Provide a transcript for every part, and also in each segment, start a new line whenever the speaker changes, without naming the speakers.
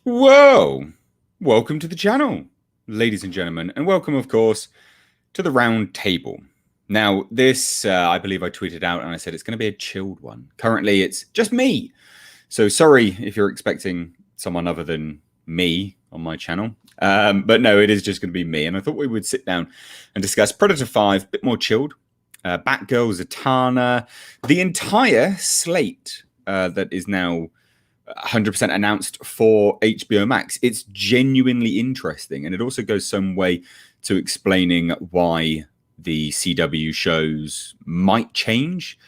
Whoa! Welcome to the channel, ladies and gentlemen, and welcome, of course, to the round table. Now, this, I believe I tweeted out and I said it's going to be a chilled one. Currently, it's just me. So sorry if you're expecting someone other than me on my channel. But no, it is just going to be me. And I thought we would sit down and discuss Predator 5, a bit more chilled. Batgirl Zatanna, the entire slate that is now 100% announced for HBO Max. It's genuinely interesting, and it also goes some way to explaining why the CW shows might change.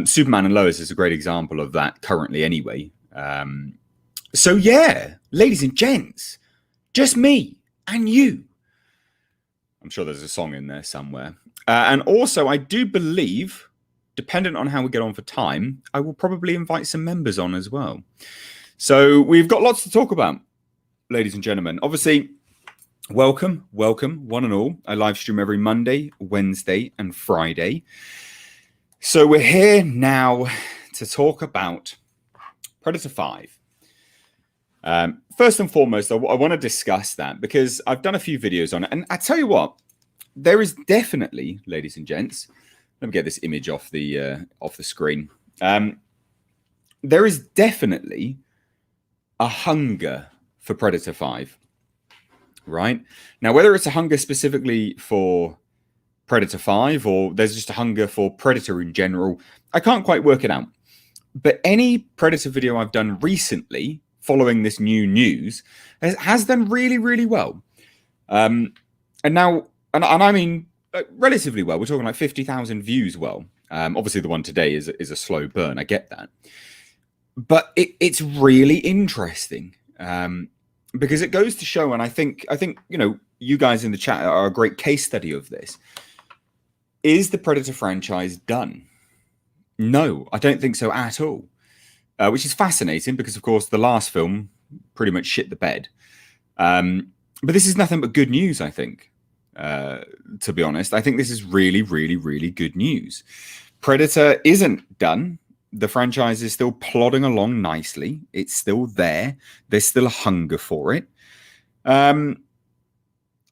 Superman and Lois is a great example of that currently anyway. So yeah, ladies and gents, just me and you. I'm sure there's a song in there somewhere. And also, I do believe, dependent on how we get on for time, I will probably invite some members on as well. So we've got lots to talk about, ladies and gentlemen. Obviously, welcome, one and all. I live stream every Monday, Wednesday, and Friday. So we're here now to talk about Predator 5. First and foremost, I want to discuss that because I've done a few videos on it. And I tell you what, there is definitely, ladies and gents, let me get this image off the screen. There is definitely a hunger for Predator 5, right? Now, whether it's a hunger specifically for Predator 5 or there's just a hunger for Predator in general, I can't quite work it out. But any Predator video I've done recently following this new news has done really, really well. And I mean, relatively well. We're talking like 50,000 views well. Obviously, the one today is a slow burn. I get that. But it's really interesting because it goes to show, and I think you know, you guys in the chat are a great case study of this. Is the Predator franchise done? No, I don't think so at all. Which is fascinating because, of course, the last film pretty much shit the bed. But this is nothing but good news, I think. To be honest, I think this is really, really, really good news. Predator isn't done. The franchise is still plodding along nicely. It's still there. There's still a hunger for it. So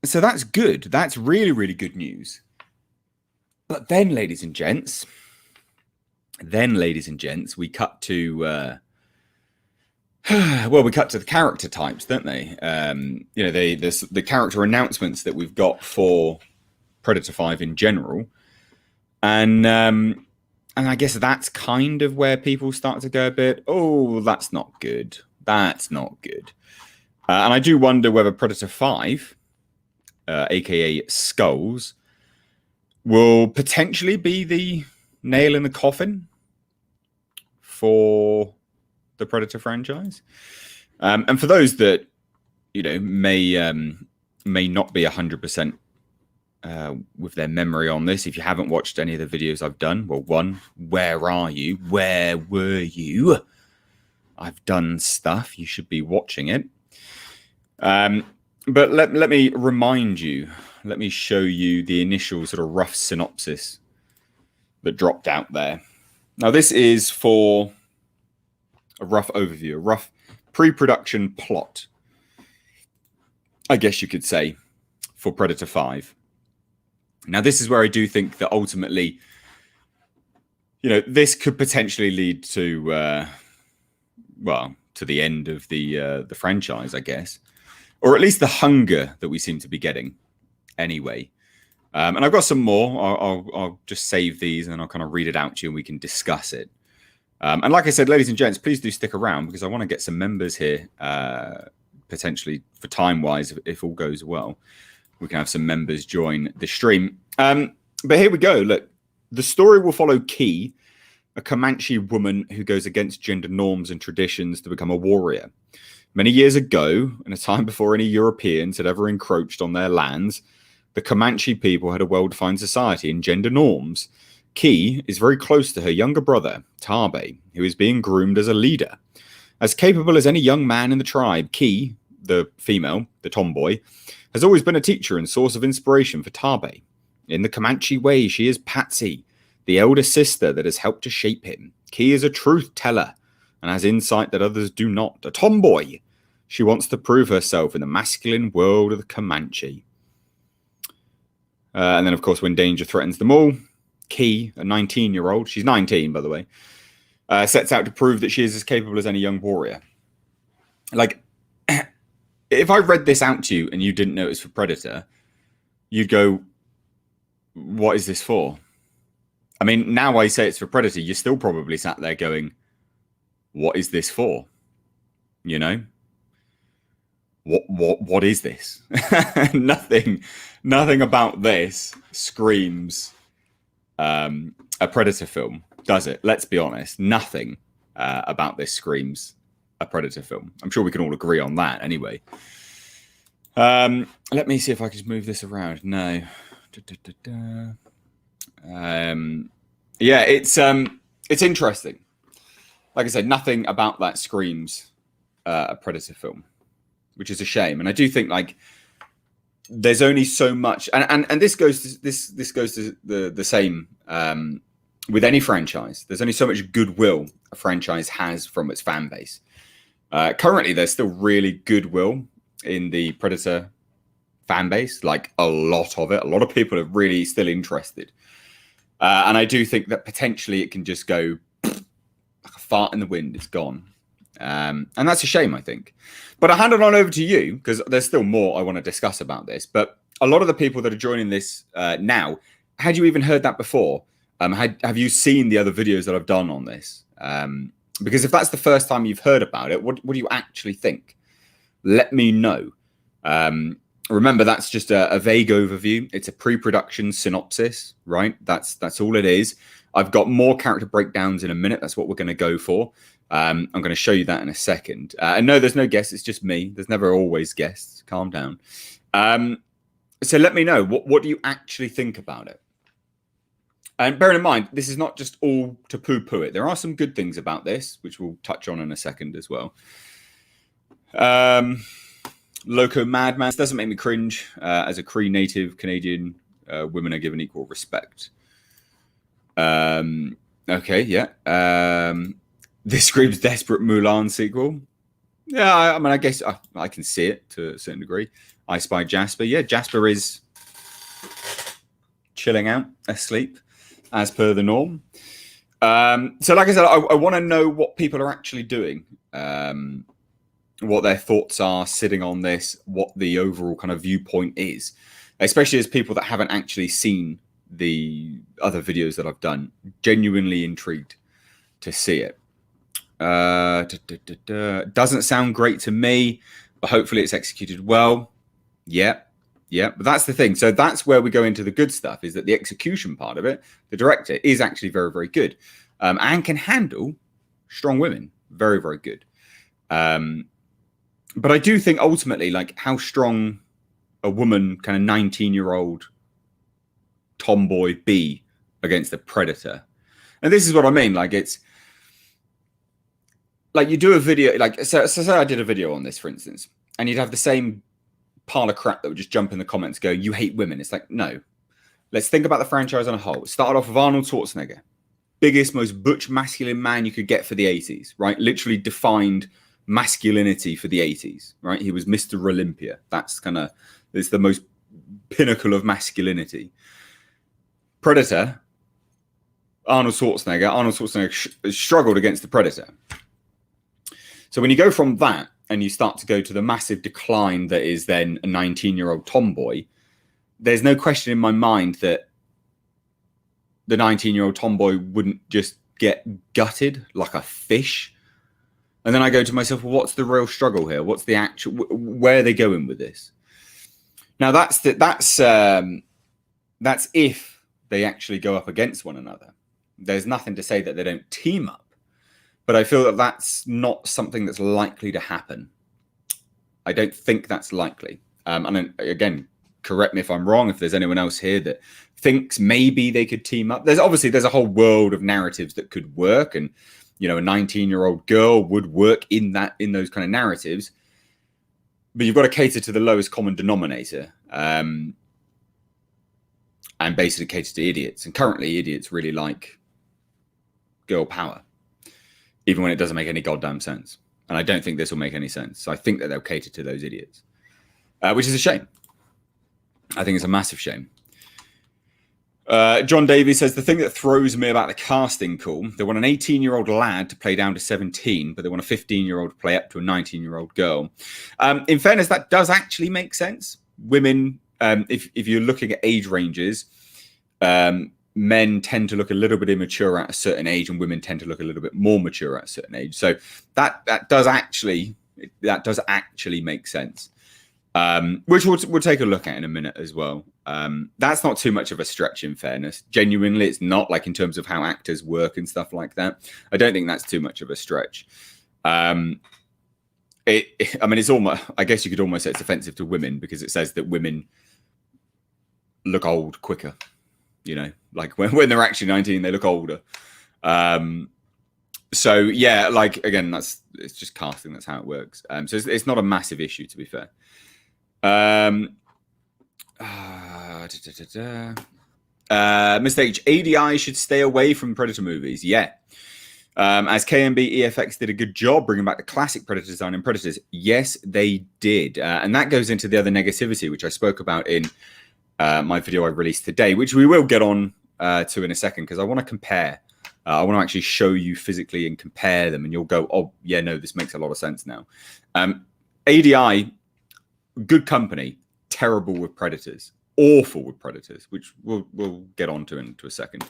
that's good. That's really, really good news. But then, ladies and gents, we cut to we cut to the character types, don't they? You know, the character announcements that we've got for Predator 5 in general, and I guess that's kind of where people start to go a bit, oh, that's not good. That's not good. And I do wonder whether Predator 5, aka Skulls, will potentially be the nail in the coffin for the Predator franchise. And for those that, you know, may not be 100% with their memory on this, if you haven't watched any of the videos I've done, well, one, where are you? Where were you? I've done stuff. You should be watching it. But let me remind you, let me show you the initial sort of rough synopsis that dropped out there. Now, this is for a rough overview, a rough pre-production plot, I guess you could say, for Predator 5. Now, this is where I do think that ultimately, you know, this could potentially lead to, well, to the end of the franchise, I guess, or at least the hunger that we seem to be getting anyway. And I've got some more. I'll just save these and then I'll kind of read it out to you and we can discuss it. And like I said, ladies and gents, please do stick around because I want to get some members here, potentially for time-wise, if all goes well. We can have some members join the stream. But here we go. Look, the story will follow Key, a Comanche woman who goes against gender norms and traditions to become a warrior. Many years ago, in a time before any Europeans had ever encroached on their lands, the Comanche people had a well-defined society and gender norms. Key is very close to her younger brother, Tabe, who is being groomed as a leader. As capable as any young man in the tribe, Key, the female, the tomboy, has always been a teacher and source of inspiration for Tabe. In the Comanche way, she is Patsy, the elder sister that has helped to shape him. Key is a truth teller and has insight that others do not. A tomboy, She wants to prove herself in the masculine world of the Comanche. And then, of course, when danger threatens them all, Key, a 19-year-old, she's 19, by the way, sets out to prove that she is as capable as any young warrior. Like, if I read this out to you and you didn't know it was for Predator, you'd go, what is this for? I mean, now I say it's for Predator, you're still probably sat there going, what is this for? You know? What is this? Nothing about this screams a Predator film, does it? Let's be honest. Nothing about this screams a Predator film. I'm sure we can all agree on that anyway. Let me see if I can just move this around. No. Yeah, it's interesting. Like I said, nothing about that screams a Predator film, which is a shame. And I do think like there's only so much, and this goes to the same with any franchise. There's only so much goodwill a franchise has from its fan base. Currently, there's still really goodwill in the Predator fan base, like a lot of it. A lot of people are really still interested. And I do think that potentially it can just go like a fart in the wind. It's gone. And that's a shame, I think. But I'll hand it on over to you because there's still more I want to discuss about this. But a lot of the people that are joining this now, had you even heard that before? Have you seen the other videos that I've done on this? Because if that's the first time you've heard about it, what do you actually think? Let me know. Remember, that's just a vague overview. It's a pre-production synopsis, right? That's all it is. I've got more character breakdowns in a minute. That's what we're going to go for. I'm going to show you that in a second. And no, there's no guests. It's just me. There's never always guests. Calm down. So let me know. What do you actually think about it? And bearing in mind, this is not just all to poo-poo it. There are some good things about this, which we'll touch on in a second as well. Loco Madman. This doesn't make me cringe. As a Cree native Canadian, women are given equal respect. Okay, yeah. This screams desperate Mulan sequel. Yeah, I mean, I guess I can see it to a certain degree. I Spy Jasper. Yeah, Jasper is chilling out, asleep, as per the norm. So like I said, I want to know what people are actually doing, what their thoughts are sitting on this, what the overall kind of viewpoint is, especially as people that haven't actually seen the other videos that I've done. Genuinely intrigued to see it. Doesn't sound great to me, but hopefully it's executed well. Yeah, but that's the thing. So that's where we go into the good stuff, is that the execution part of it, the director is actually very, very good, and can handle strong women very, very good. But I do think ultimately, like, how strong a woman, kind of 19-year-old tomboy, be against a predator. And this is what I mean. Like, it's like you do a video, like, so say I did a video on this, for instance, and you'd have the same pile of crap that would just jump in the comments, go, you hate women. It's like, no. Let's think about the franchise on a whole. It started off with Arnold Schwarzenegger, biggest, most butch masculine man you could get for the 80s, right? Literally defined masculinity for the 80s, right? He was Mr. Olympia. That's kind of, it's the most pinnacle of masculinity. Predator, Arnold Schwarzenegger struggled against the Predator. So when you go from that and you start to go to the massive decline that is then a 19-year-old tomboy, there's no question in my mind that the 19-year-old tomboy wouldn't just get gutted like a fish. And then I go to myself, well, what's the real struggle here? What's the actual, where are they going with this? Now that's if they actually go up against one another. There's nothing to say that they don't team up, but I feel that that's not something that's likely to happen. I don't think that's likely. And then, again, correct me if I'm wrong, if there's anyone else here that thinks maybe they could team up. There's a whole world of narratives that could work, and a 19-year-old girl would work in those kind of narratives. But you've got to cater to the lowest common denominator, and basically cater to idiots. And currently, idiots really like girl power, even when it doesn't make any goddamn sense. And I don't think this will make any sense. So I think that they'll cater to those idiots, which is a shame. I think it's a massive shame. John Davies says, the thing that throws me about the casting call, they want an 18-year-old lad to play down to 17, but they want a 15-year-old to play up to a 19-year-old girl. In fairness, that does actually make sense. Women, if you're looking at age ranges, men tend to look a little bit immature at a certain age, and women tend to look a little bit more mature at a certain age. So that does actually make sense. Which we'll take a look at in a minute as well. That's not too much of a stretch, in fairness. Genuinely, it's not, like in terms of how actors work and stuff like that. I don't think that's too much of a stretch. It's almost, I guess you could almost say it's offensive to women because it says that women look old quicker. You know, like when they're actually 19, they look older. So yeah, like again, it's just casting. That's how it works. So it's not a massive issue, to be fair. Mr. H, ADI should stay away from Predator movies. Yeah. As KMB EFX did a good job bringing back the classic Predator design in Predators. Yes, they did. And that goes into the other negativity, which I spoke about in my video I released today, which we will get on to in a second, because I want to compare. I want to actually show you physically and compare them, and you'll go, oh, yeah, no, this makes a lot of sense now. ADI, good company, terrible with Predators, awful with Predators, which we'll get on to into a second.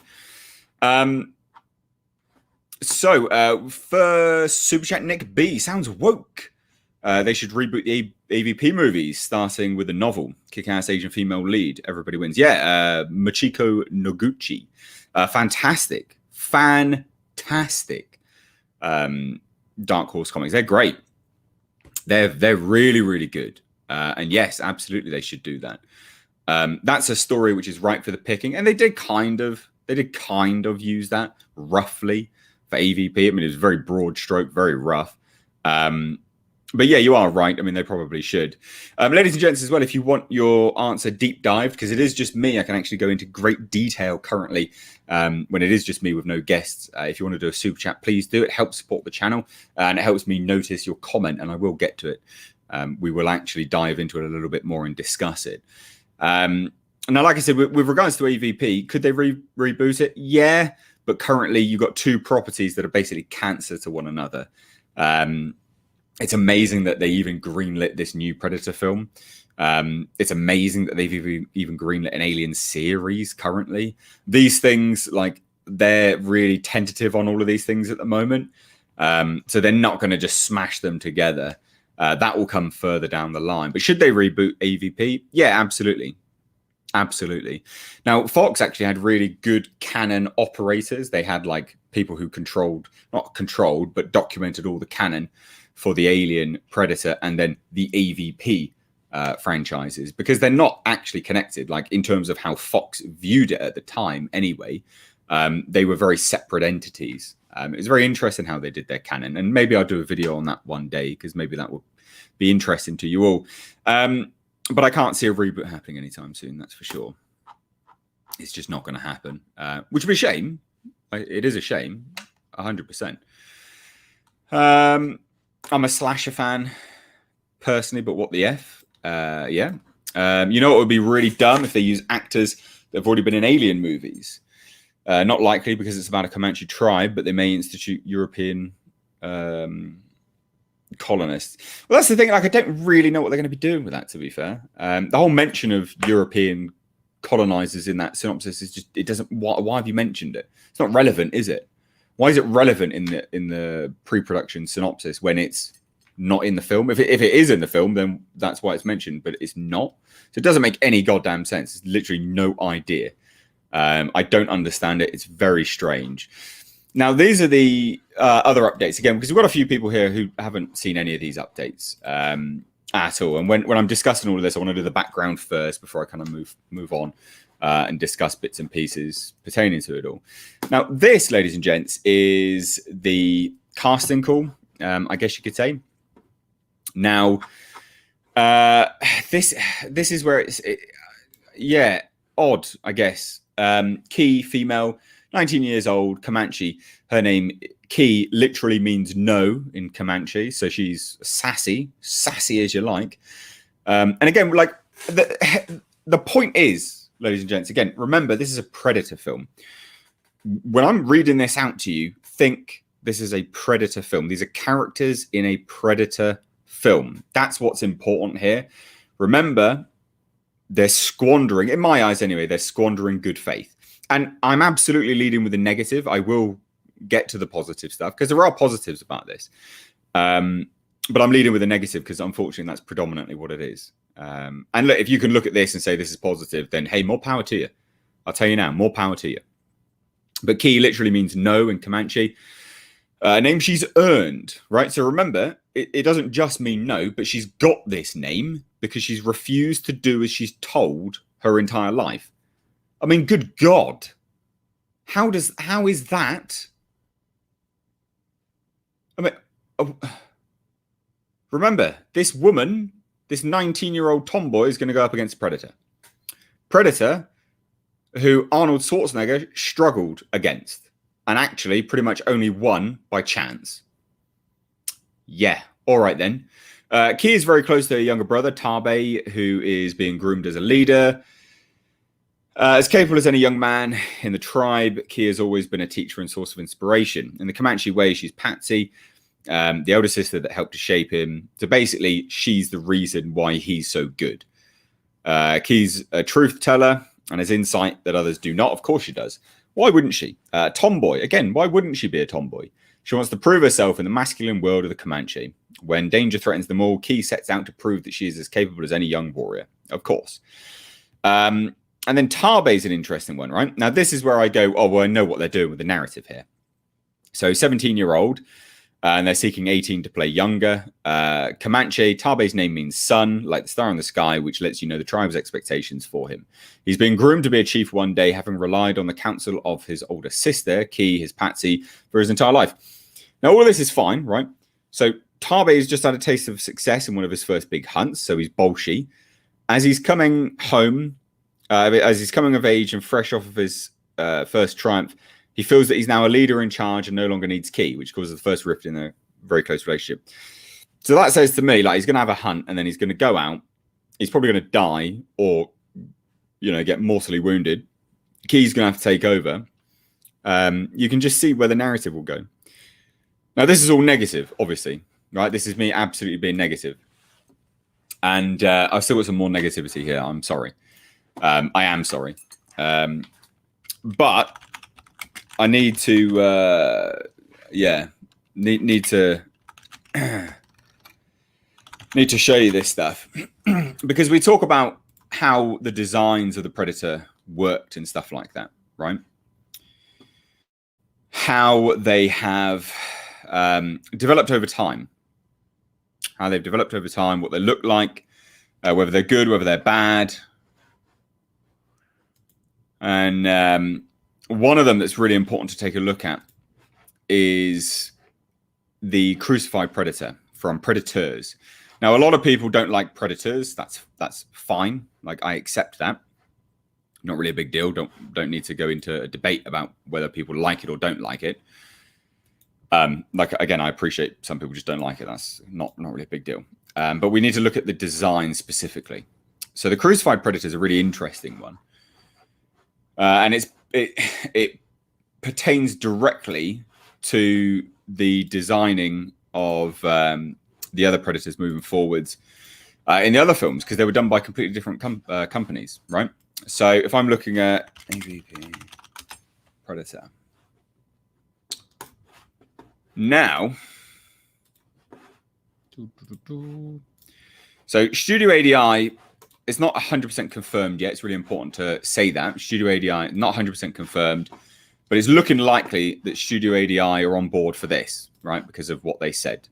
So first Super Chat Nick B, sounds woke. They should reboot the AVP movies, starting with a novel, kick-ass Asian female lead. Everybody wins. Yeah, Machiko Noguchi. Fantastic. Dark Horse comics. They're great. They're really, really good. And yes, absolutely, they should do that. That's a story which is ripe for the picking, and they did kind of use that roughly for AVP. I mean, it was very broad stroke, very rough. But yeah, you are right. I mean, they probably should. Ladies and gents, as well, if you want your answer deep dived, because it is just me, I can actually go into great detail currently when it is just me with no guests. If you want to do a super chat, please do. It helps support the channel, and it helps me notice your comment, and I will get to it. We will actually dive into it a little bit more and discuss it. Now, like I said, with regards to AVP, could they reboot it? Yeah, but currently you've got two properties that are basically cancer to one another. It's amazing that they even greenlit this new Predator film. It's amazing that they've even greenlit an Alien series currently. These things, like, they're really tentative on all of these things at the moment. So they're not going to just smash them together. That will come further down the line. But should they reboot AVP? Yeah, absolutely. Absolutely. Now, Fox actually had really good canon operators. They had like people who not controlled, but documented all the canon for the Alien, Predator, and then the AVP franchises, because they're not actually connected, like in terms of how Fox viewed it at the time anyway. They were very separate entities. It was very interesting how they did their canon, and maybe I'll do a video on that one day, because maybe that will be interesting to you all. But I can't see a reboot happening anytime soon, that's for sure. It's just not going to happen, which would be a shame. It is a shame, 100%. I'm a slasher fan personally, but what the F? Yeah. You know what would be really dumb if they use actors that have already been in Alien movies? Not likely, because it's about a Comanche tribe, but they may institute European colonists. Well, that's the thing. Like, I don't really know what they're going to be doing with that, to be fair. The whole mention of European colonizers in that synopsis is just, it doesn't, why have you mentioned it? It's not relevant, is it? Why is it relevant in the pre-production synopsis when it's not in the film? If it is in the film, then that's why it's mentioned, but it's not. So it doesn't make any goddamn sense. It's literally no idea. I don't understand it. It's very strange. Now, these are the other updates, again, because we've got a few people here who haven't seen any of these updates at all. And when I'm discussing all of this, I want to do the background first before I kind of move on and discuss bits and pieces pertaining to it all. Now, this, ladies and gents, is the casting call, I guess you could say. Now, this is where it's odd, I guess. Key female, 19 years old, Comanche. Her name Key literally means no in Comanche, so she's sassy as you like. And again, like the point is, ladies and gents, again, remember this is a Predator film. When I'm reading this out to you, think this is a Predator film. These are characters in a Predator film. That's what's important here. Remember, they're squandering, in my eyes anyway, they're squandering good faith. And I'm absolutely leading with the negative. I will get to the positive stuff because there are positives about this. But I'm leading with the negative because unfortunately that's predominantly what it is. And look, if you can look at this and say this is positive, then hey, more power to you. I'll tell you now, more power to you. But Key literally means no in Comanche. A name she's earned, right? So remember, it doesn't just mean no, but she's got this name because she's refused to do as she's told her entire life. I mean, good God. How is that? I mean, remember, this woman, this 19-year-old tomboy is going to go up against Predator. Predator, who Arnold Schwarzenegger struggled against and actually pretty much only won by chance. Yeah, all right then. Key is very close to her younger brother, Tabe, who is being groomed as a leader. As capable as any young man in the tribe, Key has always been a teacher and source of inspiration. In the Comanche way, she's Patsy, the elder sister that helped to shape him. So basically, she's the reason why he's so good. Key's a truth teller and has insight that others do not. Of course she does. Why wouldn't she? Tomboy. Again, why wouldn't she be a tomboy? She wants to prove herself in the masculine world of the Comanche. When danger threatens them all, Key sets out to prove that she is as capable as any young warrior. Of course. And then Tabe is an interesting one, right? Now, this is where I go, oh, well, I know what they're doing with the narrative here. So 17-year-old, and they're seeking 18 to play younger. Comanche, Tabe's name means sun, like the star in the sky, which lets you know the tribe's expectations for him. He's been groomed to be a chief one day, having relied on the counsel of his older sister, Key, his Patsy, for his entire life. Now, all of this is fine, right? So Tabe has just had a taste of success in one of his first big hunts, so he's bolshy. As he's coming home, as he's coming of age and fresh off of his first triumph, he feels that he's now a leader in charge and no longer needs Key, which causes the first rift in a very close relationship. So that says to me, like, he's going to have a hunt and then he's going to go out. He's probably going to die or, you know, get mortally wounded. Key's going to have to take over. You can just see where the narrative will go. Now, this is all negative, obviously, right? This is me absolutely being negative. And I've still got some more negativity here. I'm sorry. I am sorry. But I need to, need to need to show you this stuff because we talk about how the designs of the Predator worked and stuff like that, right? How they have developed over time, what they look like, whether they're good, whether they're bad. And one of them that's really important to take a look at is the crucified predator from Predators. Now, a lot of people don't like Predators. That's fine. Like, I accept that. Not really a big deal. Don't need to go into a debate about whether people like it or don't like it. Like, again, I appreciate some people just don't like it. That's not really a big deal. But we need to look at the design specifically. So the crucified predator is a really interesting one. And it pertains directly to the designing of the other predators moving forwards in the other films, because they were done by completely different companies, right? So if I'm looking at AVP Predator now, so Studio ADI, it's not 100% confirmed yet. It's really important to say that. Studio ADI, not 100% confirmed, but it's looking likely that Studio ADI are on board for this, right? Because of what they said.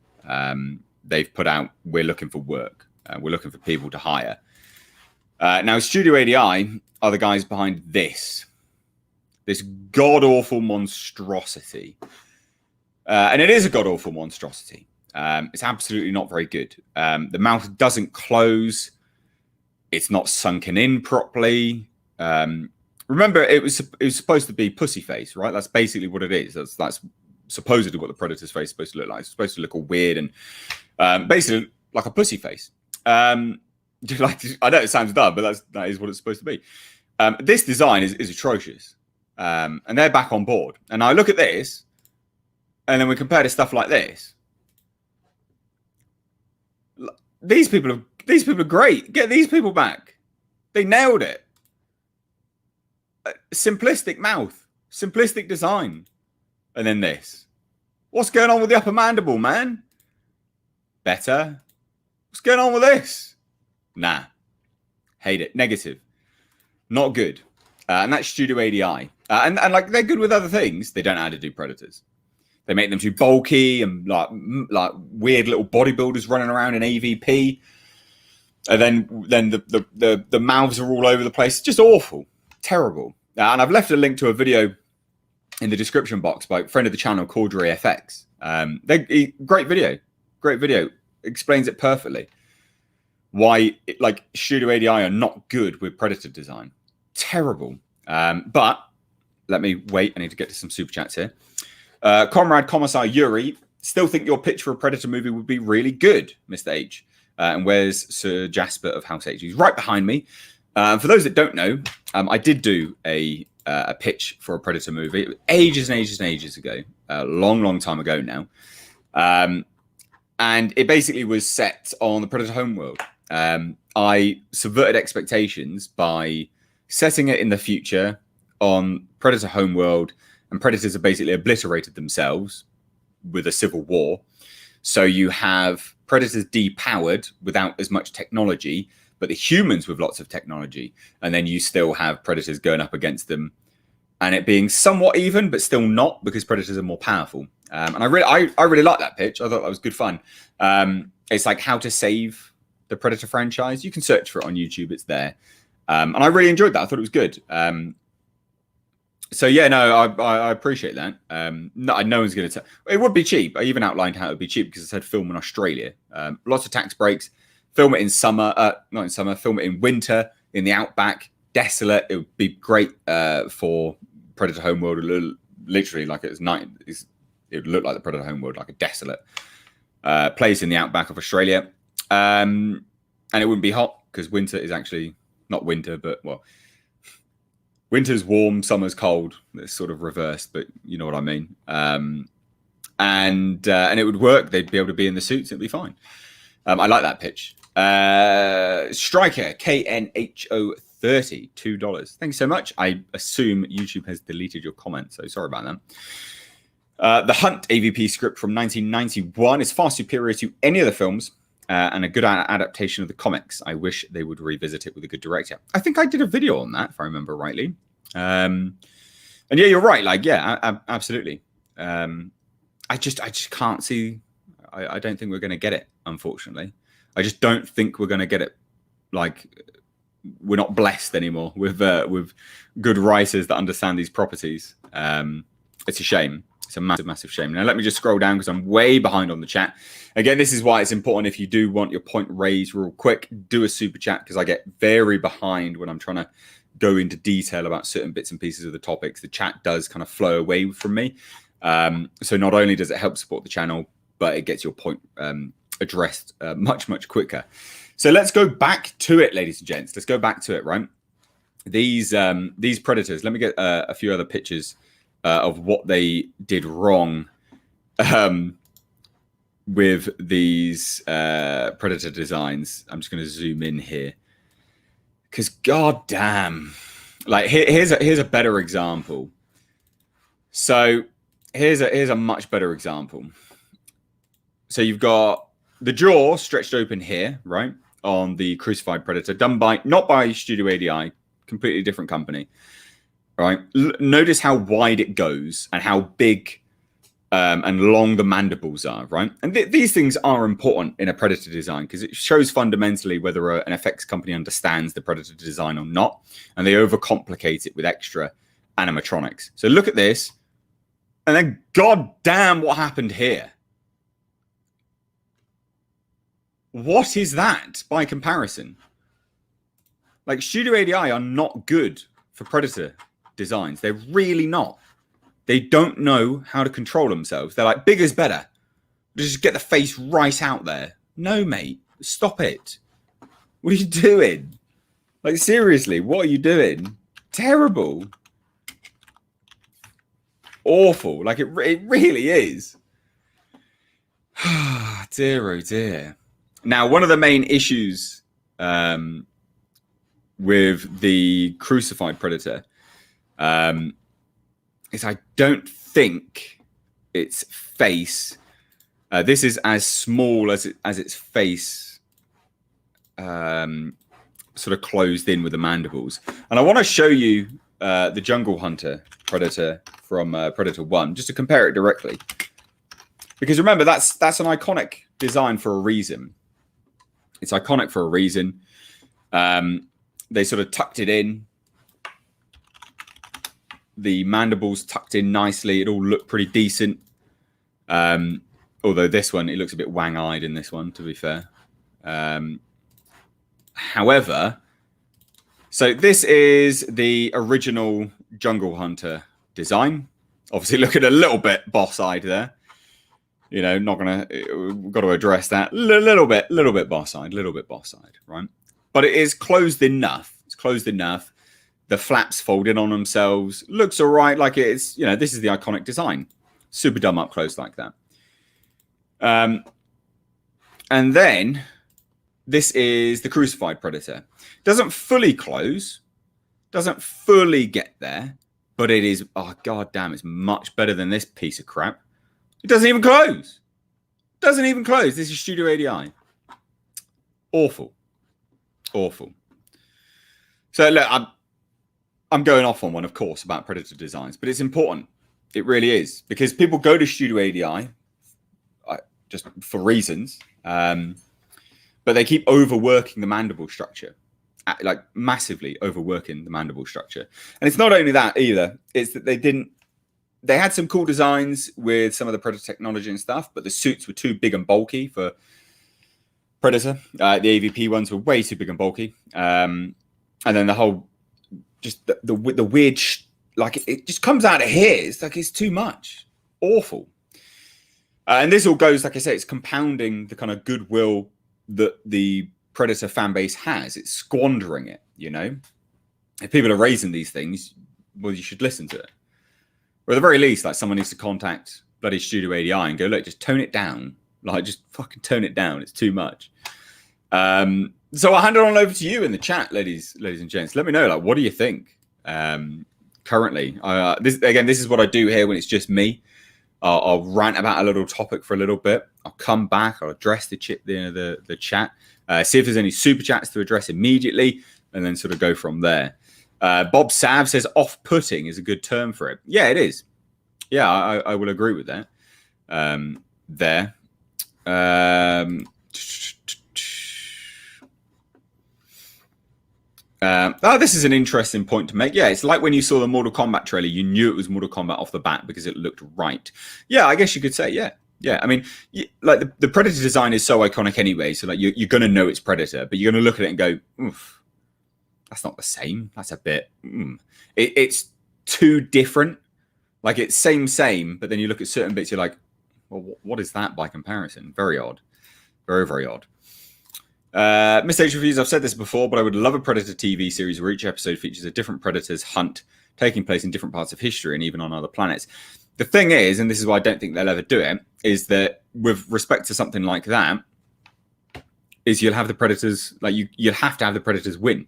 They've put out, we're looking for work. We're looking for people to hire. Now, Studio ADI are the guys behind this god-awful monstrosity. And it is a god-awful monstrosity. It's absolutely not very good. The mouth doesn't close. It's not sunken in properly. Remember, it was supposed to be pussy face, right? That's basically what it is. That's supposedly what the Predator's face is supposed to look like. It's supposed to look all weird and basically like a pussy face. Like, I know it sounds dumb, but that is what it's supposed to be. This design is atrocious, and they're back on board. And I look at this, and then we compare to stuff like this. These people are great. Get these people back. They nailed it. Simplistic mouth, simplistic design, and then this. What's going on with the upper mandible, man? Better. What's going on with this? Nah. Hate it. Negative. Not good. And that's Studio ADI. And like, they're good with other things. They don't know how to do Predators. They make them too bulky and like weird little bodybuilders running around in AVP. And then the mouths are all over the place. It's just awful. Terrible. And I've left a link to a video in the description box by a friend of the channel, Caudry FX. Great video. Explains it perfectly. Why Studio ADI are not good with Predator design. Terrible. But let me wait. I need to get to some super chats here. Comrade Commissar Yuri, still think your pitch for a Predator movie would be really good, Mr. H. And where's Sir Jasper of House H? He's right behind me. For those that don't know, I did do a pitch for a Predator movie ages and ages and ages ago, a long time ago now. And it basically was set on the Predator homeworld. I subverted expectations by setting it in the future on Predator homeworld, and Predators have basically obliterated themselves with a civil war. So you have Predators depowered without as much technology, but the humans with lots of technology. And then you still have Predators going up against them and it being somewhat even, but still not, because Predators are more powerful. And I really like that pitch. I thought that was good fun. It's like how to save the Predator franchise. You can search for it on YouTube. It's there. And I really enjoyed that. I thought it was good. So yeah, no, I appreciate that. No one's going to tell. It would be cheap. I even outlined how it would be cheap because it said film in Australia. Lots of tax breaks. Film it in summer, not in summer. Film it in winter in the outback. Desolate. It would be great for Predator homeworld. Literally, like it's night. It would look like the Predator homeworld, like a desolate place in the outback of Australia. And it wouldn't be hot because winter is actually not winter, but well. Winter's warm, summer's cold. It's sort of reversed, but you know what I mean. And it would work. They'd be able to be in the suits. It'd be fine. I like that pitch. Striker KNHO30, $2. Thanks so much. I assume YouTube has deleted your comment, so sorry about that. The Hunt AVP script from 1991 is far superior to any of the films. And a good adaptation of the comics. I wish they would revisit it with a good director. I think I did a video on that, if I remember rightly. And yeah, you're right. Like, yeah, absolutely. I just can't see. I don't think we're going to get it, unfortunately. I just don't think we're going to get it. Like, we're not blessed anymore with good writers that understand these properties. It's a shame. It's a massive shame. Now, let me just scroll down because I'm way behind on the chat. Again, this is why it's important if you do want your point raised real quick, do a super chat because I get very behind when I'm trying to go into detail about certain bits and pieces of the topics. The chat does kind of flow away from me. So not only does it help support the channel, but it gets your point addressed much quicker. So let's go back to it, ladies and gents. Let's go back to it, right? These Predators. Let me get a few other pictures of what they did wrong with these Predator designs. I'm just going to zoom in here because goddamn, like here's a better example. So here's a much better example. So you've got the jaw stretched open here, right, on the crucified Predator, done by not by Studio ADI, completely different company. Right. Notice how wide it goes and how big and long the mandibles are. Right. And these things are important in a Predator design because it shows fundamentally whether an effects company understands the Predator design or not. And they overcomplicate it with extra animatronics. So look at this. And then, god damn, what happened here? What is that by comparison? Like, Studio ADI are not good for Predator designs. They're really not. They don't know how to control themselves. They're like, bigger's better. Just get the face right out there. No, mate. Stop it. What are you doing? Like, seriously, what are you doing? Terrible. Awful. Like, it really is. Dear, oh dear. Now, one of the main issues with the crucified predator is I don't think its face... this is as small as its face sort of closed in with the mandibles. And I want to show you the jungle hunter predator from Predator 1, just to compare it directly. Because remember, that's an iconic design for a reason. It's iconic for a reason. They sort of tucked it in. The mandibles tucked in nicely. It all looked pretty decent. Although this one, it looks a bit wang-eyed in this one, to be fair. However, so this is the original Jungle Hunter design. Obviously, looking a little bit boss-eyed there. You know, not gonna, we've got to address that. Little bit boss-eyed, right? But it is closed enough. It's closed enough. The flaps fold in on themselves. Looks all right, like it's, you know, this is the iconic design. Super dumb up close like that. And then this is the crucified predator. Doesn't fully close, doesn't fully get there, but it is, oh god damn, it's much better than this piece of crap. It doesn't even close. Doesn't even close. This is Studio ADI. Awful. Awful. So look, I'm going off on one, of course, about predator designs, but it's important. It really is, because people go to Studio ADI just for reasons, but they keep overworking the mandible structure, like massively overworking the mandible structure. And it's not only that either, it's that they had some cool designs with some of the Predator technology and stuff, but the suits were too big and bulky for Predator. The AVP ones were way too big and bulky. And then the whole, just the weird, like it just comes out of here. It's like, it's too much. Awful. And this all goes, like I say, it's compounding the kind of goodwill that the Predator fan base has. It's squandering it, you know? If people are raising these things, well, you should listen to it. Or at the very least, like, someone needs to contact bloody Studio ADI and go, look, just tone it down. Like, just fucking tone it down. It's too much. So I'll hand it on over to you in the chat, ladies and gents. Let me know, like, what do you think currently? This is what I do here when it's just me. I'll rant about a little topic for a little bit. I'll come back. I'll address the chat, see if there's any super chats to address immediately, and then sort of go from there. Bob Sav says off-putting is a good term for it. Yeah, it is. Yeah, I will agree with that. There. This is an interesting point to make. Yeah, it's like when you saw the Mortal Kombat trailer, you knew it was Mortal Kombat off the bat because it looked right. Yeah, I guess you could say, yeah. Yeah, I mean, like the Predator design is so iconic anyway, so like you're going to know it's Predator, but you're going to look at it and go, oof, that's not the same. That's a bit, it's too different. Like it's same, but then you look at certain bits, you're like, well, what is that by comparison? Very odd. Very, very odd. Mr. H Reviews, I've said this before, but I would love a Predator TV series where each episode features a different Predator's hunt taking place in different parts of history and even on other planets. The thing is, and this is why I don't think they'll ever do it, is that with respect to something like that, is you'll have the Predators, like you'll have to have the Predators win.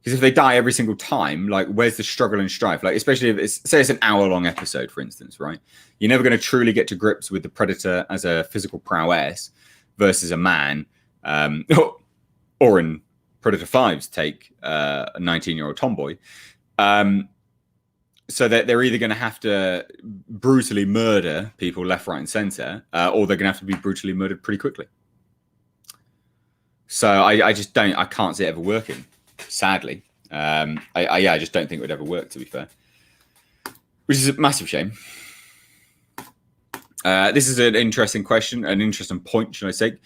Because if they die every single time, like where's the struggle and strife? Like especially if it's, say it's an hour-long episode, for instance, right? You're never going to truly get to grips with the Predator as a physical prowess versus a man. Or in Predator 5's take, a 19-year-old tomboy. So that they're either going to have to brutally murder people left, right, and center, or they're going to have to be brutally murdered pretty quickly. So I can't see it ever working, sadly. I just don't think it would ever work, to be fair. Which is a massive shame. This is an interesting question, an interesting point, should I say.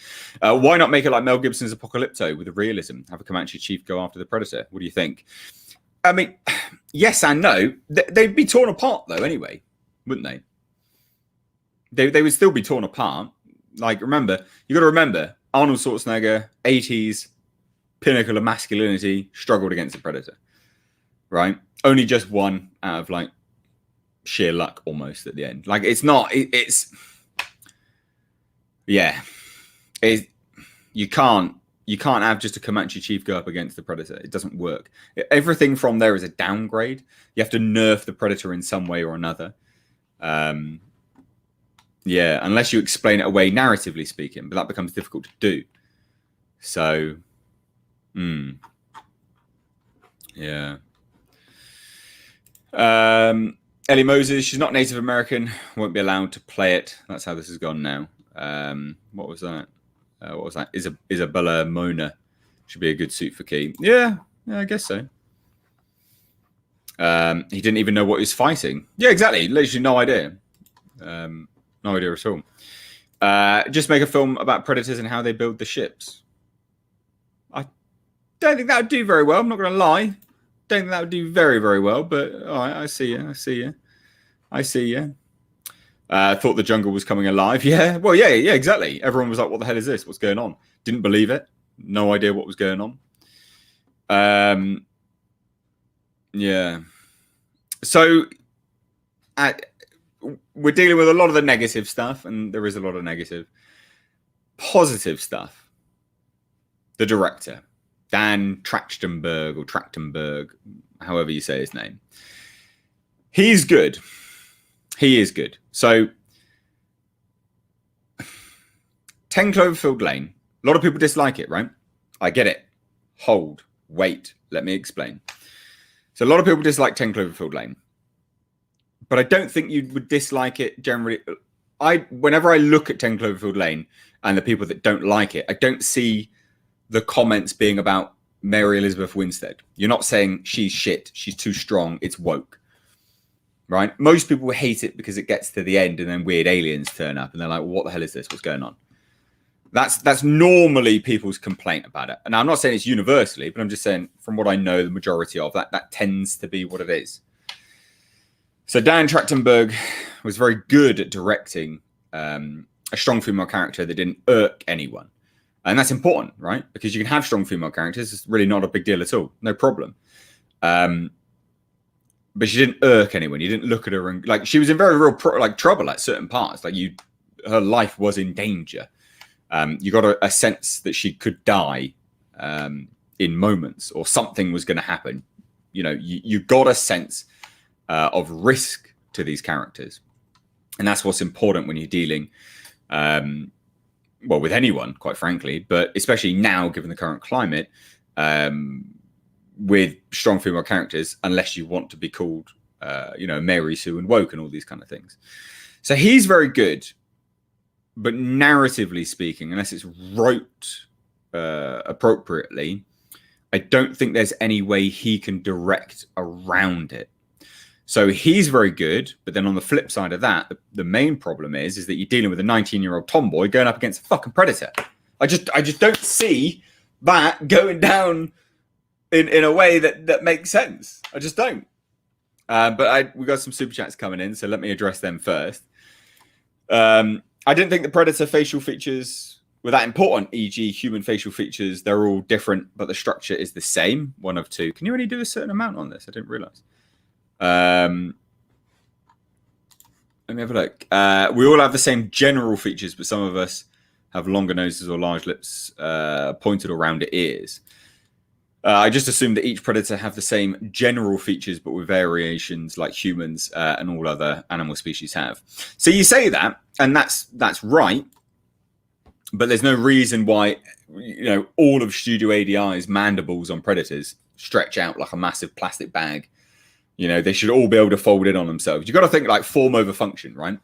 Why not make it like Mel Gibson's Apocalypto with the realism? Have a Comanche chief go after the Predator. What do you think? I mean, yes and no. They'd be torn apart, though, anyway. wouldn't they? They would still be torn apart. Like, remember, you got to remember, Arnold Schwarzenegger, 80s, pinnacle of masculinity, struggled against the Predator, right? Only just won out of like sheer luck almost at the end. Like, it's not, it's yeah, you can't have just a Comanche chief go up against the Predator. It doesn't work. Everything from there is a downgrade. You have to nerf the Predator in some way or another. Yeah, unless you explain it away narratively speaking, but that becomes difficult to do. So, yeah. Ellie Moses, she's not Native American, won't be allowed to play it. That's how this has gone now. What was that? Isabella Mona should be a good suit for Key. Yeah, I guess so. He didn't even know what he was fighting. Yeah, exactly. Literally no idea. No idea at all. Just make a film about predators and how they build the ships. I don't think that would do very well. I'm not going to lie. Don't think that would do very, very well. But all right, I see you. Thought the jungle was coming alive. Yeah, well, yeah, exactly. Everyone was like, what the hell is this? What's going on? Didn't believe it. No idea what was going on. Yeah. So we're dealing with a lot of the negative stuff, and there is a lot of negative. Positive stuff. The director, Dan Trachtenberg, or Trachtenberg, however you say his name. He's good. He is good. So, 10 Cloverfield Lane. A lot of people dislike it, right? I get it. Hold. Wait. Let me explain. So, a lot of people dislike 10 Cloverfield Lane. But I don't think you would dislike it generally. Whenever I look at 10 Cloverfield Lane and the people that don't like it, I don't see the comments being about Mary Elizabeth Winstead. You're not saying she's shit, she's too strong, it's woke. Right? Most people hate it because it gets to the end and then weird aliens turn up and they're like, what the hell is this? What's going on? That's normally people's complaint about it. And I'm not saying it's universally, but I'm just saying from what I know, the majority of that tends to be what it is. So Dan Trachtenberg was very good at directing a strong female character that didn't irk anyone. And that's important, right? Because you can have strong female characters. It's really not a big deal at all. No problem. But she didn't irk anyone. You didn't look at her and like she was in very real trouble at certain parts. Like her life was in danger. You got a sense that she could die in moments or something was going to happen. You know, you got a sense of risk to these characters. And that's what's important when you're dealing, with anyone, quite frankly, but especially now, given the current climate, with strong female characters, unless you want to be called, Mary Sue and woke and all these kind of things. So he's very good, but narratively speaking, unless it's wrote appropriately, I don't think there's any way he can direct around it. So he's very good, but then on the flip side of that, the main problem is that you're dealing with a 19-year-old tomboy going up against a fucking predator. I just don't see that going down in a way that makes sense. I just don't. But we got some super chats coming in, so let me address them first. I didn't think the predator facial features were that important, e.g. human facial features. They're all different, but the structure is the same, one of two. Can you only do a certain amount on this? I didn't realize. Let me have a look. We all have the same general features, but some of us have longer noses or large lips, pointed or rounded ears. I just assumed that each predator have the same general features, but with variations like humans and all other animal species have. So you say that, and that's right, but there's no reason why all of Studio ADI's mandibles on predators stretch out like a massive plastic bag. They should all be able to fold in on themselves. You've got to think like form over function, right?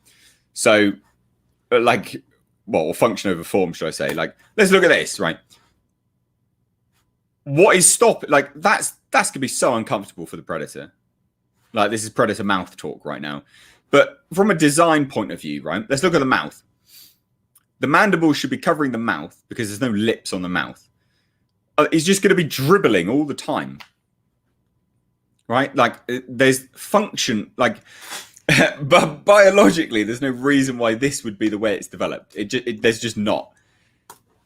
So, function over form, should I say? Like, let's look at this, right? What is stopping? Like, that's going to be so uncomfortable for the predator. Like, this is predator mouth talk right now. But from a design point of view, right? Let's look at the mouth. The mandibles should be covering the mouth because there's no lips on the mouth. He's just going to be dribbling all the time. Right? Like there's function, like But biologically, there's no reason why this would be the way it's developed. There's just not.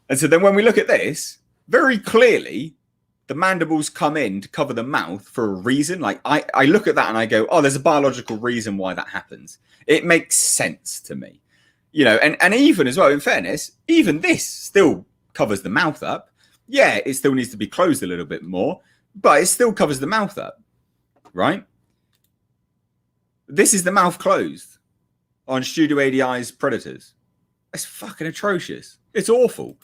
And so then when we look at this, very clearly, the mandibles come in to cover the mouth for a reason. Like I look at that and I go, oh, there's a biological reason why that happens. It makes sense to me. You know, and even as well, in fairness, even this still covers the mouth up. Yeah, it still needs to be closed a little bit more, but it still covers the mouth up, right? This is the mouth closed on Studio ADI's Predators. It's fucking atrocious. It's awful.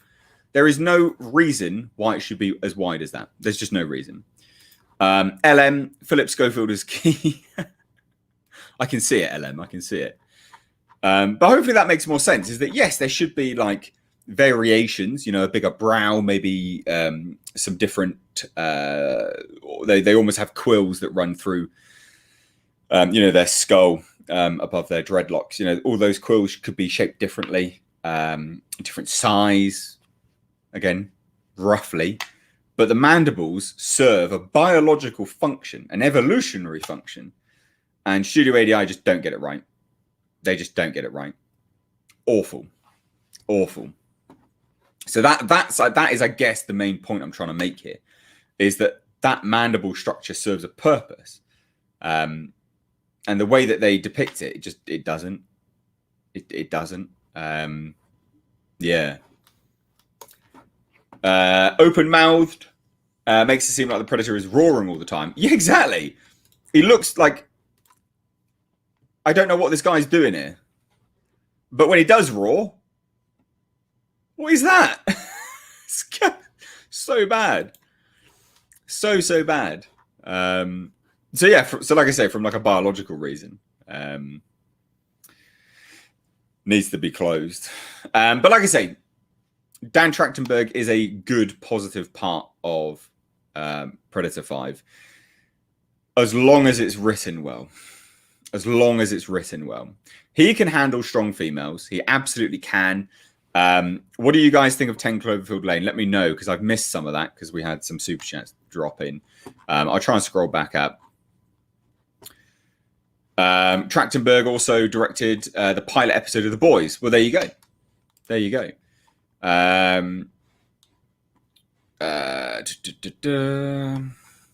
There is no reason why it should be as wide as that. There's just no reason. LM, Philip Schofield is key. I can see it, LM. I can see it. But hopefully that makes more sense. Is that, yes, there should be like variations, you know, a bigger brow, maybe some different, they almost have quills that run through, you know, their skull above their dreadlocks. You know, all those quills could be shaped differently, different size, again, roughly. But the mandibles serve a biological function, an evolutionary function. And Studio ADI just don't get it right. They just don't get it right. Awful. Awful. So that is, I guess, the main point I'm trying to make here, is that mandible structure serves a purpose. And the way that they depict it, it doesn't. It doesn't. Yeah. Open-mouthed makes it seem like the predator is roaring all the time. Yeah, exactly. He looks like, I don't know what this guy's doing here. But when he does roar, what is that? So bad. So bad. So yeah, so like I say, from like a biological reason, needs to be closed. But like I say, Dan Trachtenberg is a good, positive part of Predator 5. As long as it's written well. As long as it's written well. He can handle strong females. He absolutely can. What do you guys think of 10 Cloverfield Lane? Let me know, because I've missed some of that because we had some super chats drop in. I'll try and scroll back up. Trachtenberg also directed the pilot episode of The Boys. Well, there you go. There you go.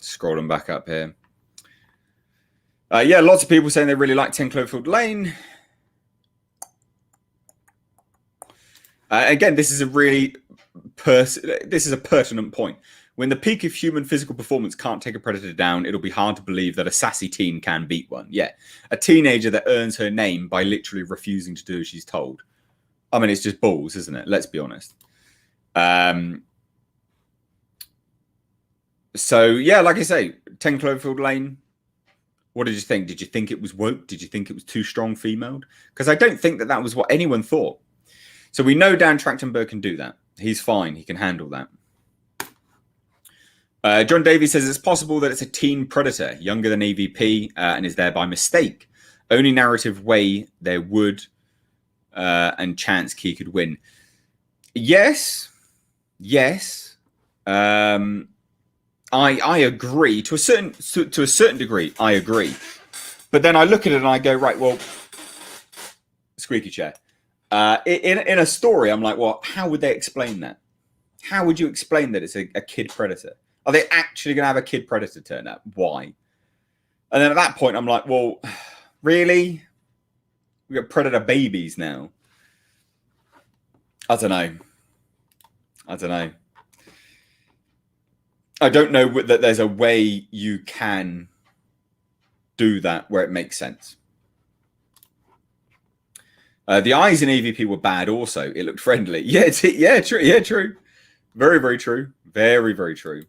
Scrolling back up here. Yeah, lots of people saying they really like 10 Cloverfield Lane. Again, this is a really pertinent point. When the peak of human physical performance can't take a predator down, it'll be hard to believe that a sassy teen can beat one. Yeah, a teenager that earns her name by literally refusing to do as she's told. I mean, it's just balls, isn't it? Let's be honest. So, yeah, like I say, 10 Cloverfield Lane. What did you think? Did you think it was woke? Did you think it was too strong female? Because I don't think that was what anyone thought. So we know Dan Trachtenberg can do that. He's fine. He can handle that. John Davies says it's possible that it's a teen predator, younger than AVP, and is there by mistake. Only narrative way there would and chance Key could win. Yes. I agree to a certain degree. I agree, but then I look at it and I go, right, well, squeaky chair. In a story, I'm like, well, how would they explain that? How would you explain that it's a kid predator? Are they actually going to have a kid predator turn up? Why? And then at that point, I'm like, well, really? We got predator babies now. I don't know. I don't know that there's a way you can do that where it makes sense. The eyes in AVP were bad also. It looked friendly. Yeah, true. Yeah, true. Very, very true. Very, very true.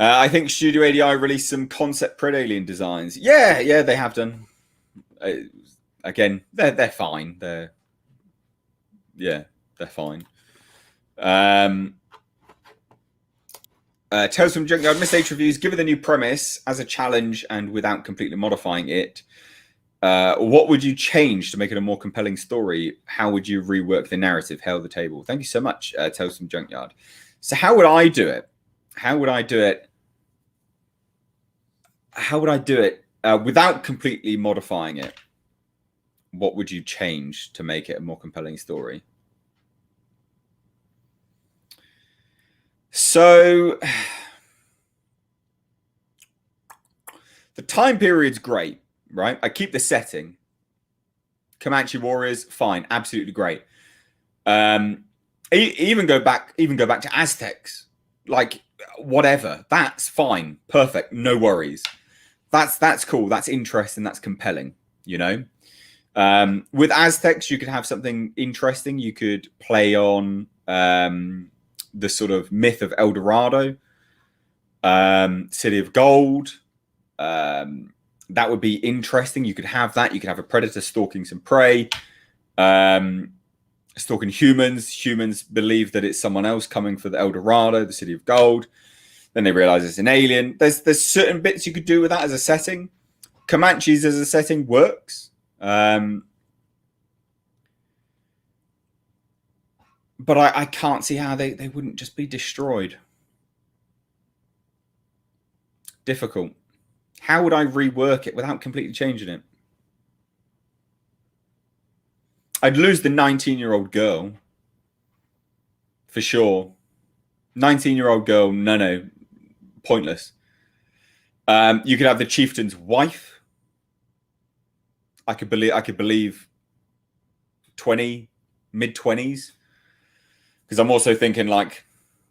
I think Studio ADI released some concept Pred Alien designs. Yeah, they have done. Again, they're fine. They're fine. Tales from Junkyard Missed H reviews. Given the new premise as a challenge and without completely modifying it, what would you change to make it a more compelling story? How would you rework the narrative? Hail the table. Thank you so much, Tales from Junkyard. So how would I do it? without completely modifying it, what would you change to make it a more compelling story? So the time period's great, right? I keep the setting. Comanche warriors, fine, absolutely great. Even go back to Aztecs, like whatever. That's fine, perfect, no worries. That's cool. That's interesting. That's compelling. You know, with Aztecs, you could have something interesting. You could play on the sort of myth of El Dorado, City of Gold. That would be interesting. You could have that. You could have a predator stalking some prey, stalking humans. Humans believe that it's someone else coming for the El Dorado, the City of Gold. Then they realize it's an alien. There's certain bits you could do with that as a setting. Comanches as a setting works. But I can't see how they wouldn't just be destroyed. Difficult. How would I rework it without completely changing it? I'd lose the 19-year-old girl. For sure. 19-year-old girl, no. Pointless. You could have the chieftain's wife. I could believe 20, mid-20s. Because I'm also thinking, like,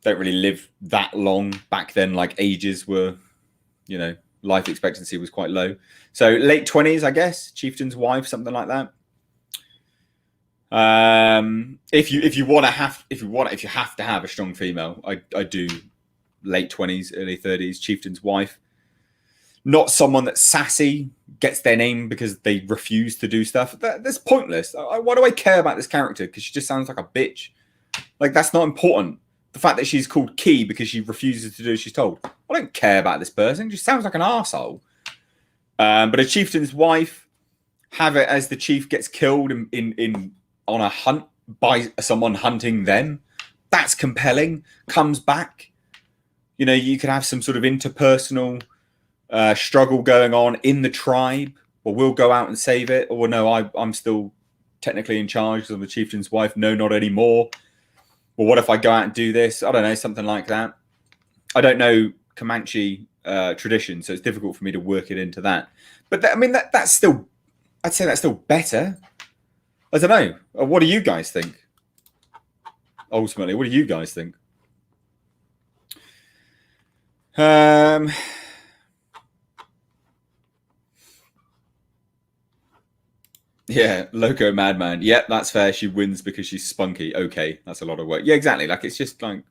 don't really live that long. Back then, like, ages were, life expectancy was quite low. So late 20s, I guess, chieftain's wife, something like that. If you have to have a strong female, I do late 20s, early 30s, chieftain's wife. Not someone that's sassy, gets their name because they refuse to do stuff. That's pointless. Why do I care about this character? Because she just sounds like a bitch. Like, that's not important. The fact that she's called Key because she refuses to do as she's told. I don't care about this person. She sounds like an arsehole. But a chieftain's wife, have it as the chief gets killed in on a hunt by someone hunting them. That's compelling. Comes back. You could have some sort of interpersonal struggle going on in the tribe. Or we'll go out and save it. Or no, I'm still technically in charge because I'm the chieftain's wife. No, not anymore. Well, what if I go out and do this? I don't know, something like that. I don't know Comanche tradition, so it's difficult for me to work it into that. But that's still, I'd say that's still better. I don't know. What do you guys think? Ultimately, what do you guys think? Yeah, Loco Madman. Yep, that's fair. She wins because she's spunky. Okay, that's a lot of work. Yeah, exactly. Like, it's just like,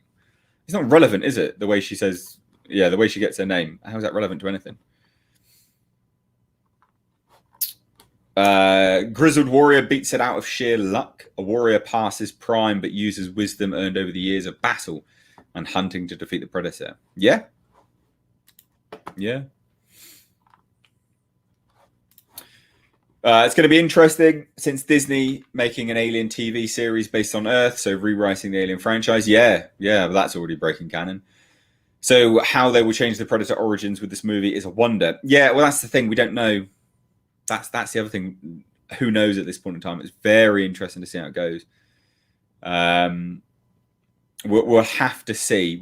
it's not relevant, is it? The way she says, the way she gets her name. How is that relevant to anything? Grizzled warrior beats it out of sheer luck. A warrior passes prime but uses wisdom earned over the years of battle and hunting to defeat the predator. Yeah. It's going to be interesting since Disney making an Alien TV series based on Earth, so rewriting the Alien franchise. Yeah, but that's already breaking canon. So how they will change the Predator origins with this movie is a wonder. Yeah, well, that's the thing. We don't know. That's the other thing. Who knows at this point in time? It's very interesting to see how it goes. We'll have to see.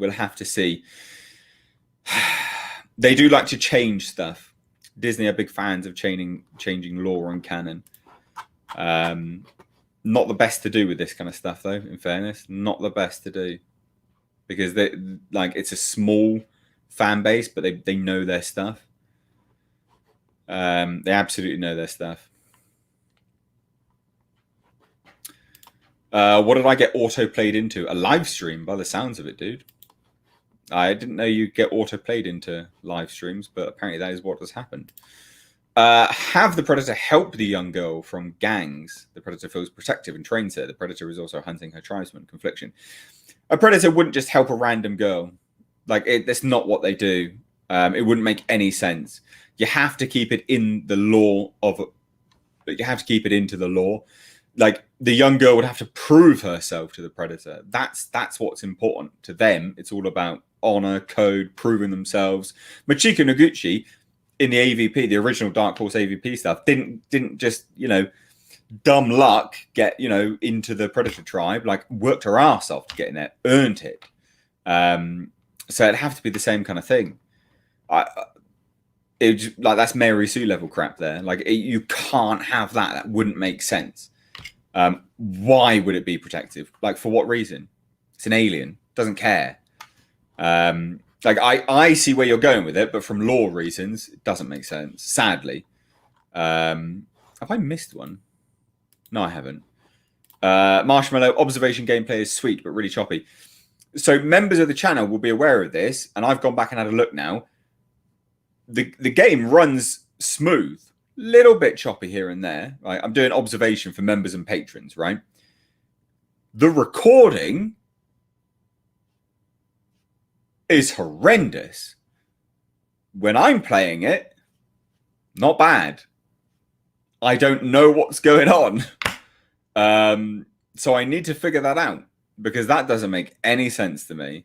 They do like to change stuff. Disney are big fans of changing lore and canon. Not the best to do with this kind of stuff, though. In fairness, not the best to do, because it's a small fan base, but they know their stuff. They absolutely know their stuff. What did I get auto played into? A live stream, by the sounds of it, dude. I didn't know you get auto played into live streams, but apparently that is what has happened. Have the Predator help the young girl from gangs? The Predator feels protective and trains her. The Predator is also hunting her tribesmen. Confliction. A Predator wouldn't just help a random girl. That's not what they do. It wouldn't make any sense. You have to keep it in the law you have to keep it into the law. Like, the young girl would have to prove herself to the Predator. That's what's important to them. It's all about honor, code, proving themselves. Machiko Noguchi in the AVP, the original Dark Horse AVP stuff, didn't just, dumb luck get, into the Predator tribe, like worked her ass off to get in there, earned it. So it'd have to be the same kind of thing. That's Mary Sue level crap there. You can't have that. That wouldn't make sense. Why would it be protective? For what reason? It's an alien. Doesn't care. I see where you're going with it, but from lore reasons, it doesn't make sense. Sadly. Have I missed one? No, I haven't. Marshmallow, observation gameplay is sweet, but really choppy. So members of the channel will be aware of this, and I've gone back and had a look now. The game runs smooth, little bit choppy here and there. Right, I'm doing observation for members and patrons. Right, the recording is horrendous. When I'm playing it, not bad. I don't know what's going on, so I need to figure that out because that doesn't make any sense to me.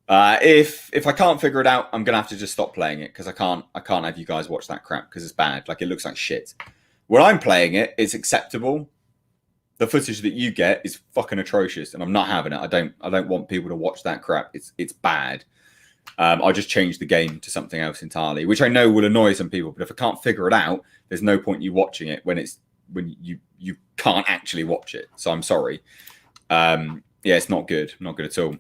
If I can't figure it out, I'm gonna have to just stop playing it because I can't have you guys watch that crap because it's bad. It looks like shit. When I'm playing it, it's acceptable. The footage that you get is fucking atrocious, and I'm not having it. I don't want people to watch that crap. It's bad. I'll just change the game to something else entirely, which I know will annoy some people. But if I can't figure it out, there's no point you watching it when you can't actually watch it. So I'm sorry. Yeah, it's not good. Not good at all.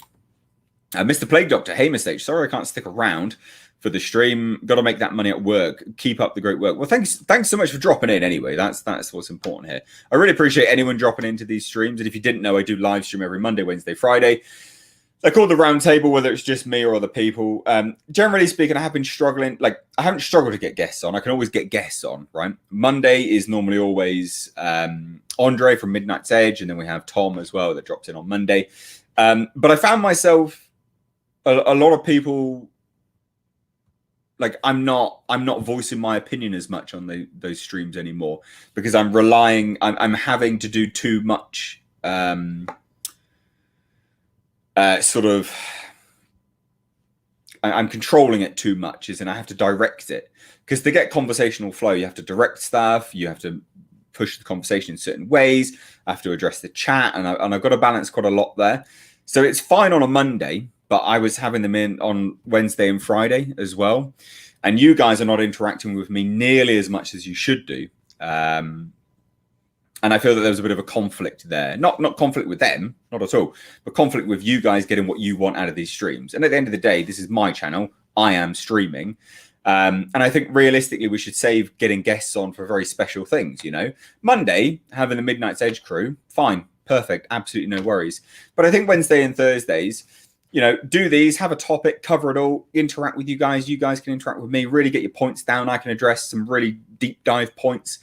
Mr. Plague Doctor, hey, Mistake. Sorry I can't stick around for the stream. Got to make that money at work. Keep up the great work. Well, thanks so much for dropping in anyway. That's what's important here. I really appreciate anyone dropping into these streams. And if you didn't know, I do live stream every Monday, Wednesday, Friday. They're called the round table, whether it's just me or other people. Generally speaking, I have been struggling. I haven't struggled to get guests on. I can always get guests on, right? Monday is normally always Andre from Midnight's Edge. And then we have Tom as well that drops in on Monday. But I found myself a lot of people I'm not voicing my opinion as much on those streams anymore because I'm having to do too much I'm controlling it too much, and I have to direct it because to get conversational flow, you have to direct stuff, you have to push the conversation in certain ways, I have to address the chat, and I've got to balance quite a lot there. So it's fine on a Monday, but I was having them in on Wednesday and Friday as well. And you guys are not interacting with me nearly as much as you should do. And I feel that there was a bit of a conflict there. Not conflict with them, not at all, but conflict with you guys getting what you want out of these streams. And at the end of the day, this is my channel. I am streaming. And I think realistically, we should save getting guests on for very special things, Monday, having the Midnight's Edge crew, fine, perfect, absolutely no worries. But I think Wednesday and Thursdays, do these, have a topic, cover it all, interact with you guys. You guys can interact with me, really get your points down. I can address some really deep dive points.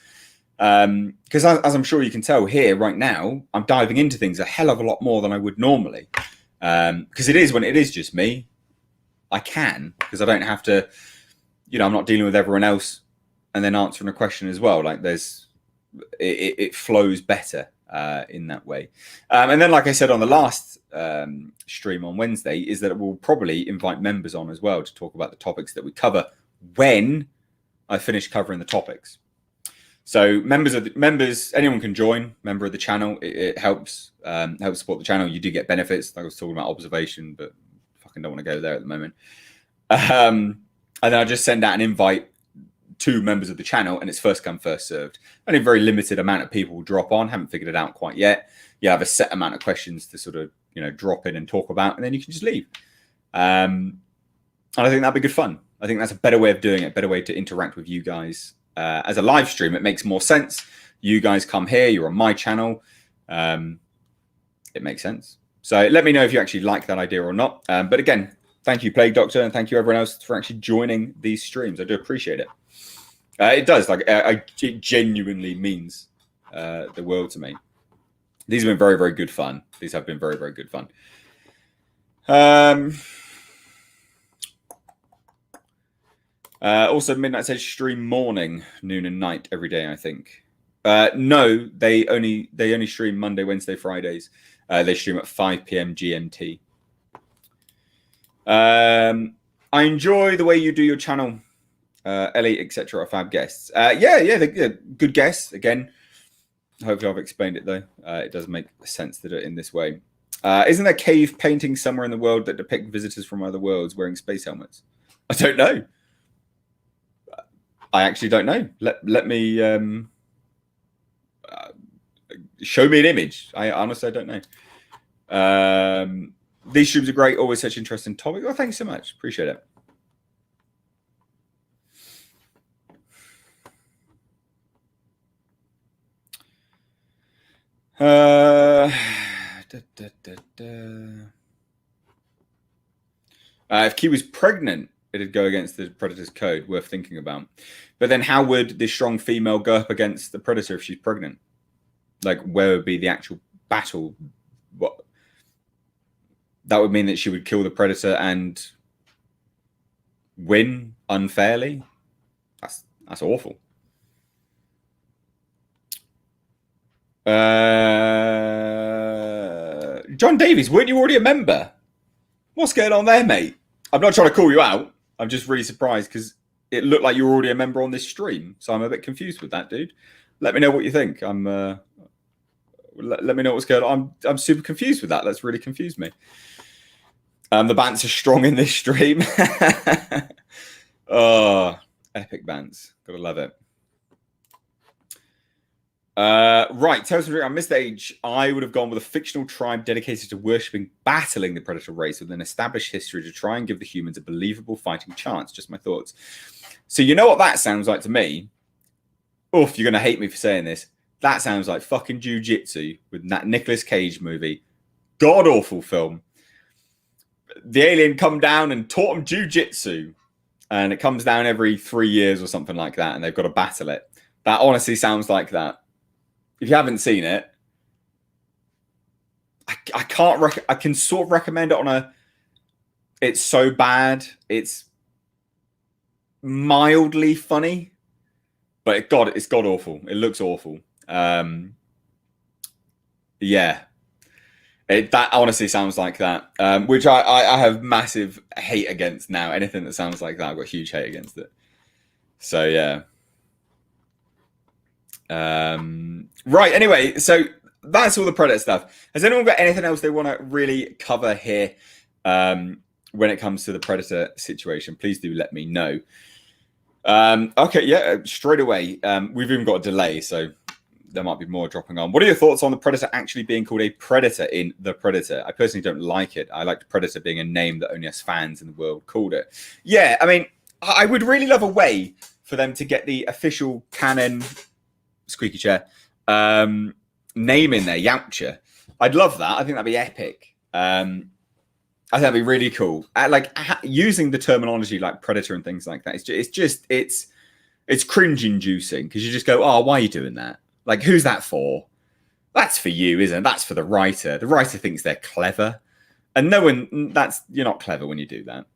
Because as I'm sure you can tell here right now, I'm diving into things a hell of a lot more than I would normally. Because when it is just me, I can, because I don't have to, I'm not dealing with everyone else and then answering a question as well. It flows better in that way. And then, like I said on the last stream on Wednesday, is that it will probably invite members on as well to talk about the topics that we cover when I finish covering the topics. So members, anyone can join, member of the channel. It helps support the channel. You do get benefits. I was talking about observation, but fucking don't want to go there at the moment. And then I just send out an invite to members of the channel, and it's first come, first served. Only a very limited amount of people will drop on. Haven't figured it out quite yet. You have a set amount of questions to sort of drop in and talk about, and then you can just leave. And I think that'd be good fun. I think that's a better way of doing it, better way to interact with you guys. As a live stream, it makes more sense. You guys come here, you're on my channel. It makes sense. So let me know if you actually like that idea or not. But again, thank you, Plague Doctor, and thank you everyone else for actually joining these streams. I do appreciate it. It does. It genuinely means the world to me. These have been very, very good fun. These have been very, very good fun. Also, Midnight's Edge stream morning, noon and night every day, I think. No, they only stream Monday, Wednesday, Fridays. They stream at 5 p.m. GMT. I enjoy the way you do your channel. Ellie, etc. are fab guests. Yeah, they're good guests. Again, hopefully I've explained it though. It does make sense to do it in this way. Isn't there cave paintings somewhere in the world that depict visitors from other worlds wearing space helmets? I don't know. I actually don't know. Let me show me an image. I honestly don't know. These streams are great. Always such interesting topic. Oh, thanks so much. Appreciate it. If Key was pregnant, it'd go against the Predator's code. Worth thinking about. But then, how would this strong female go up against the Predator if she's pregnant? Like, where would be the actual battle? What? That would mean that she would kill the Predator and win unfairly. That's awful. John Davies, weren't you already a member? What's going on there, mate? I'm not trying to call you out. I'm just really surprised because it looked like you were already a member on this stream. So I'm a bit confused with that, dude. Let me know what you think. Let me know what's going on. I'm super confused with that. That's really confused me. The bants are strong in this stream. Oh, epic bants. Gotta love it. Right, Tales from on this stage, I would have gone with a fictional tribe dedicated to worshipping, battling the Predator race with an established history to try and give the humans a believable fighting chance. Just my thoughts. So you know what that sounds like to me? Oof, you're going to hate me for saying this. That sounds like fucking Jiu-Jitsu with that Nicolas Cage movie. God-awful film. The alien come down and taught him Jiu-Jitsu. And it comes down every 3 years or something like that, and they've got to battle it. That honestly sounds like that. If you haven't seen it, I can't. I can sort of recommend it on a. It's so bad. It's mildly funny, but it's god awful. It looks awful. Yeah, that honestly sounds like that. Which I have massive hate against now. Anything that sounds like that, I've got huge hate against it. So yeah. Right, anyway, so that's all the Predator stuff. Has anyone got anything else they want to really cover here when it comes to the Predator situation? Please do let me know. Okay, yeah, straight away. We've even got a delay, so there might be more dropping on. What are your thoughts on the Predator actually being called a Predator in The Predator? I personally don't like it. I like Predator being a name that only us fans in the world called it. Yeah, I mean, I would really love a way for them to get the official canon squeaky chair name in there, Yautja. I'd love that. I think that'd be epic. I think that'd be really cool. Using the terminology like Predator and things like that. It's cringe inducing because you just go, oh, why are you doing that? Like, who's that for? That's for you, isn't it? That's for the writer. The writer thinks they're clever, and no one. You're not clever when you do that.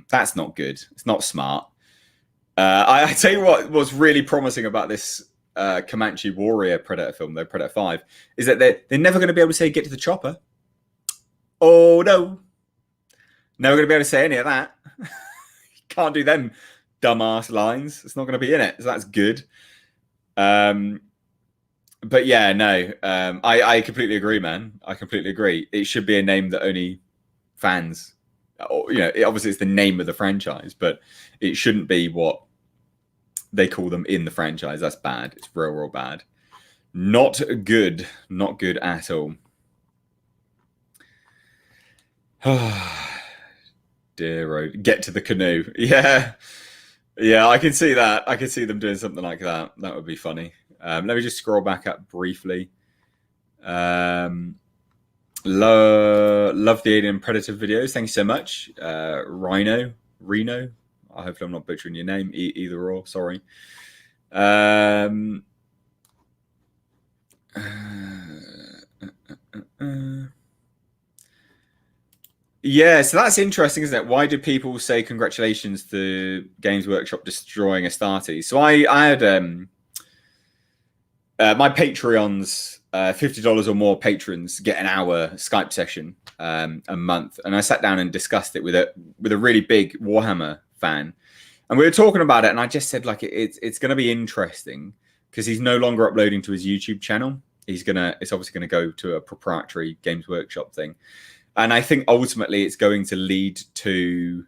That's not good. It's not smart. I tell you what's really promising about this Comanche Warrior Predator film, though, Predator 5, is that they're never going to be able to say get to the chopper. Oh, no. Never going to be able to say any of that. Can't do them dumbass lines. It's not going to be in it. So that's good. But yeah, no. I completely agree, man. I completely agree. It should be a name that only fans, obviously it's the name of the franchise, but it shouldn't be what they call them in the franchise. That's bad. It's real bad. Not good. Not good at all. Dear, get to the canoe. Yeah, I can see that. I can see them doing something like that. That would be funny. Let me just scroll back up briefly. Love the Alien Predator videos. Thank you so much, Reno. I hope I'm not butchering your name, either or. Sorry. Yeah, so that's interesting, isn't it? Why do people say congratulations to Games Workshop destroying Astartes? So I had my Patreons, $50 or more patrons get an hour Skype session a month, and I sat down and discussed it with a really big Warhammer fan, And we were talking about it, and I just said, like, it's going to be interesting because he's no longer uploading to his YouTube channel. It's obviously going to go to a proprietary Games Workshop thing. And I think ultimately it's going to lead to...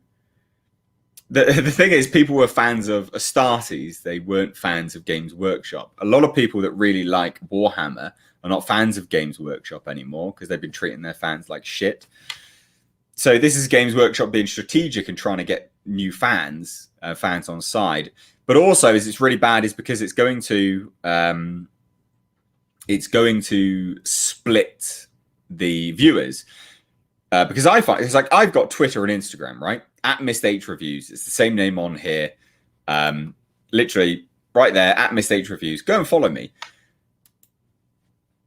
The thing is, people were fans of Astartes. They weren't fans of Games Workshop. A lot of people that really like Warhammer are not fans of Games Workshop anymore because they've been treating their fans like shit. So this is Games Workshop being strategic and trying to get new fans on side. But also, it's really bad is because it's going to split the viewers. Because I find it's like I've got Twitter and Instagram, right? At Missed H Reviews. It's the same name on here. Literally right there, at Missed H Reviews. Go and follow me.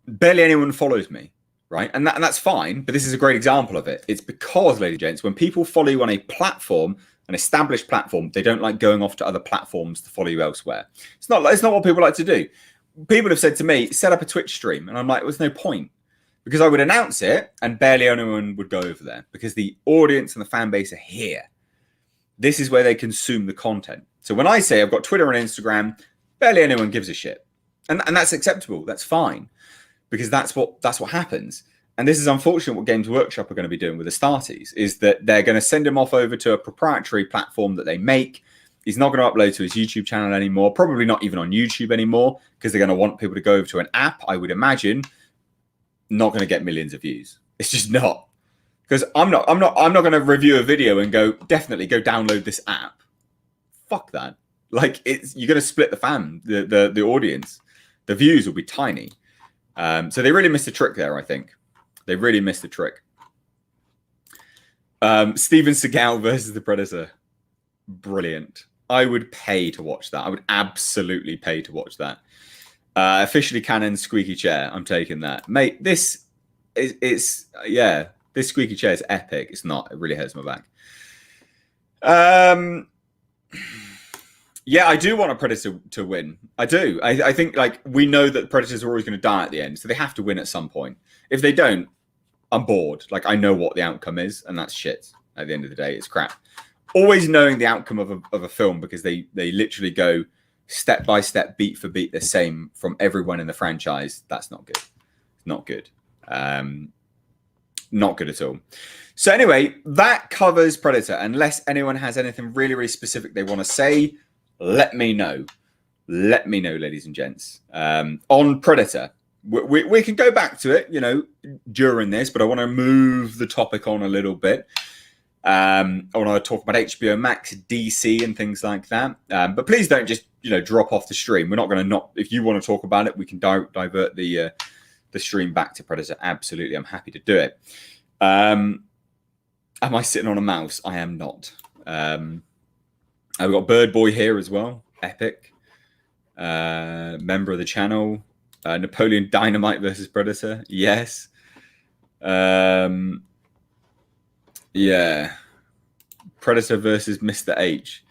Barely anyone follows me, right? And that's fine, but this is a great example of it. It's because, ladies and gents, when people follow you on a platform, an established platform, they don't like going off to other platforms to follow you elsewhere. It's not what people like to do. People have said to me, set up a Twitch stream. And I'm like, there's no point. Because I would announce it and barely anyone would go over there because the audience and the fan base are here. This is where they consume the content. So when I say I've got Twitter and Instagram, barely anyone gives a shit. And that's acceptable. That's fine. Because that's what happens. And this is unfortunate what Games Workshop are going to be doing with Astartes, is that they're going to send him off over to a proprietary platform that they make. He's not going to upload to his YouTube channel anymore, probably not even on YouTube anymore, because they're going to want people to go over to an app, I would imagine. Not going to get millions of views. It's just not. Because I'm not going to review a video and go, definitely go download this app. Fuck that. Like, you're going to split the audience. The views will be tiny. So they really missed a trick there, I think. They really missed the trick. Steven Seagal versus the Predator. Brilliant. I would pay to watch that. I would absolutely pay to watch that. Officially canon squeaky chair. I'm taking that. Mate, this is this squeaky chair is epic. It's not. It really hurts my back. Yeah, I do want a Predator to win. I do. I think, like, we know that Predators are always going to die at the end, so they have to win at some point. If they don't, I'm bored. Like, I know what the outcome is, and that's shit. At the end of the day, it's crap. Always knowing the outcome of a film, because they literally go step by step, beat for beat, the same from everyone in the franchise. That's not good. Not good. Not good at all. So anyway, that covers Predator. Unless anyone has anything really, really specific they want to say, let me know. Let me know, ladies and gents. On Predator, we can go back to it, during this, but I want to move the topic on a little bit. I want to talk about HBO Max, DC, and things like that. But please don't just, drop off the stream. We're not going to if you want to talk about it, we can divert the stream back to Predator. Absolutely. I'm happy to do it. Am I sitting on a mouse? I am not. I've got Bird Boy here as well. Epic. Member of the channel. Napoleon Dynamite versus Predator. Yes. Yeah. Predator versus Mr. H.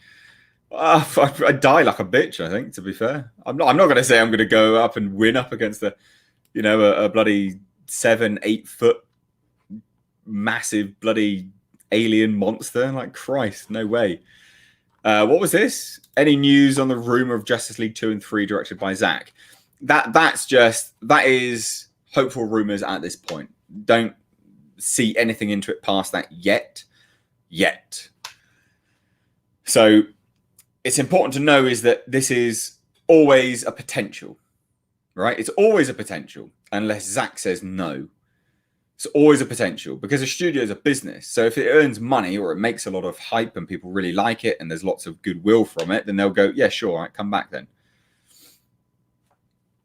I die like a bitch, I think, to be fair. I'm not going to say I'm going to go up and win up against a bloody 7-8 foot massive bloody alien monster. Like, Christ, no way. What was this? Any news on the rumor of Justice League 2 and 3 directed by Zack? That is hopeful rumors at this point. Don't see anything into it past that yet. So it's important to know is that this is always a potential, right? It's always a potential unless Zack says no. It's always a potential because a studio is a business. So if it earns money or it makes a lot of hype and people really like it and there's lots of goodwill from it, then they'll go, yeah, sure, all right, come back then.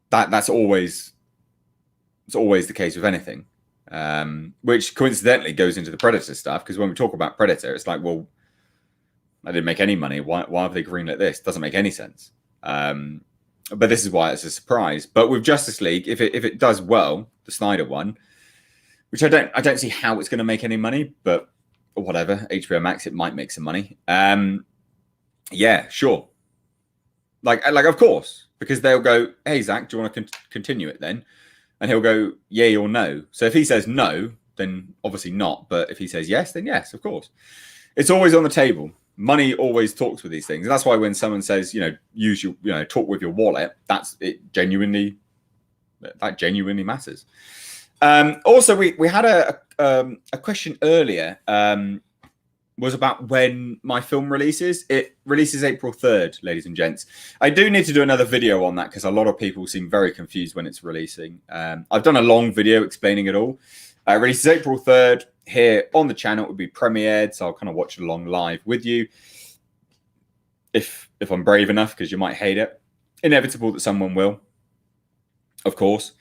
That's always the case with anything. Which coincidentally goes into the Predator stuff, because when we talk about Predator, it's like, well, I didn't make any money. Why have they greenlit this? Doesn't make any sense. But this is why it's a surprise. But with Justice League, if it does well, the Snyder one, which I don't see how it's going to make any money, but whatever, HBO Max, it might make some money. Yeah, sure. Like of course, because they'll go, hey Zack, do you want to continue it then? And he'll go, yay or no. So if he says no, then obviously not. But if he says yes, then yes, of course. It's always on the table. Money always talks with these things. And that's why when someone says, use your, talk with your wallet, that genuinely matters. Also, we had a question earlier, was about when my film releases. It releases April 3rd, ladies and gents. I do need to do another video on that because a lot of people seem very confused when it's releasing. I've done a long video explaining it all. It releases April 3rd. Here on the channel, it would be premiered, so I'll kind of watch it along live with you if I'm brave enough, because you might hate it. Inevitable that someone will, of course.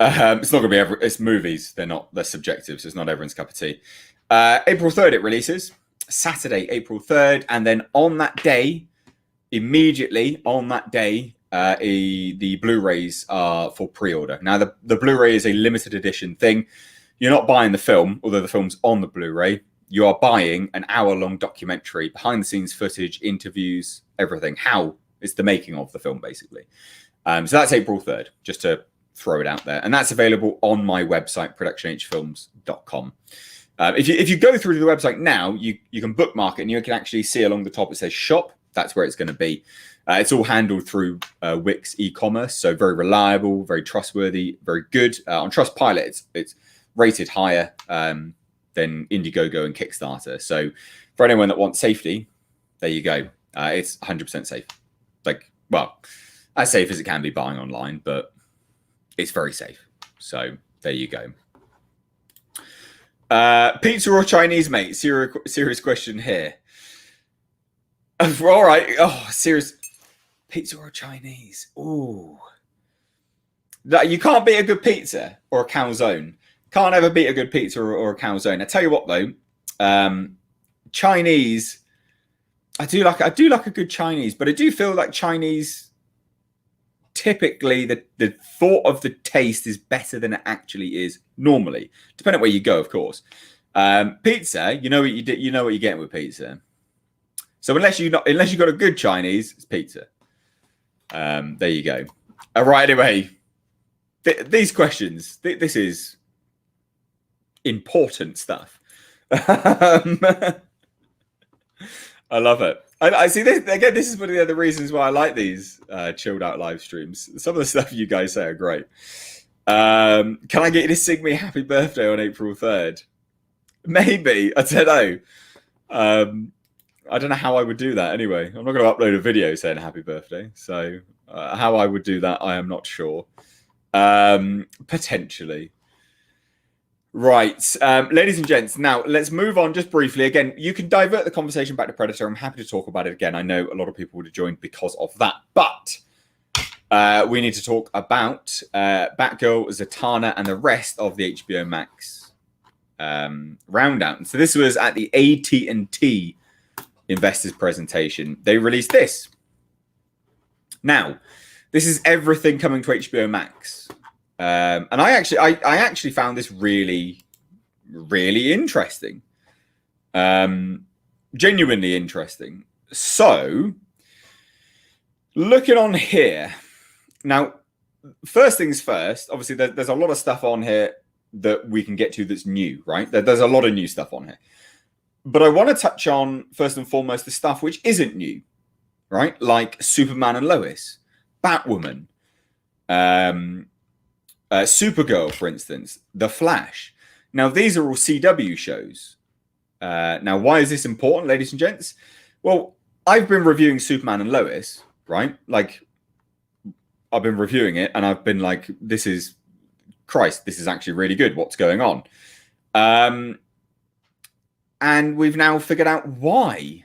It's not going to be it's movies. They're subjective, so it's not everyone's cup of tea. April 3rd it releases, Saturday, April 3rd, and then on that day, immediately on that day, the Blu-rays are for pre-order. Now, the Blu-ray is a limited edition thing. You're not buying the film, although the film's on the Blu-ray. You are buying an hour-long documentary, behind-the-scenes footage, interviews, everything. How it's the making of the film, basically. So that's April 3rd, just to throw it out there. And that's available on my website, productionhfilms.com. If you go through the website now, you can bookmark it, and you can actually see along the top it says shop. That's where it's going to be. It's all handled through Wix e-commerce, so very reliable, very trustworthy, very good. On Trustpilot, it's rated higher than Indiegogo and Kickstarter. So for anyone that wants safety, there you go. It's 100% safe. As safe as it can be buying online, but it's very safe. So there you go. Pizza or Chinese, mate? Serious question here. All right. Oh, serious. Pizza or Chinese? Ooh. You can't beat a good pizza or a calzone. Can't ever beat a good pizza or a calzone. I tell you what, though. Chinese. I do like a good Chinese, but I do feel like Chinese. Typically, the thought of the taste is better than it actually is normally, depending on where you go, of course. Pizza, you know what you're getting with pizza. So unless you got a good Chinese, it's pizza. There you go. All right. Anyway, these questions. This is important stuff. I love it. I see this again. This is one of the other reasons why I like these chilled out live streams. Some of the stuff you guys say are great. Can I get you to sing me happy birthday on April 3rd? Maybe. I don't know. I don't know how I would do that anyway. I'm not going to upload a video saying happy birthday. So how I would do that, I am not sure. Potentially. Right, ladies and gents, now let's move on just briefly. Again, you can divert the conversation back to Predator. I'm happy to talk about it again. I know a lot of people would have joined because of that, but we need to talk about Batgirl, Zatanna, and the rest of the HBO Max roundout. So this was at the AT&T investors presentation. They released this. Now, this is everything coming to HBO Max. And I actually found this really, really interesting. Genuinely interesting. So, looking on here. Now, first things first, obviously there's a lot of stuff on here that we can get to that's new, right? There's a lot of new stuff on here. But I want to touch on, first and foremost, the stuff which isn't new, right? Like Superman and Lois, Batwoman, Supergirl, for instance, The Flash. Now, these are all CW shows. Now, why is this important, ladies and gents? Well, I've been reviewing Superman and Lois, right? Like, I've been reviewing it, and I've been like, this is actually really good. What's going on? And we've now figured out why.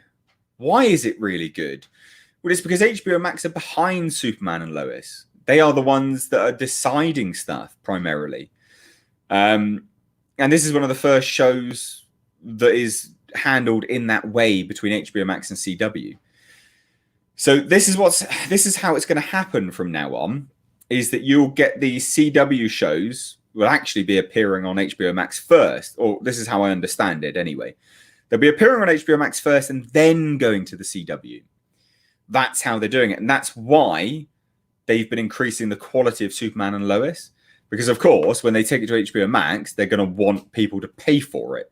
Why is it really good? Well, it's because HBO Max are behind Superman and Lois. They are the ones that are deciding stuff primarily. And this is one of the first shows that is handled in that way between HBO Max and CW. So this is how it's going to happen from now on, is that you'll get the CW shows will actually be appearing on HBO Max first, or this is how I understand it anyway. They'll be appearing on HBO Max first and then going to the CW. That's how they're doing it. And that's why they've been increasing the quality of Superman and Lois. Because, of course, when they take it to HBO Max, they're going to want people to pay for it.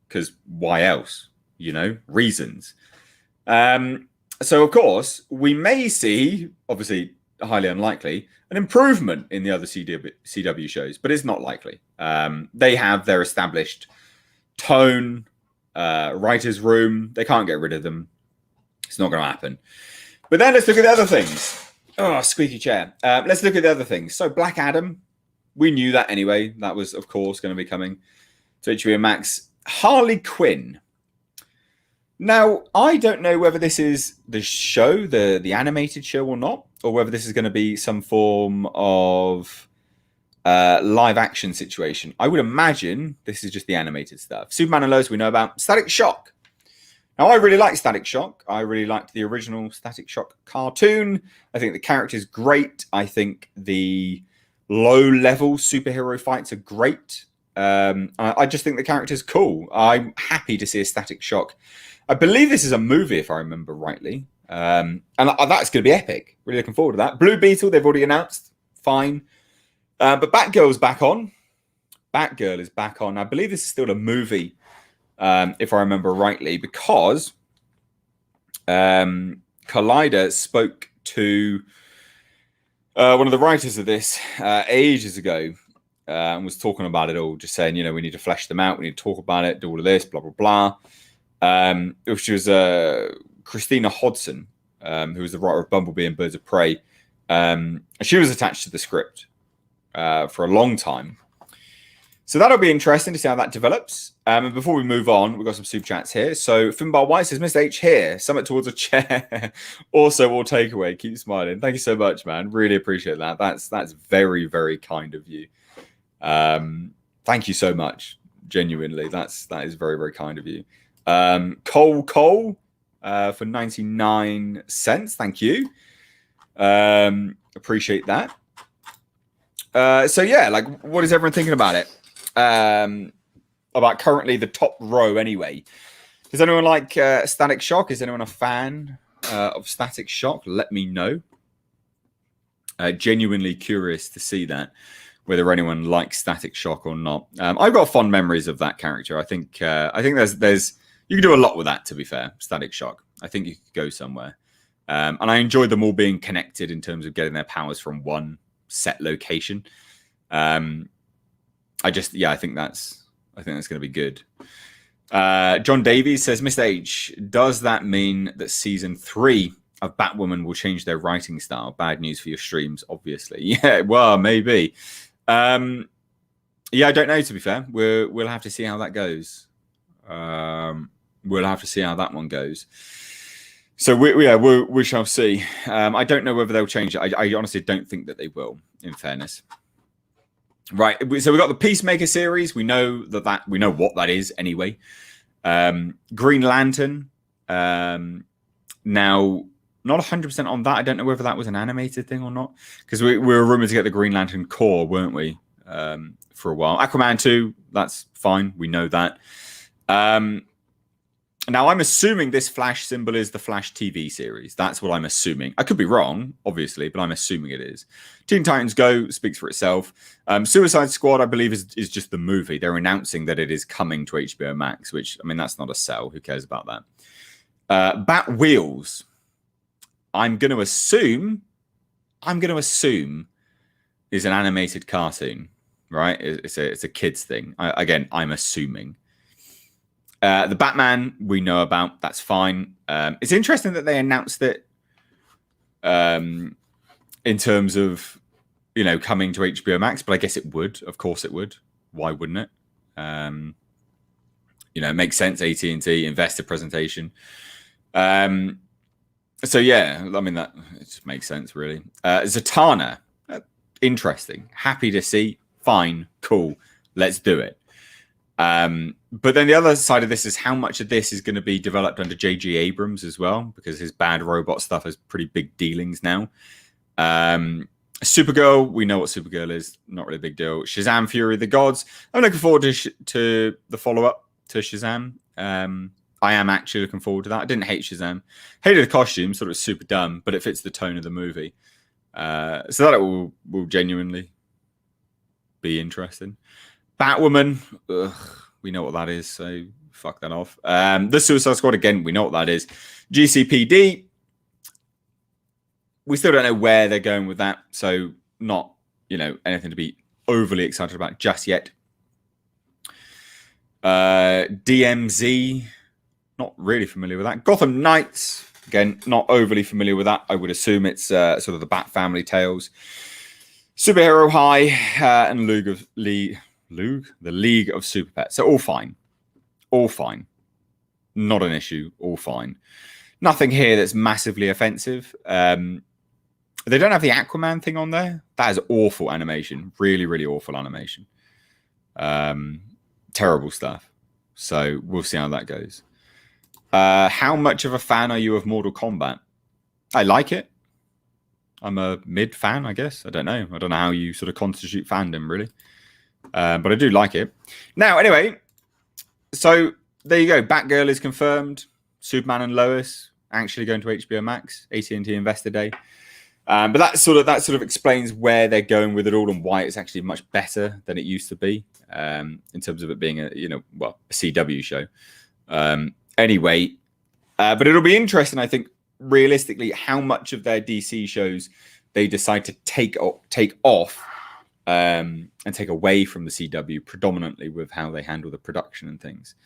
Because why else? reasons. So, of course, we may see, obviously highly unlikely, an improvement in the other CW shows, but it's not likely. They have their established tone, writer's room. They can't get rid of them. It's not going to happen. But then let's look at the other things. Oh, squeaky chair. Let's look at the other things. So Black Adam, we knew that anyway. That was, of course, going to be coming to HBO Max. Harley Quinn. Now, I don't know whether this is the show, the animated show or not, or whether this is going to be some form of live action situation. I would imagine this is just the animated stuff. Superman and Lois we know about. Static Shock. Now, I really like Static Shock. I really liked the original Static Shock cartoon. I think the character's great. I think the low-level superhero fights are great. I just think the character's cool. I'm happy to see a Static Shock. I believe this is a movie, if I remember rightly. And that's going to be epic. Really looking forward to that. Blue Beetle, they've already announced. Fine. But Batgirl's back on. Batgirl is back on. I believe this is still a movie, if I remember rightly, because Collider spoke to one of the writers of this ages ago and was talking about it all, just saying, we need to flesh them out. We need to talk about it, do all of this, blah, blah, blah. Which was Christina Hodson, who was the writer of Bumblebee and Birds of Prey. She was attached to the script for a long time. So that'll be interesting to see how that develops. And before we move on, we've got some super chats here. So Finbar White says, Mr. H here, summit towards a chair. Also, all takeaway. Keep smiling. Thank you so much, man. Really appreciate that. That's very, very kind of you. Thank you so much. Genuinely, that is very, very kind of you. Cole for 99 cents. Thank you. Appreciate that. So yeah, what is everyone thinking about it? About currently the top row anyway. Does anyone like Static Shock? Is anyone a fan of Static Shock? Let me know. Genuinely curious to see that, whether anyone likes Static Shock or not. I've got fond memories of that character. I think there's you can do a lot with that, to be fair. Static Shock. I think you could go somewhere. And I enjoyed them all being connected in terms of getting their powers from one set location. I think that's going to be good. John Davies says, Mr. H, does that mean that season 3 of Batwoman will change their writing style? Bad news for your streams, obviously. Yeah, well, maybe. I don't know, to be fair. We'll have to see how that goes. We'll have to see how that one goes. So we shall see. I don't know whether they'll change it. I honestly don't think that they will, in fairness. Right. So we've got the Peacemaker series. We know we know what that is anyway. Green Lantern. Now, not 100% on that. I don't know whether that was an animated thing or not, because we were rumored to get the Green Lantern Corps, weren't we? For a while. Aquaman 2. That's fine. We know that. Now, I'm assuming this Flash symbol is the Flash TV series. That's what I'm assuming. I could be wrong, obviously, but I'm assuming it is. Teen Titans Go speaks for itself. Suicide Squad, I believe, is just the movie. They're announcing that it is coming to HBO Max, which, I mean, that's not a sell. Who cares about that? Bat Wheels. I'm going to assume is an animated cartoon, right? It's a kids thing. I'm assuming. The Batman we know about. That's fine. It's interesting that they announced it in terms of coming to HBO Max, but I guess it would. Of course, it would. Why wouldn't it? It makes sense. AT&T investor presentation. So yeah, I mean that it just makes sense really. Zatanna, interesting. Happy to see. Fine, cool. Let's do it. But then the other side of this is how much of this is going to be developed under J.J. Abrams as well, because his bad robot stuff has pretty big dealings now. Supergirl, we know what Supergirl is. Not really a big deal. Shazam! Fury of the Gods. I'm looking forward to the follow-up to Shazam. I am actually looking forward to that. I didn't hate Shazam. Hated the costume, thought it was super dumb, but it fits the tone of the movie. So that will genuinely be interesting. Batwoman, we know what that is, so fuck that off. The Suicide Squad, again, we know what that is. GCPD, we still don't know where they're going with that. So not, anything to be overly excited about just yet. DMZ, not really familiar with that. Gotham Knights, again, not overly familiar with that. I would assume it's sort of the Bat Family tales. Superhero High and the League of Super Pets. So all fine. All fine. Not an issue. All fine. Nothing here that's massively offensive. They don't have the Aquaman thing on there. That is awful animation. Really, really awful animation. Terrible stuff. So we'll see how that goes. How much of a fan are you of Mortal Kombat? I like it. I'm a mid fan, I guess. I don't know. I don't know how you sort of constitute fandom, really. But I do like it. Now, anyway, so there you go. Batgirl is confirmed. Superman and Lois actually going to HBO Max. AT&T Investor Day. But that sort of explains where they're going with it all and why it's actually much better than it used to be in terms of it being a CW show. Anyway, but it'll be interesting, I think, realistically, how much of their DC shows they decide to take off and take away from the CW, predominantly with how they handle the production and things.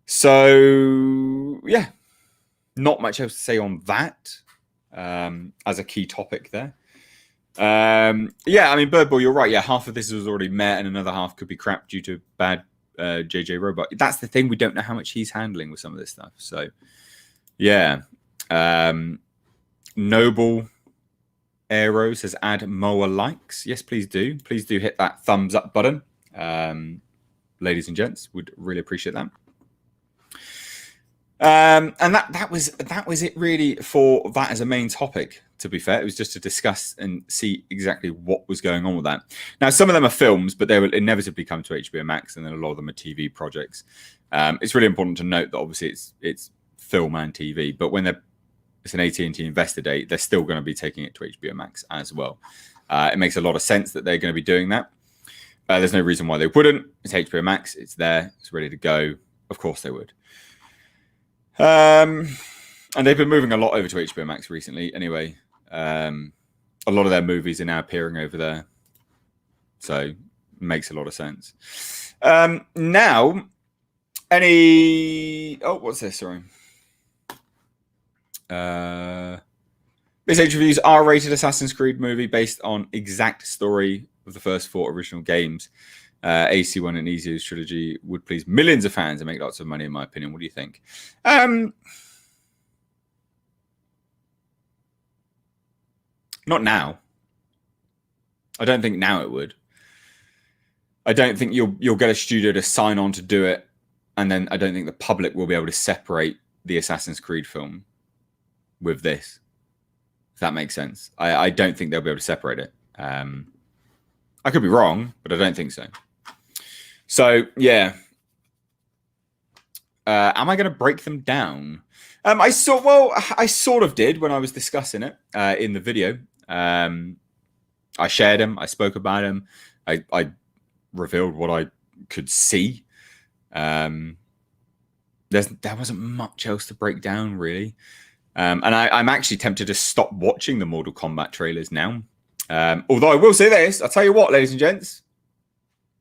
So, yeah, not much else to say on that as a key topic there. Bird Boy, you're right. Yeah, half of this was already met and another half could be crap due to bad JJ Robot. That's the thing. We don't know how much he's handling with some of this stuff. So, yeah. Noble Aero says add more likes. Yes, please do. Please do hit that thumbs up button. Ladies and gents, would really appreciate that. And that was it really for that as a main topic. To be fair, it was just to discuss and see exactly what was going on with that. Now, some of them are films, but they will inevitably come to HBO Max, and then a lot of them are TV projects. It's really important to note that obviously it's film and TV, but when it's an AT&T Investor Day, they're still going to be taking it to HBO Max as well. It makes a lot of sense that they're going to be doing that. There's no reason why they wouldn't. It's HBO Max. It's there. It's ready to go. Of course they would. And they've been moving a lot over to HBO Max recently. Anyway, a lot of their movies are now appearing over there. So it makes a lot of sense. Now, what's this? Sorry. This age reviews R-rated Assassin's Creed movie based on exact story of the first 4 original games. AC1 and Ezio's trilogy would please millions of fans and make lots of money, in my opinion. What do you think? Not now. I don't think now it would. I don't think you'll get a studio to sign on to do it, and then I don't think the public will be able to separate the Assassin's Creed film with this. If that makes sense. I don't think they'll be able to separate it. I could be wrong, but I don't think so. So, yeah. Am I going to break them down? I sort of did when I was discussing it in the video. I shared them. I spoke about them. I revealed what I could see. There wasn't much else to break down, really. And I'm actually tempted to stop watching the Mortal Kombat trailers now. Although I will say this, I'll tell you what, ladies and gents,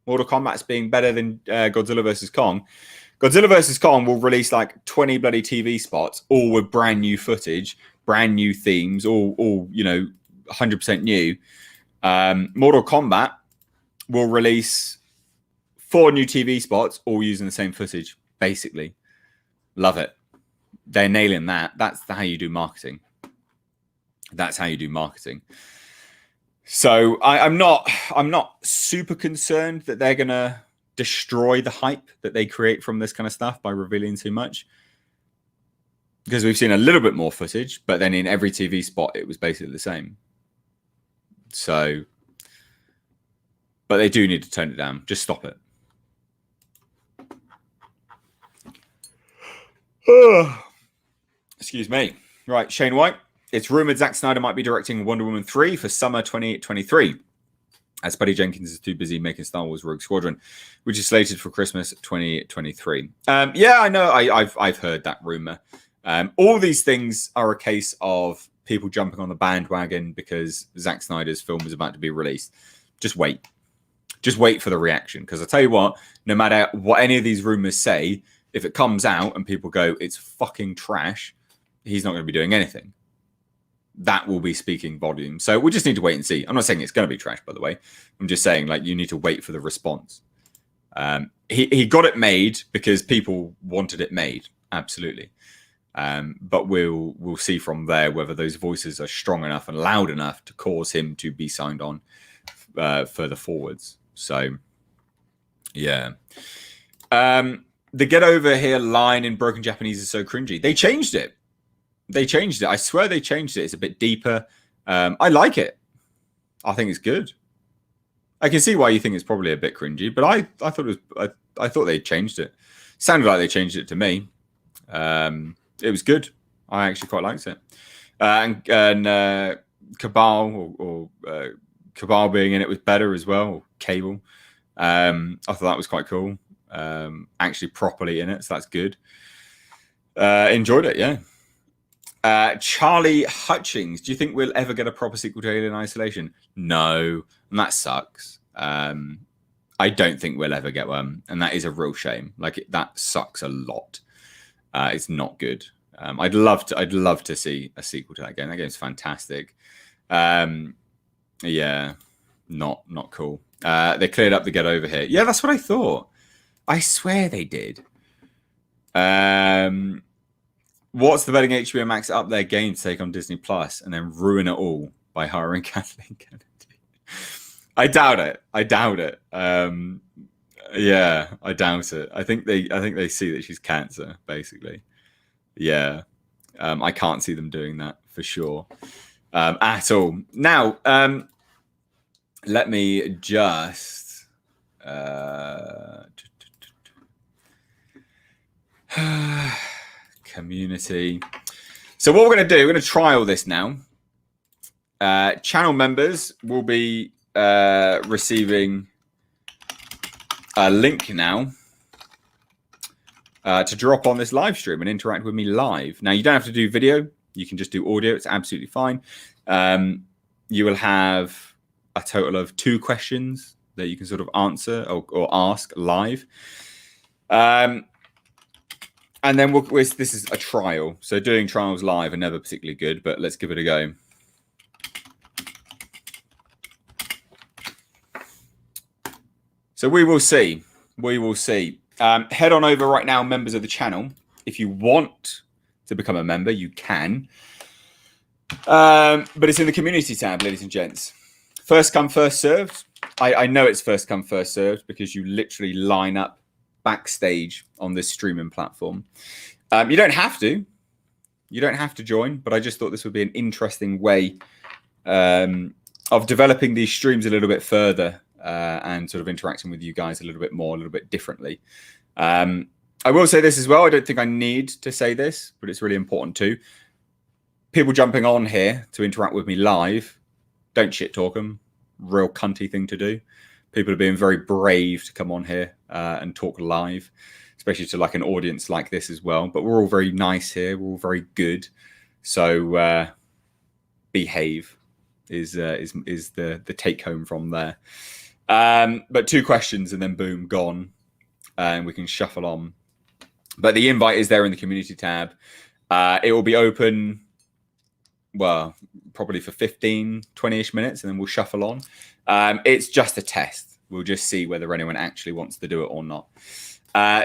Mortal Kombat's being better than Godzilla vs. Kong. Godzilla vs. Kong will release like 20 bloody TV spots, all with brand new footage, brand new themes, all 100% new. Mortal Kombat will release 4 new TV spots, all using the same footage, basically. Love it. They're nailing that. That's how you do marketing. That's how you do marketing. So I'm not super concerned that they're gonna destroy the hype that they create from this kind of stuff by revealing too much, because we've seen a little bit more footage, but then in every TV spot it was basically the same. So, but they do need to tone it down. Just stop it. Excuse me. Right, Shane White. It's rumored Zack Snyder might be directing Wonder Woman 3 for summer 2023. as Patty Jenkins is too busy making Star Wars Rogue Squadron, which is slated for Christmas 2023. Yeah, I know. I've heard that rumor. All these things are a case of people jumping on the bandwagon because Zack Snyder's film is about to be released. Just wait. Just wait for the reaction. Because I tell you what, no matter what any of these rumors say, if it comes out and people go, it's fucking trash, he's not going to be doing anything. That will be speaking volumes. So we just need to wait and see. I'm not saying it's going to be trash, by the way. I'm just saying, like, you need to wait for the response. He got it made because people wanted it made. Absolutely. But we'll see from there whether those voices are strong enough and loud enough to cause him to be signed on further forwards. So, yeah. The get over here line in broken Japanese is so cringy. They changed it. I swear they changed it. It's a bit deeper. I like it. I think it's good. I can see why you think it's probably a bit cringy, but I thought it was. I thought they changed it. Sounded like they changed it to me. It was good. I actually quite liked it. And Cabal or Cabal being in it was better as well. Or Cable. I thought that was quite cool. Actually properly in it, so that's good. Enjoyed it, yeah. Charlie Hutchings, do you think we'll ever get a proper sequel to Alien Isolation? No, and that sucks. I don't think we'll ever get one, and that is a real shame. Like that sucks a lot. It's not good. I'd love to see a sequel to that game. That game's fantastic. Yeah, not cool. They cleared up the get over here. Yeah, that's what I thought. I swear they did. What's the betting HBO Max up their game to take on Disney Plus and then ruin it all by hiring Kathleen Kennedy? I doubt it. Yeah, I doubt it. I think they see that she's cancer, basically. Yeah. I can't see them doing that for sure. At all. Now, let me just community. So what we're going to do, we're going to trial this now. Channel members will be receiving a link now to drop on this live stream and interact with me live. Now, you don't have to do video. You can just do audio. It's absolutely fine. You will have a total of 2 questions that you can sort of answer or ask live. And then this is a trial. So doing trials live are never particularly good, but let's give it a go. So we will see. Head on over right now, members of the channel. If you want to become a member, you can. But it's in the community tab, ladies and gents. First come, first served. I know it's first come, first served because you literally line up backstage on this streaming platform. You don't have to. You don't have to join, but I just thought this would be an interesting way of developing these streams a little bit further and sort of interacting with you guys a little bit more, a little bit differently. I will say this as well. I don't think I need to say this, but it's really important too. People jumping on here to interact with me live, don't shit talk them. Real cunty thing to do. People are being very brave to come on here and talk live, especially to like an audience like this as well. But we're all very nice here. We're all very good. So behave is the take home from there. But 2 questions and then boom, gone. And we can shuffle on. But the invite is there in the community tab. It will be open, well, probably for 15, 20-ish minutes, and then we'll shuffle on. It's just a test. We'll just see whether anyone actually wants to do it or not.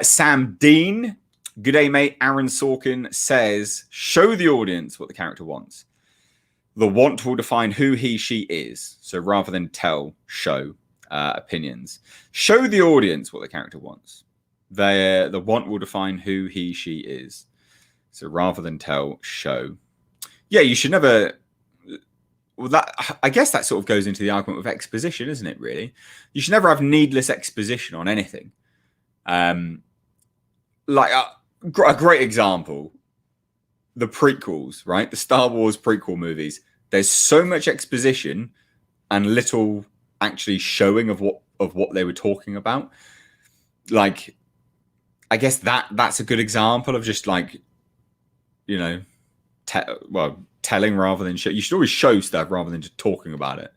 Sam Dean, good day, mate. Aaron Sorkin says, show the audience what the character wants. The want will define who he, she is. So rather than tell, show opinions. Show the audience what the character wants. The want will define who he, she is. So rather than tell, show. Yeah, you should never... Well, I guess that sort of goes into the argument of exposition, isn't it, really? You should never have needless exposition on anything. Like a great example, the prequels, right? The Star Wars prequel movies. There's so much exposition and little actually showing of what they were talking about. Like, I guess that's a good example of just like, you know, telling rather than show. You should always show stuff rather than just talking about it.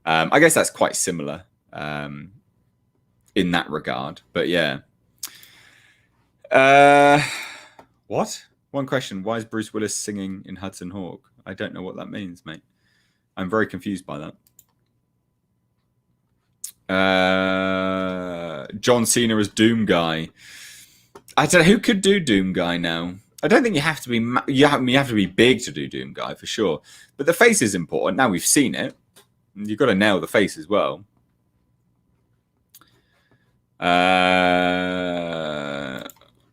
I guess that's quite similar in that regard. But yeah. What? One question. Why is Bruce Willis singing in Hudson Hawk? I don't know what that means, mate. I'm very confused by that. John Cena as Doom Guy. I don't know who could do Doom Guy now. I don't think you have to be you have to be big to do Doom Guy for sure. But the face is important. Now we've seen it. You've got to nail the face as well.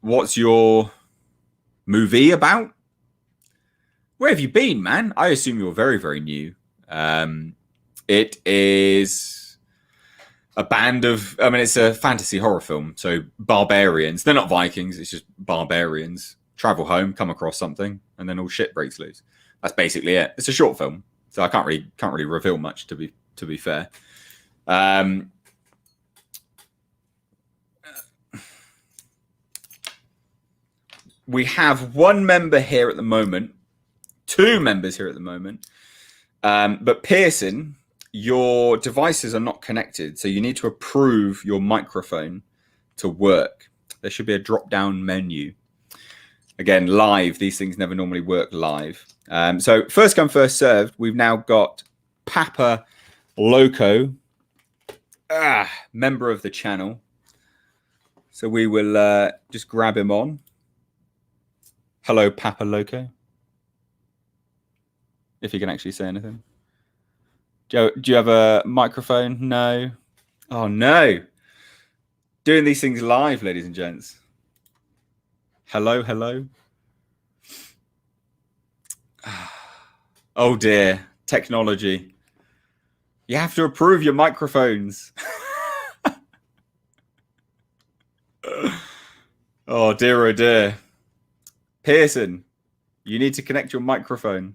What's your movie about? Where have you been, man? I assume you're very, very new. It is a band of, I mean, it's a fantasy horror film. So barbarians, they're not Vikings. It's just barbarians travel home, come across something, and then all shit breaks loose. That's basically it. It's a short film, so I can't really reveal much to be fair. We have one member here at the moment, two members here at the moment, but Pearson, your devices are not connected, so you need to approve your microphone to work. There should be a drop-down menu. Again, live. These things never normally work live. So first come, first served. We've now got Papa Loco, member of the channel. So we will just grab him on. Hello, Papa Loco. If you can actually say anything. Do you have a microphone? No. Oh, no. Doing these things live, ladies and gents. Hello, hello. Oh, dear. Technology. You have to approve your microphones. Oh, dear, oh, dear. Pearson, you need to connect your microphone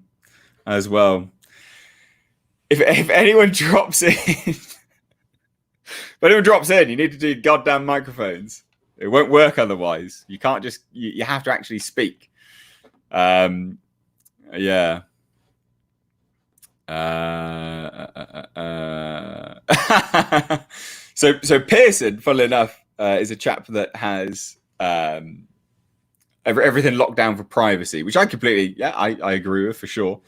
as well. If anyone drops in, you need to do goddamn microphones. It won't work otherwise. You can't just, you have to actually speak. Yeah. So Pearson, funnily enough, is a chap that has everything locked down for privacy, which I completely, I agree with for sure.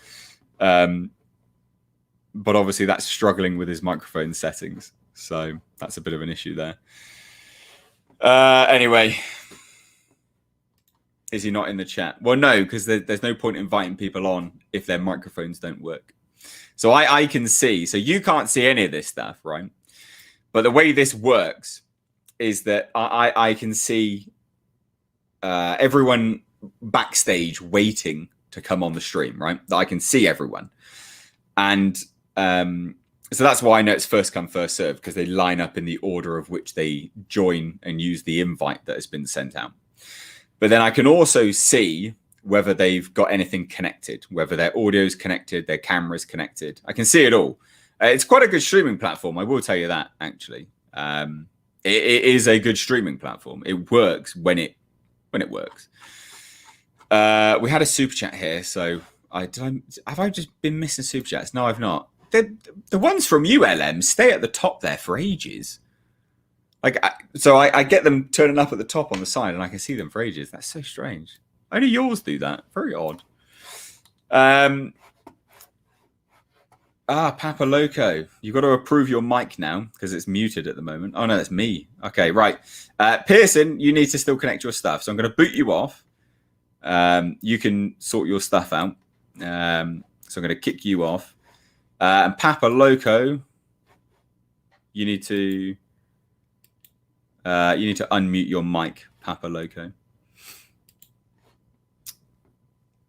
But obviously that's struggling with his microphone settings. So that's a bit of an issue there. Anyway, is he not in the chat? Well, no, because there's no point inviting people on if their microphones don't work. So I can see, so you can't see any of this stuff, right? But the way this works is that I can see everyone backstage waiting to come on the stream, right? That I can see everyone. And so that's why I know it's first come, first serve, because they line up in the order of which they join and use the invite that has been sent out. But then I can also see whether they've got anything connected, whether their audio's connected, their camera's connected. I can see it all. It's quite a good streaming platform. I will tell you that, actually. It is a good streaming platform. It works when it works. We had a super chat here, so have I just been missing super chats? No, I've not. The ones from you, LM, stay at the top there for ages. Like, so I get them turning up at the top on the side, and I can see them for ages. That's so strange. Only yours do that. Very odd. Papa Loco, you've got to approve your mic now because it's muted at the moment. Oh no, it's me. Okay, right. Pearson, you need to still connect your stuff, so I'm going to boot you off. You can sort your stuff out. So I'm going to kick you off. And Papa Loco, you need to unmute your mic, Papa Loco.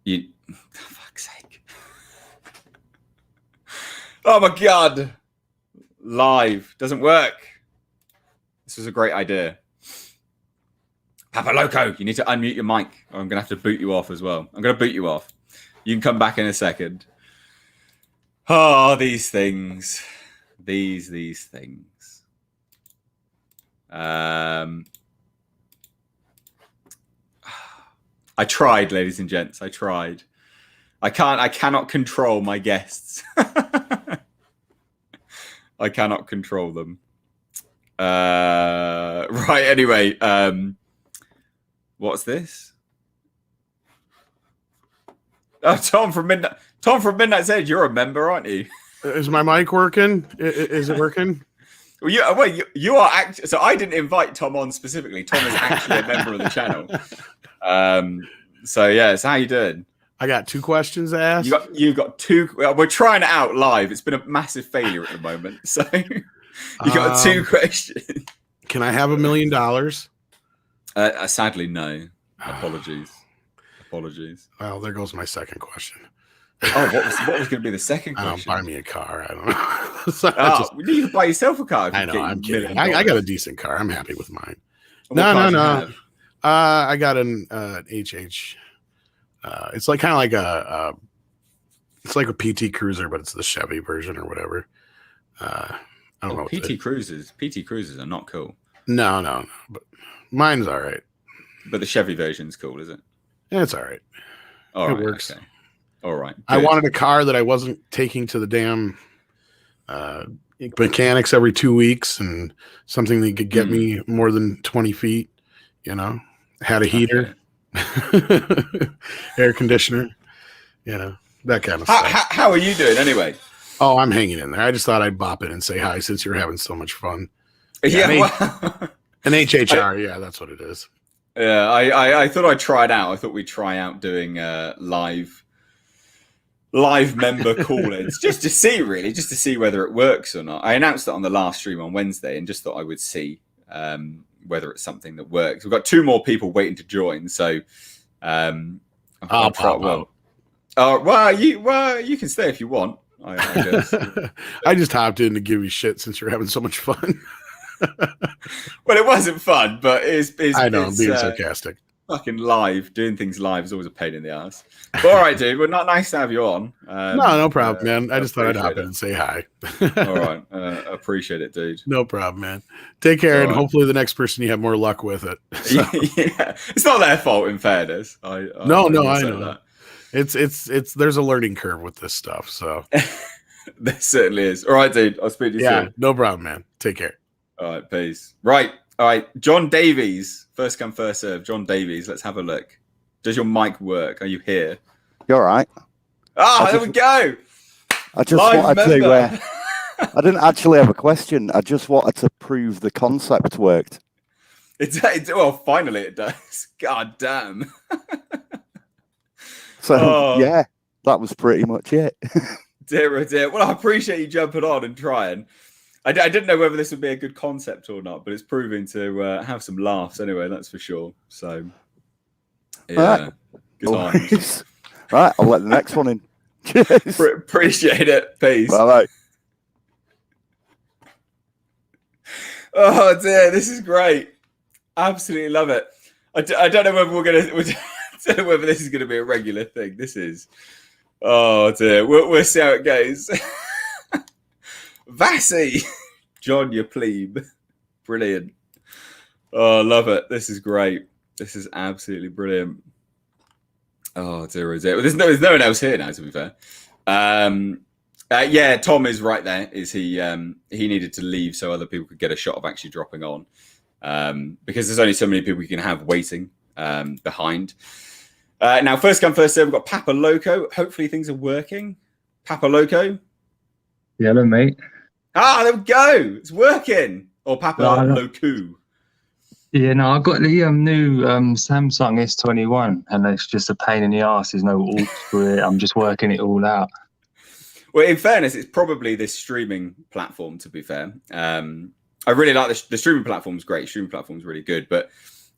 For fuck's sake. Oh my God. Live. Doesn't work. This was a great idea. Papa Loco, you need to unmute your mic, or I'm going to have to boot you off as well. I'm going to boot you off. You can come back in a second. Oh, these things. these things. I tried, ladies and gents. I tried. I cannot control my guests. I cannot control them. Right. Anyway, what's this? Oh, Tom from Midnight's Edge. You're a member, aren't you?
Is my mic working? Is it working?
Well, you are actually. So I didn't invite Tom on specifically. Tom is actually a member of the channel. So yeah. So how you doing?
I got 2 questions to ask.
You've got 2. We're trying it out live. It's been a massive failure at the moment. So you got 2 questions.
Can I have $1 million?
Sadly, no. Apologies.
Well, there goes my second question.
Oh, what was going to be the second question?
Buy me a car. I don't know.
You can buy yourself a car.
I know. I'm kidding. I got a decent car. I'm happy with mine.
No.
I got an HH. It's like kind of like it's like a PT Cruiser, but it's the Chevy version or whatever. I don't know.
PT Cruisers are not cool.
No. But mine's all right.
But the Chevy version's cool, is it?
Yeah, it's all right. It works. Okay.
All right. Good.
I wanted a car that I wasn't taking to the damn mechanics every 2 weeks, and something that could get me more than 20 feet. Had a heater. Air conditioner, that kind of stuff.
How are you doing anyway?
Oh, I'm hanging in there. I just thought I'd bop in and say hi since you're having so much fun.
Yeah,
an HHR. Yeah, that's what it is.
Yeah, I thought I'd try it out. I thought we'd try out doing live member call-ins just to see whether it works or not. I announced it on the last stream on Wednesday and just thought I would see whether it's something that works. We've got 2 more people waiting to join, so I'll try. You can stay if you want. I guess.
I just hopped in to give you shit since you're having so much fun.
Well, it wasn't fun, but it's
I know, I'm being sarcastic.
Fucking live, doing things live is always a pain in the ass. But all right, dude, well, not nice to have you on.
No problem, man. I just thought I'd hop in and say hi.
All right, appreciate it, dude.
No problem, man. Take care, and hopefully the next person you have more luck with it. So.
Yeah, it's not their fault, in fairness. I
know. That. It's there's a learning curve with this stuff, so
there certainly is. All right, dude. I'll speak to you soon.
No problem, man. Take care.
All right, peace. Right. All right, John Davies. First come, first serve. John Davies. Let's have a look. Does your mic work? Are you here?
You're all right.
There we go.
I just wanted to. I didn't actually have a question. I just wanted to prove the concept worked.
Well, finally it does. God damn.
So yeah, that was pretty much it.
Dear, oh dear. Well, I appreciate you jumping on and trying. I didn't know whether this would be a good concept or not, but it's proving to have some laughs anyway, that's for sure. So, yeah. Good times.
Right, I'll let the next one in. Cheers.
Appreciate it. Peace.
Bye-bye.
Oh, dear. This is great. Absolutely love it. I don't know whether I don't know whether this is going to be a regular thing. This is. Oh, dear. We'll see how it goes. Vassy, John, you plebe. Brilliant. Oh, I love it. This is great. This is absolutely brilliant. Oh, dear. There's no one else here now, to be fair. Yeah, Tom is right there. He needed to leave so other people could get a shot of actually dropping on. Because there's only so many people you can have waiting behind. Now, first come, first serve, we've got Papa Loco. Hopefully things are working. Papa Loco.
Hello, mate.
There we go. It's working. Or Papa Loco.
Yeah, no, I got the new Samsung S21, and it's just a pain in the ass. There's no alt for it. I'm just working it all out.
Well, in fairness, it's probably this streaming platform, to be fair. I really like the streaming platform's great. Streaming platform's really good. But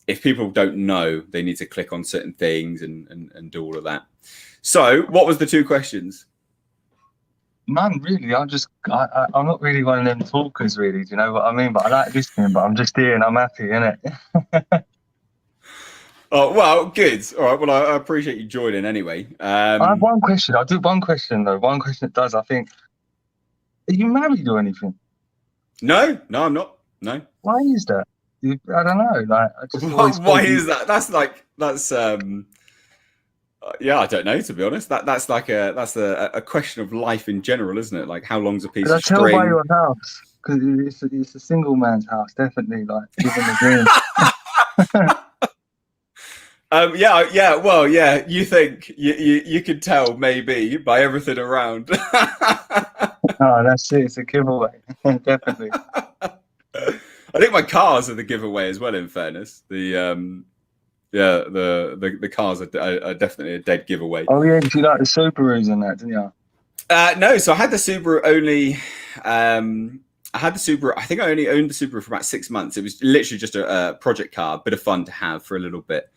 if people don't know, they need to click on certain things and do all of that. So what was the 2 questions?
None, really. I'm not really one of them talkers, really. Do you know what I mean? But I like listening, but I'm just here and I'm happy, innit?
Oh, well, good. All right. Well, I appreciate you joining anyway.
I have one question. I'll do one question, though. One question that does, I think. Are you married or anything?
No, I'm not. No.
Why is that? I don't know. Like, I just always
Why
thought
is that? That's yeah, I don't know, to be honest. That's a question of life in general, isn't it? Like, how long's a piece
Because I
of
tell by
string?
your house, because it's a single man's house, definitely, like living the dream.
Yeah. Well, yeah. You think you could tell maybe by everything around.
Oh, that's it. It's a giveaway, definitely.
I think my cars are the giveaway as well. In fairness, the cars are definitely a dead giveaway.
Oh yeah, you like the Subarus and that, didn't you?
No, so I had the Subaru only. I had the Subaru. I think I only owned the Subaru for about 6 months. It was literally just a project car, a bit of fun to have for a little bit.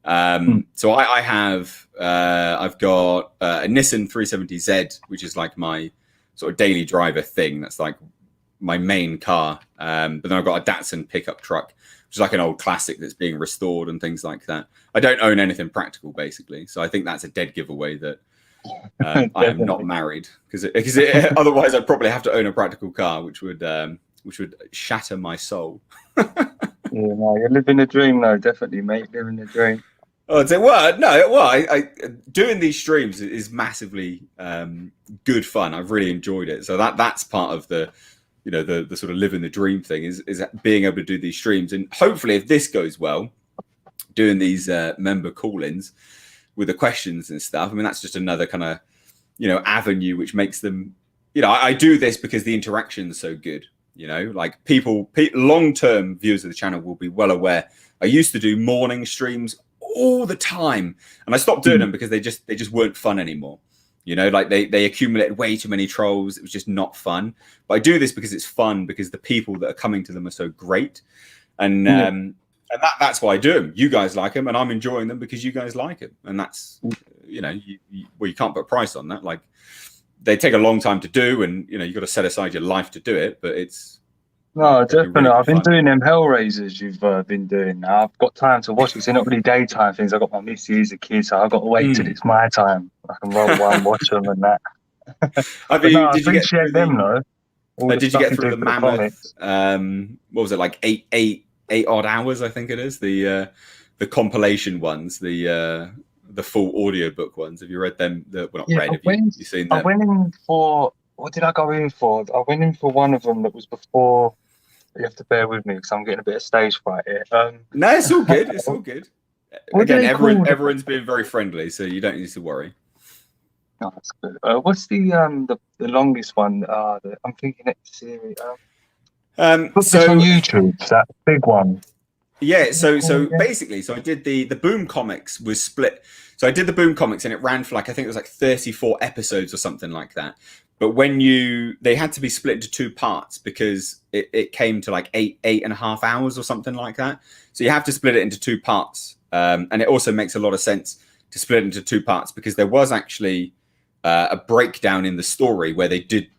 So I've got a Nissan 370Z, which is like my sort of daily driver thing. That's like my main car. But then I've got a Datsun pickup truck, which is like an old classic that's being restored and things like that. I don't own anything practical, basically. So I think that's a dead giveaway that I am not married, because otherwise I'd probably have to own a practical car, which would shatter my soul.
Yeah, no, you're living the dream, though. Definitely, mate, living the dream.
Oh, I doing these streams is massively good fun. I've really enjoyed it. So that's part of the the sort of living the dream thing is being able to do these streams, and hopefully, if this goes well, doing these member call-ins with the questions and stuff. I mean, that's just another kind of avenue which makes them. I do this because the interaction's so good. Like people long-term viewers of the channel will be well aware. I used to do morning streams all the time, and I stopped doing them because they just weren't fun anymore. Like they accumulated way too many trolls. It was just not fun. But I do this because it's fun, because the people that are coming to them are so great, and that's why I do them. You guys like them, and I'm enjoying them because you guys like them, and that's you can't put a price on that. Like, they take a long time to do, and you've got to set aside your life to do it. But it's
definitely.
Really
I've been
fun.
doing them Hellraisers you've been doing. Now I've got time to watch it. They're not really daytime things. I've got my missus, the kids, so I've got to wait till it's my time. I can roll one, watch them, and that. I appreciate them, though.
Did you get through the mammoth? What was it, like eight odd hours? I think it is the compilation ones, the full audiobook ones. Have you read them? Not read. Have you seen them?
I went in for. What did I go in for? I went in for one of them that was before. You have to bear with me because I'm getting a bit of stage fright here.
No, it's all good. It's all good. Again, everyone's been very friendly, so you don't need to worry.
Oh, that's good. What's the longest one? I'm thinking next series.
So
on YouTube, that big one.
Yeah, so basically, I did the Boom Comics was split. So I did the Boom Comics, and it ran for I think it was 34 episodes or something like that. But they had to be split into 2 parts because it came to 8.5 hours or something like that. So you have to split it into 2 parts. And it also makes a lot of sense to split it into 2 parts because there was actually a breakdown in the story where they did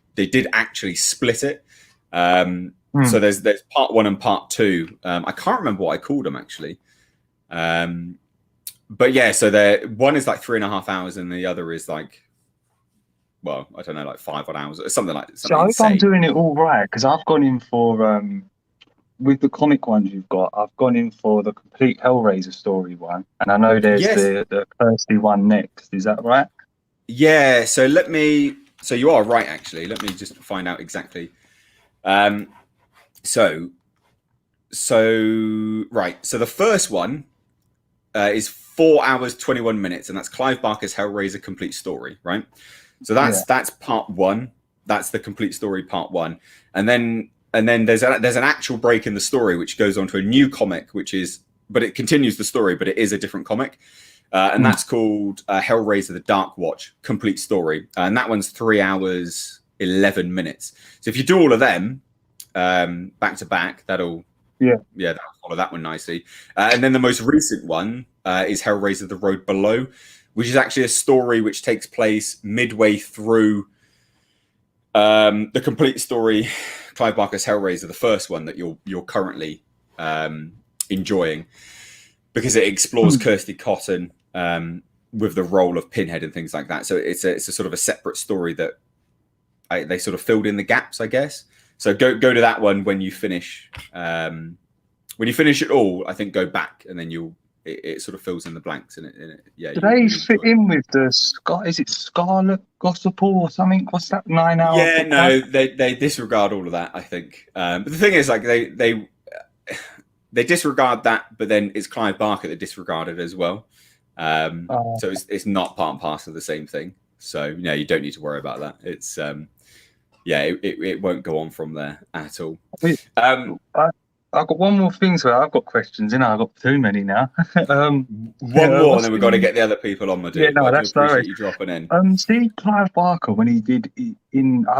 actually split it. So there's part 1 and part 2. I can't remember what I called them actually. But yeah, so one is 3.5 hours and the other is well, I don't know, 5 odd hours or something like that.
So I hope I'm doing it all right, because I've gone in for with the comic ones you've got, I've gone in for the complete Hellraiser story one, and I know there's the Kirsty one next. Is that right?
Yeah. So you are right actually. Let me just find out exactly. So the first one is 4 hours 21 minutes, and that's Clive Barker's Hellraiser complete story, right? So that's part 1. That's the complete story, part 1, and then there's an actual break in the story which goes on to a new comic, but it continues the story, but it is a different comic, and that's called Hellraiser: The Dark Watch complete story, and that one's 3 hours 11 minutes. So if you do all of them back to back, that'll follow that one nicely. And then the most recent one is Hellraiser: The Road Below, which is actually a story which takes place midway through the complete story, Clive Barker's Hellraiser, the first one that you're currently enjoying, because it explores Kirsty Cotton with the role of Pinhead and things like that. So it's a sort of a separate story that they sort of filled in the gaps, I guess. So go to that one when you finish. When you finish it all, I think go back and then it sort of fills in the blanks. And
do they fit in with the is it Scarlet Gospel or something? What's that 9 hour?
Yeah, no, they disregard all of that, I think. But the thing is, like they disregard that, but then it's Clive Barker that disregarded as well. So it's not part and parcel of the same thing. So you don't need to worry about that. It's it won't go on from there at all.
I've got one more thing, so I've got questions. I've got too many now.
One more, and then we've got to get the other people on, my dude.
Yeah, no, that's
appreciate you dropping in.
See, Clive Barker, when he did I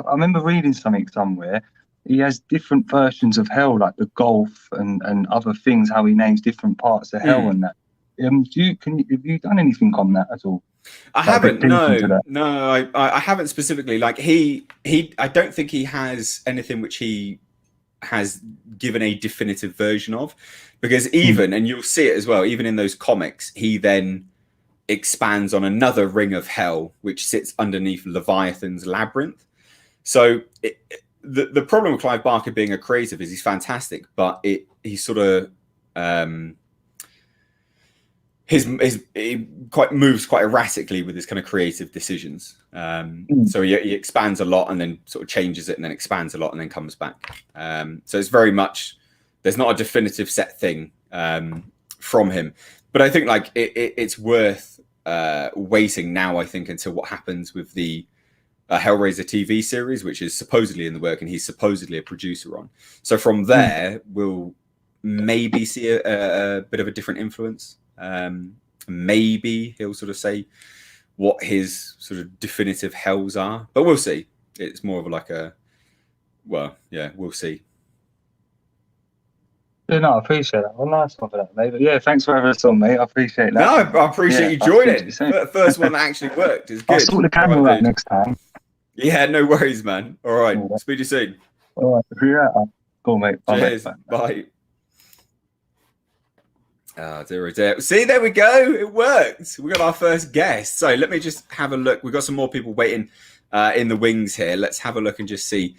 remember reading something somewhere. He has different versions of hell, like the golf and other things. How he names different parts of hell and that. Have you done anything on that at all?
I haven't. No, I haven't specifically. Like he, I don't think he has anything which he has given a definitive version of, because and you'll see it as well, even in those comics, he then expands on another ring of hell which sits underneath Leviathan's labyrinth. So the problem with Clive Barker being a creative is he's fantastic, but he sort of he moves quite erratically with his kind of creative decisions. So he expands a lot and then sort of changes it and then expands a lot and then comes back. So it's very much, there's not a definitive set thing from him. But I think like it's worth waiting now, I think, until what happens with the Hellraiser TV series, which is supposedly in the work and he's supposedly a producer on. So from there, we'll maybe see a bit of a different influence. Maybe he'll sort of say what his sort of definitive hells are, but we'll see. It's more of like we'll see.
Yeah, no, I appreciate that. Well, nice one for that, mate. But yeah, thanks for having us on, mate. I appreciate that.
No, I appreciate you joining. First one that actually worked is good.
I'll sort the camera out next time.
Yeah, no worries, man. All right, speak to you soon.
All right, yeah, cool, mate.
Cheers. Bye. Oh, dear. See, there we go. It worked. We got our first guest. So let me just have a look. We've got some more people waiting in the wings here. Let's have a look and just see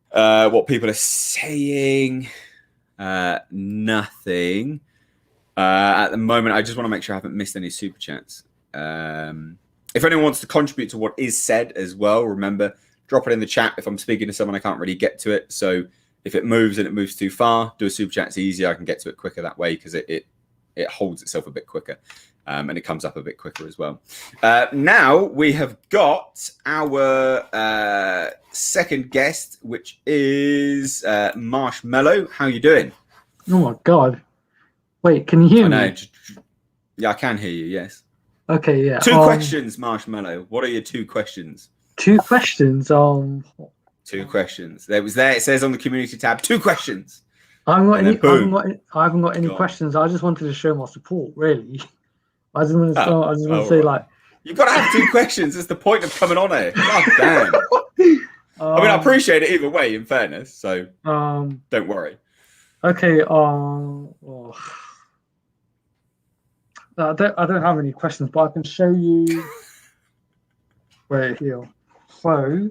what people are saying. Nothing. At the moment, I just want to make sure I haven't missed any super chats. If anyone wants to contribute to what is said as well, remember, drop it in the chat. If I'm speaking to someone, I can't really get to it. So if it moves and it moves too far, do a super chat. It's easier. I can get to it quicker that way because it holds itself a bit quicker and it comes up a bit quicker as well. Now we have got our second guest, which is Marshmallow. How you doing?
Oh my God. Wait, can you hear me?
Yeah, I can hear you. Yes.
Okay, yeah.
Two questions, Marshmallow. What are your two questions?
Two questions.
Two questions. It says on the community tab, 2 questions.
I haven't got any questions. I just wanted to show my support, really. I just want to say, like,
you've got to have 2 questions. That's the point of coming on here. God damn. I mean, I appreciate it either way, in fairness. So don't worry.
Okay. I don't have any questions, but I can show you. Wait here. So.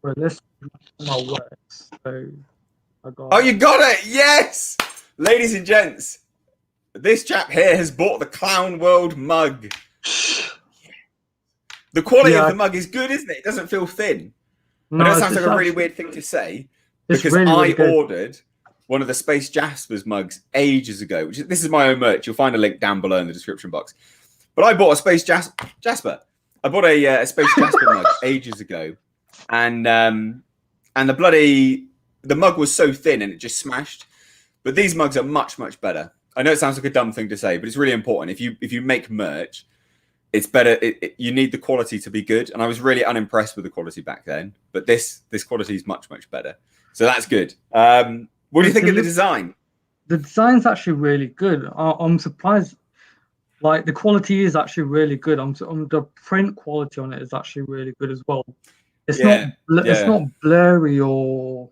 Well, this my works. So I got.
Oh, you got it! Yes, ladies and gents, this chap here has bought the Clown World mug. The quality of the mug is good, isn't it? It doesn't feel thin. No, I know it sounds like a really weird thing to say because I ordered one of the Space Jaspers mugs ages ago. This is my own merch. You'll find a link down below in the description box. But I bought a Space Jasper. I bought a Space Jasper mug ages ago. And the mug was so thin and it just smashed. But these mugs are much, much better. I know it sounds like a dumb thing to say, but it's really important. If you make merch, it's better. You need the quality to be good. And I was really unimpressed with the quality back then. But this quality is much, much better. So that's good. What do you think of the design?
The design's actually really good. I'm surprised. Like, the quality is actually really good. The print quality on it is actually really good as well. It's not blurry or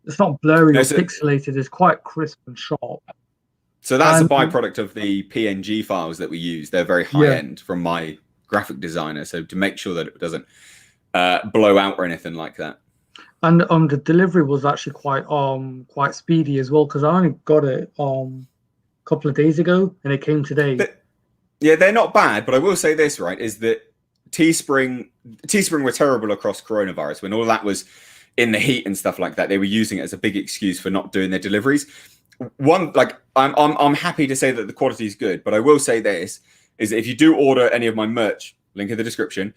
pixelated. It's quite crisp and sharp.
So that's a byproduct of the PNG files that we use. They're very high end from my graphic designer. So to make sure that it doesn't blow out or anything like that.
And the delivery was actually quite speedy as well, because I only got it a couple of days ago and it came today.
Yeah, they're not bad, but I will say this, right, is that Teespring were terrible across coronavirus when all that was in the heat and stuff like that. They were using it as a big excuse for not doing their deliveries. I'm happy to say that the quality is good, but I will say this is that if you do order any of my merch, link in the description,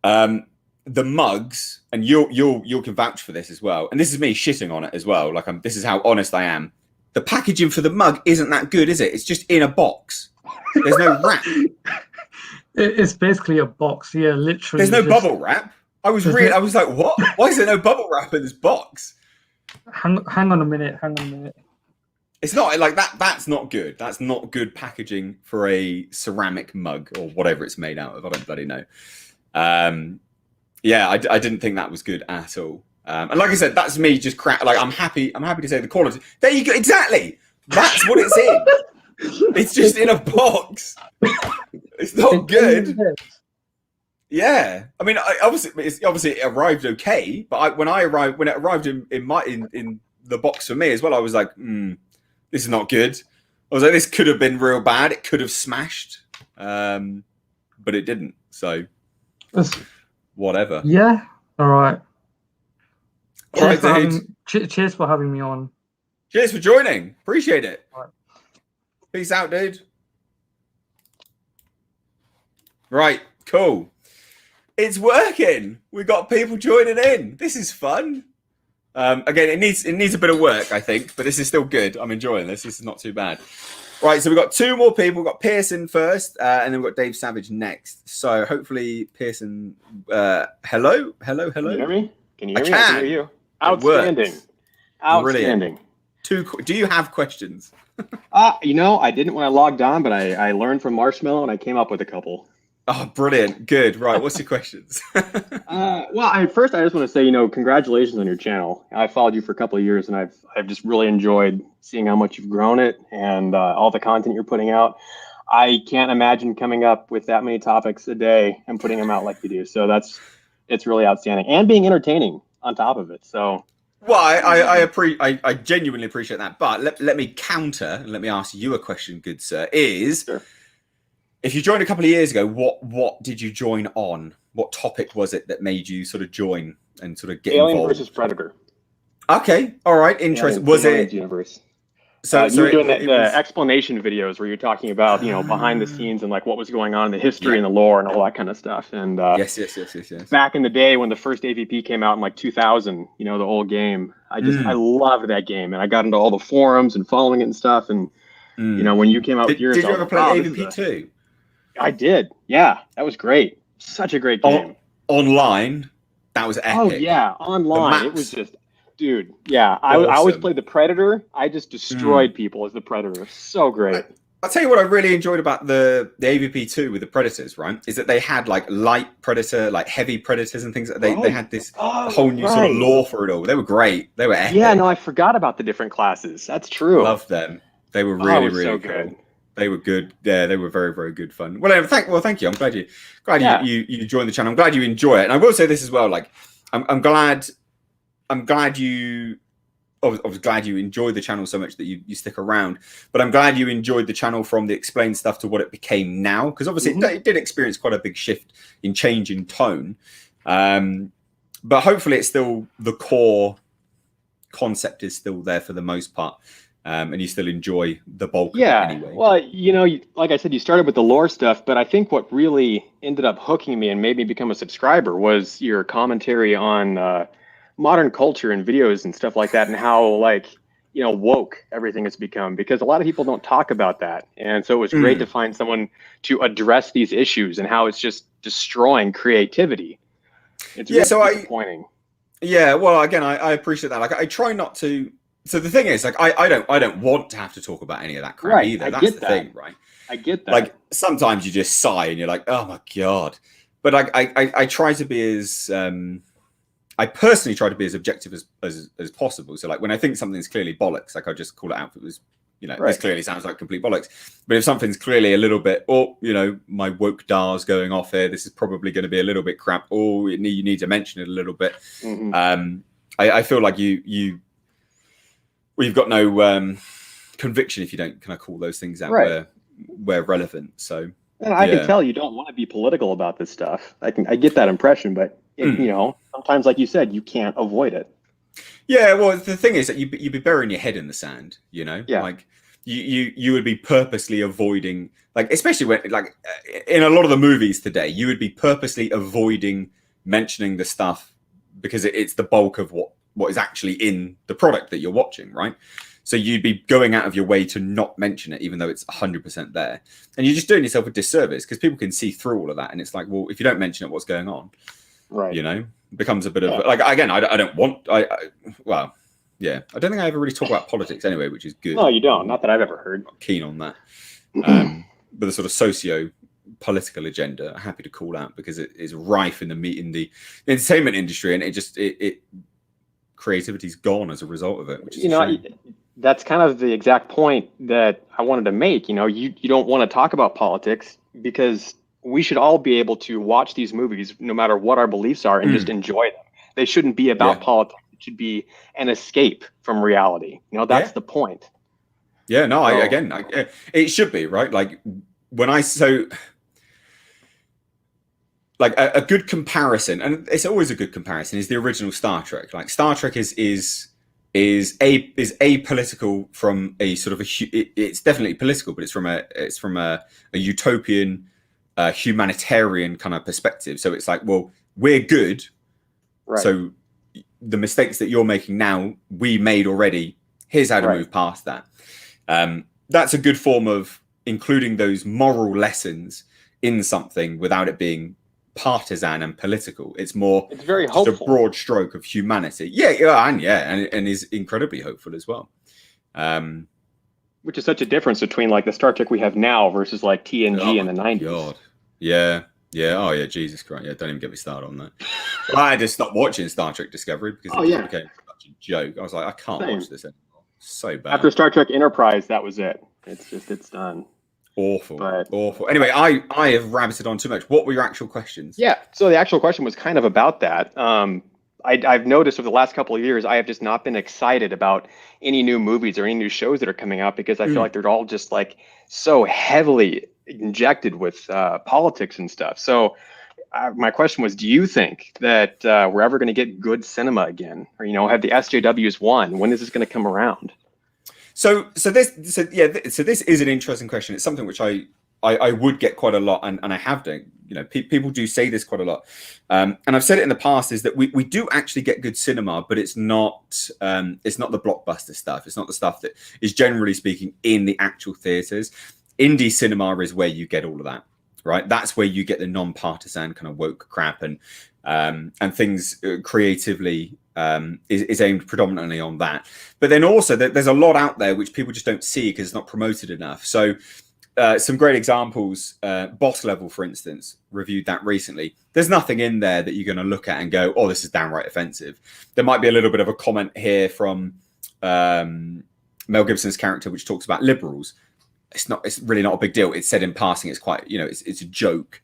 the mugs, and you can vouch for this as well, and this is me shitting on it as well, like this is how honest I am. The packaging for the mug isn't that good, is it? It's just in a box. There's no wrap.
It's basically a box, yeah, literally.
There's no bubble wrap. I was like, what? Why is there no bubble wrap in this box?
Hang on a minute.
It's not like that. That's not good. That's not good packaging for a ceramic mug or whatever it's made out of. I don't bloody know. Yeah, I didn't think that was good at all. And like I said, that's me just crap. Like I'm happy to say the quality. There you go. Exactly. That's what it's in. It's just in a box. It's not good. Yeah, I mean, obviously it arrived okay, but when it arrived in the box for me as well, I was like, this is not good. I was like, this could have been real bad. It could have smashed, but it didn't. So whatever.
Yeah. All right.
Dude.
Cheers for having me on.
Cheers for joining. Appreciate it.
All right.
Peace out, dude. Right. Cool. It's working. We got people joining in. This is fun. Again, it needs a bit of work, I think, but this is still good. I'm enjoying this. This is not too bad. Right, so we've got two more people. We've got Pearson first, and then we've got Dave Savage next. So hopefully, Pearson. Hello.
Can you hear me? Can you hear me?
I
can hear you. Outstanding. Outstanding.
Do you have questions?
I didn't when I logged on, but I learned from Marshmallow and I came up with a couple.
Oh, brilliant. Good. Right. What's your questions?
First, I just want to say, congratulations on your channel. I followed you for a couple of years, and I've just really enjoyed seeing how much you've grown it and all the content you're putting out. I can't imagine coming up with that many topics a day and putting them out like you do. So it's really outstanding and being entertaining on top of it. So.
Well, I genuinely appreciate that. But let me counter and let me ask you a question, good sir. Sure. If you joined a couple of years ago, what did you join on? What topic was it that made you sort of join and sort of get
Alien
involved?
versus Predator.
Okay, all right, interesting. Was it
universe?
So
you were doing the explanation videos where you're talking about behind the scenes and like what was going on in the history and the lore and all that kind of stuff. And
yes.
Back in the day when the first AVP came out in like 2000, the old game, I loved that game, and I got into all the forums and following it and stuff. And when you came out with yours,
did you ever play AVP 2?
I did. Yeah, that was great. Such a great game.
Online, that was epic.
Oh yeah, online. It was just, dude. Yeah, awesome. I always played the Predator. I just destroyed people as the Predator. So great.
I'll tell you what I really enjoyed about the AVP 2 with the Predators, right? Is that they had like light Predator, like heavy Predators and things. They had this whole new sort of lore for it all. They were great. They were epic.
Yeah, no, I forgot about the different classes. That's true.
Loved them. They were really
so
cool.
Good.
They were good. Yeah, they were very, very good fun. Well, thank you. I'm glad you joined the channel. I'm glad you enjoy it. And I will say this as well. Like, I'm glad you. I was glad you enjoyed the channel so much that you stick around. But I'm glad you enjoyed the channel from the explained stuff to what it became now, because obviously it did experience quite a big shift in change in tone. But hopefully, it's still the core concept is still there for the most part. And you still enjoy the bulk of it anyway.
Well, like I said, you started with the lore stuff, but I think what really ended up hooking me and made me become a subscriber was your commentary on modern culture and videos and stuff like that, and how woke everything has become, because a lot of people don't talk about that. And so it was great to find someone to address these issues and how it's just destroying creativity. It's really disappointing.
Well, again, I appreciate that. Like, I try not to. So the thing is, like, I don't want to have to talk about any of that crap either. That's the thing, right?
I get that.
Like, sometimes you just sigh and you're like, oh my God. But I try to be as I personally try to be as objective as possible. So like when I think something's clearly bollocks, like I just call it out if it was This clearly sounds like complete bollocks. But if something's clearly a little bit, my woke dar's going off here, this is probably going to be a little bit crap, or you need to mention it a little bit. Mm-hmm. I feel like you've got no conviction if you don't kind of call those things out where relevant. So
and I can tell you don't want to be political about this stuff. I get that impression, but sometimes, like you said, you can't avoid it.
Yeah, well, the thing is that you'd be burying your head in the sand, like you would be purposely avoiding, like, especially when, like, in a lot of the movies today, you would be purposely avoiding mentioning the stuff because it's the bulk of what is actually in the product that you're watching, right? So you'd be going out of your way to not mention it, even though it's 100% there. And you're just doing yourself a disservice because people can see through all of that. And it's like, well, if you don't mention it, what's going on? Right. It becomes a bit of, like, again, I don't want, I don't think I ever really talk about politics anyway, which is good.
No, you don't. Not that I've ever heard.
I'm not keen on that. But the sort of socio-political agenda, I'm happy to call out because it is rife in the entertainment industry, and it creativity's gone as a result of it. Which is
that's kind of the exact point that I wanted to make. You don't want to talk about politics because we should all be able to watch these movies no matter what our beliefs are and just enjoy them. They shouldn't be about politics. It should be an escape from reality. That's the point.
Yeah, no, it should be, right? Like a good comparison, and it's always a good comparison, is the original Star Trek. Like, Star Trek is apolitical from a sort of it's definitely political, but it's from a utopian, humanitarian kind of perspective. So it's like, well, we're good, right. So the mistakes that you're making now, we made already. Here's how to move past that. That's a good form of including those moral lessons in something without it being partisan and political. It's very hopeful. Just a broad stroke of humanity. And is incredibly hopeful as well.
Which is such a difference between, like, the Star Trek we have now versus, like, TNG in the 90s. God.
Yeah. Oh yeah, Jesus Christ. Yeah, don't even get me started on that. I had to stop watching Star Trek Discovery because it became such a joke. I was like, I can't watch this anymore. So bad.
After Star Trek Enterprise, that was it. It's done.
Awful. Anyway, I have rabbited on too much. What were your actual questions?
Yeah, so the actual question was kind of about that. I've noticed over the last couple of years, I have just not been excited about any new movies or any new shows that are coming out because I feel like they're all just, like, so heavily injected with politics and stuff. So my question was, do you think that we're ever going to get good cinema again? Or, have the SJWs won? When is this going to come around?
So this is an interesting question. It's something which I would get quite a lot, and I have done. People do say this quite a lot, and I've said it in the past, is that we do actually get good cinema, but it's not the blockbuster stuff. It's not the stuff that is, generally speaking, in the actual theaters. Indie cinema is where you get all of that, right? That's where you get the non-partisan kind of woke crap and things creatively is aimed predominantly on that. But then also there's a lot out there which people just don't see because it's not promoted enough. So some great examples, Boss Level, for instance, reviewed that recently. There's nothing in there that you're going to look at and go, oh, this is downright offensive. There might be a little bit of a comment here from Mel Gibson's character, which talks about liberals. It's really not a big deal. It's said in passing. It's quite, it's a joke.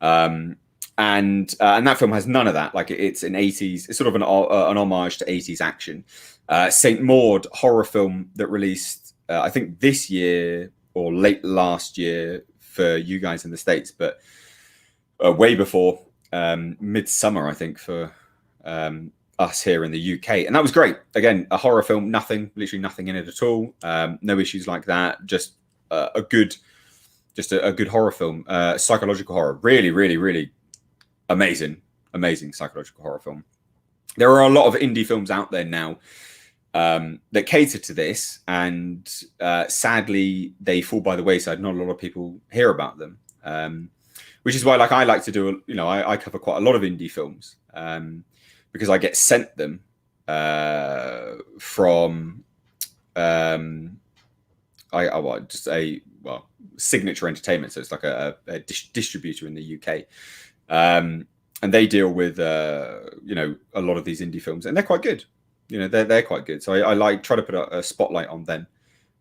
And that film has none of that. Like, it's an 80s, it's sort of an homage to 80s action. Saint Maud, horror film that released, I think this year or late last year for you guys in the States, but way before Midsummer, I think, for us here in the UK. And that was great. Again, a horror film, literally nothing in it at all. No issues like that. Just a good horror film, psychological horror. Really, really, really amazing psychological horror film. There are a lot of indie films out there now that cater to this, and sadly they fall by the wayside. Not a lot of people hear about them, which is why, like, I like to do, I cover quite a lot of indie films because I get sent them from Signature Entertainment, so it's like a distributor in the UK, and they deal with a lot of these indie films, and they're quite good. They're quite good. So I try to put a spotlight on them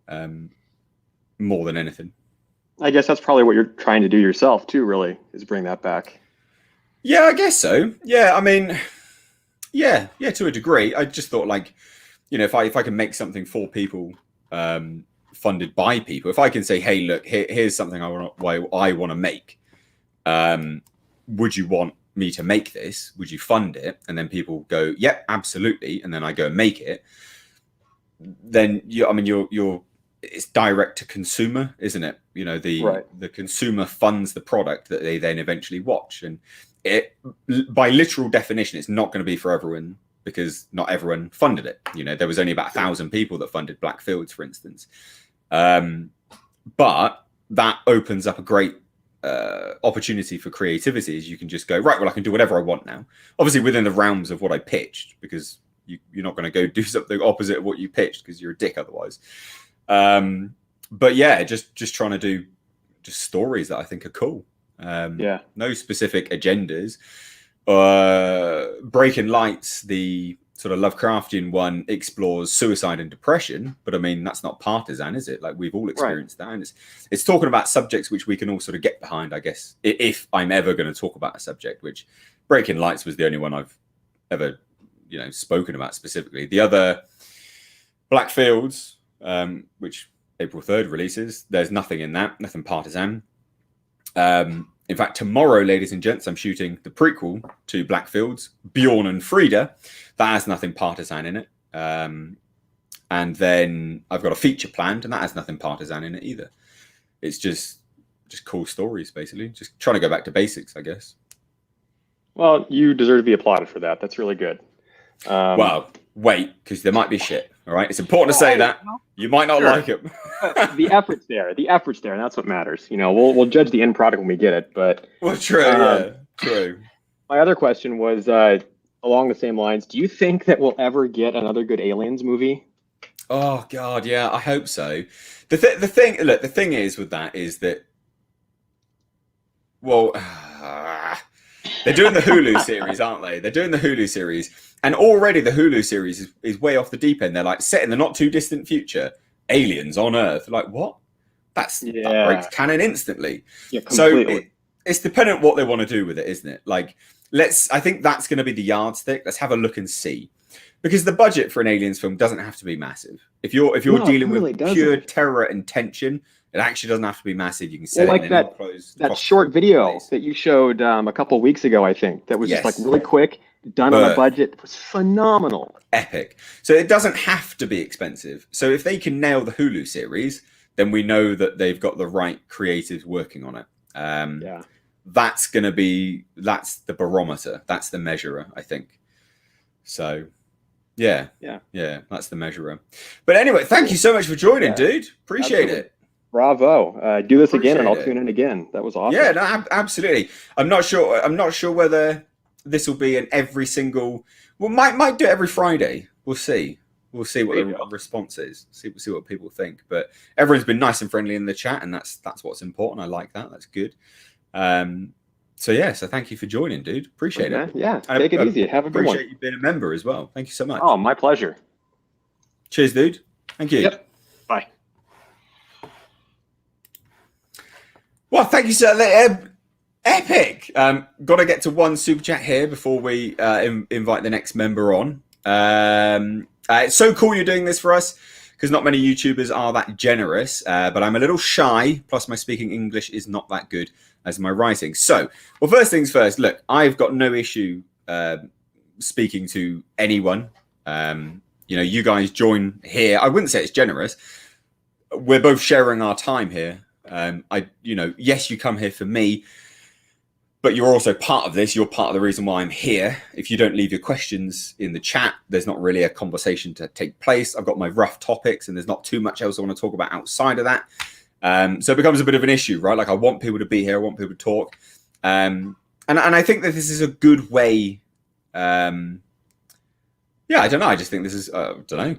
more than anything.
I guess that's probably what you're trying to do yourself too, really, is bring that back.
Yeah, I guess so. Yeah, I mean, yeah, to a degree. I just thought, like, you know, if I can make something for people, funded by people, if I can say, hey, look, here's something I want to make. Would you want me to make this? Would you fund it? And then people go, yep, absolutely. And then I go and make it. Then you're it's direct to consumer, isn't it? You know, the consumer funds the product that they then eventually watch, and it, by literal definition, it's not going to be for everyone because not everyone funded it. You know, there was only about 1,000 people that funded Black Fields, for instance. But that opens up a great opportunity for creativity. Is you can just go, right, well, I can do whatever I want now. Obviously within the realms of what I pitched, because you're not going to go do something opposite of what you pitched because you're a dick otherwise. But yeah, just trying to do just stories that I think are cool. No specific agendas. Breaking Lights, the sort of Lovecraftian one, explores suicide and depression, but I mean, that's not partisan, is it? Like, we've all experienced that, and it's talking about subjects which we can all sort of get behind, I guess, if I'm ever going to talk about a subject. Which Breaking Lights was the only one I've ever, you know, spoken about specifically. The other, Black Fields, which April 3rd releases, there's nothing in that, nothing partisan. In fact, tomorrow, ladies and gents, I'm shooting the prequel to Black Fields, Bjorn and Frida. That has nothing partisan in it. And then I've got a feature planned, and that has nothing partisan in it either. It's just cool stories, basically. Just trying to go back to basics, I guess.
Well, you deserve to be applauded for that. That's really good.
Well, wait, because there might be shit. All right, it's important to say that. You might not like it.
The effort's there. The effort's there, and that's what matters. You know, we'll judge the end product when we get it. But
well, true. Yeah, true.
My other question was along the same lines. Do you think that we'll ever get another good Aliens movie?
Oh God, yeah, I hope so. The thing is with that is that, well, they're doing the Hulu series, aren't they? They're doing the Hulu series, and already the Hulu series is way off the deep end. They're like, set in the not too distant future, aliens on Earth. Like, what? That breaks canon instantly. Yeah, completely. So it's dependent what they want to do with it, isn't it? Like, I think that's going to be the yardstick. Let's have a look and see. Because the budget for an Aliens film doesn't have to be massive. If you're dealing with pure terror and tension, it actually doesn't have to be massive. You can set it in
that short video that you showed a couple of weeks ago, I think, that was just like really quick, done on a budget. It was phenomenal.
Epic. So it doesn't have to be expensive. So if they can nail the Hulu series, then we know that they've got the right creatives working on it. That's the barometer. That's the measurer, I think. So yeah, that's the measurer. But anyway, thank you so much for joining, dude. Appreciate it.
Bravo. Do this again, and I'll tune in again. That was awesome.
Yeah, no, absolutely. I'm not sure whether this will be in every single. Well, might do it every Friday. We'll see. We'll see what the response is. See what people think. But everyone's been nice and friendly in the chat, and that's what's important. I like that. That's good. So thank you for joining, dude. Appreciate it.
Yeah, take it easy. Have a good one.
Appreciate you being a member as well. Thank you so much.
Oh, my pleasure.
Cheers, dude. Thank you.
Yep. Bye.
Well, thank you, sir. Epic. Got to get to one super chat here before we invite the next member on. It's so cool you're doing this for us, because not many YouTubers are that generous, but I'm a little shy, plus my speaking English is not that good as my writing. So, well, first things first, look, I've got no issue speaking to anyone. You guys join here. I wouldn't say it's generous. We're both sharing our time here. Yes, you come here for me, but you're also part of this. You're part of the reason why I'm here. If you don't leave your questions in the chat, there's not really a conversation to take place. I've got my rough topics, and there's not too much else I want to talk about outside of that. So it becomes a bit of an issue, right? Like, I want people to be here. I want people to talk. And I think that this is a good way. I don't know. I just think this is,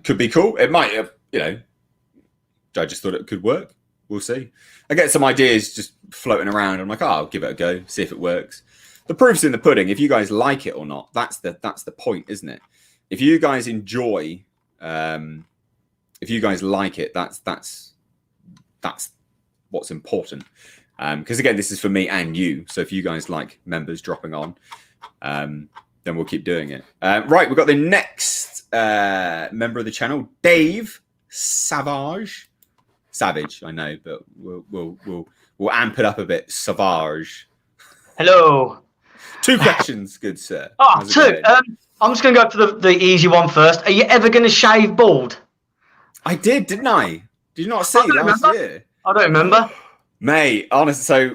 could be cool. It might, I just thought it could work. We'll see. I get some ideas just floating around. I'm like, I'll give it a go, see if it works. The proof's in the pudding. If you guys like it or not, that's the point, isn't it? If you guys enjoy if you guys like it, that's what's important. Because again, this is for me and you. So if you guys like members dropping on, then we'll keep doing it. Right, we've got the next member of the channel, Dave Savage. Savage, I know, but we'll amp it up a bit. Savage.
Hello.
2 questions, good sir.
Oh, 2. I'm just going to go for the easy one first. Are you ever going to shave bald?
I did, didn't I? Did you not see last year?
I don't remember.
Mate, honestly, so...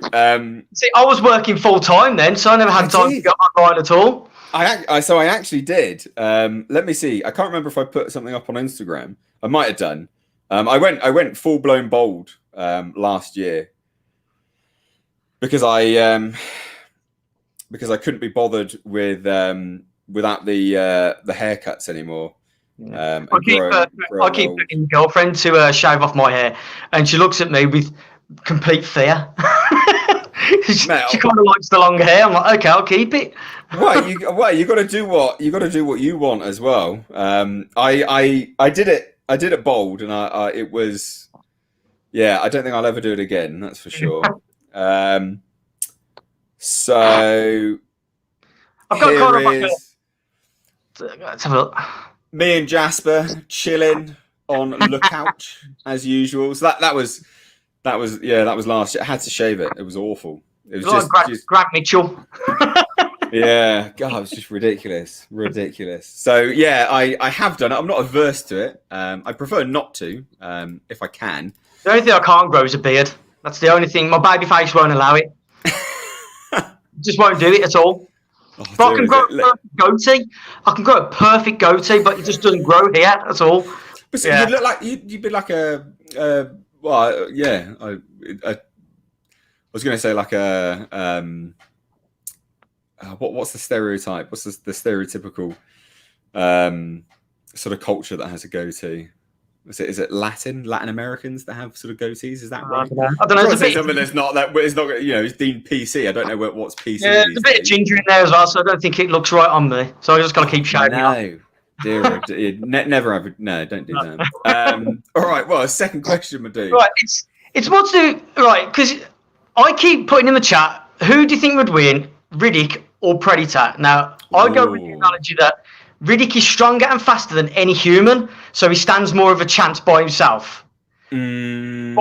see, I was working full-time then, so I never had time to go online at all.
I actually did. Let me see. I can't remember if I put something up on Instagram. I might have done. I went full-blown bald last year because I couldn't be bothered with without the haircuts anymore.
I keep getting girlfriend to shave off my hair, and she looks at me with complete fear. she kind of likes the long hair. I'm like, okay, I'll keep it.
You got to do what you want as well. I did it bold, and it was, I don't think I'll ever do it again. That's for sure. So
I've got kind of let's have a look.
Me and Jasper chilling on Lookout as usual. So that was last year. I had to shave it. It was awful. It was just
Grant Mitchell.
Yeah, God, it was just ridiculous. So yeah, I have done it. I'm not averse to it. I prefer not to, if I can.
The only thing I can't grow is a beard. That's the only thing. My baby face won't allow it. Just won't do it at all. But I can grow a perfect goatee. I can grow a perfect goatee, but it just doesn't grow here at all.
But you look like you'd be like I was going to say like a what's the stereotype? What's the stereotypical sort of culture that has a goatee? Is it Latin Americans that have sort of goatees? Is that right?
I don't know.
It's something that's not that. It's not. It's deemed PC. I don't know what's PC.
Yeah, there's a bit of ginger in there as well, so I don't think it looks right on me. So I just got to keep shaving.
No, never have. No, don't do that. All right. Well, second question, my dude.
Right. It's more to do because I keep putting in the chat. Who do you think would win, Riddick or Predator? Now I go with the analogy that Riddick is stronger and faster than any human, so he stands more of a chance by himself. But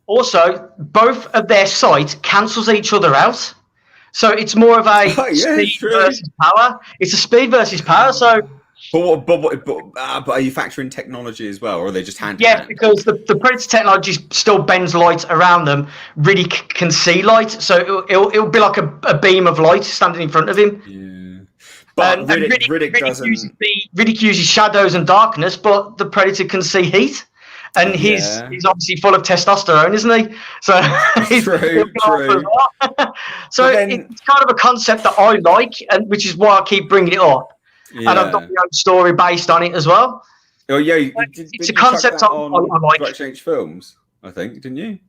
also, both of their sight cancels each other out. So it's more of a speed versus power. It's a speed versus power. So,
but are you factoring technology as well, or are they just hand in hand?
Yeah, because the Predator technology still bends light around them. Riddick can see light, so it'll be like a beam of light standing in front of him.
Yeah. But
Riddick uses shadows and darkness, but the Predator can see heat, and he's obviously full of testosterone, isn't he? So he's
true.
So it's kind of a concept that I like, and which is why I keep bringing it up. Yeah. And I've got my own story based on it as well.
Oh yeah,
it's a concept I like.
Exchange Films, I think, didn't you?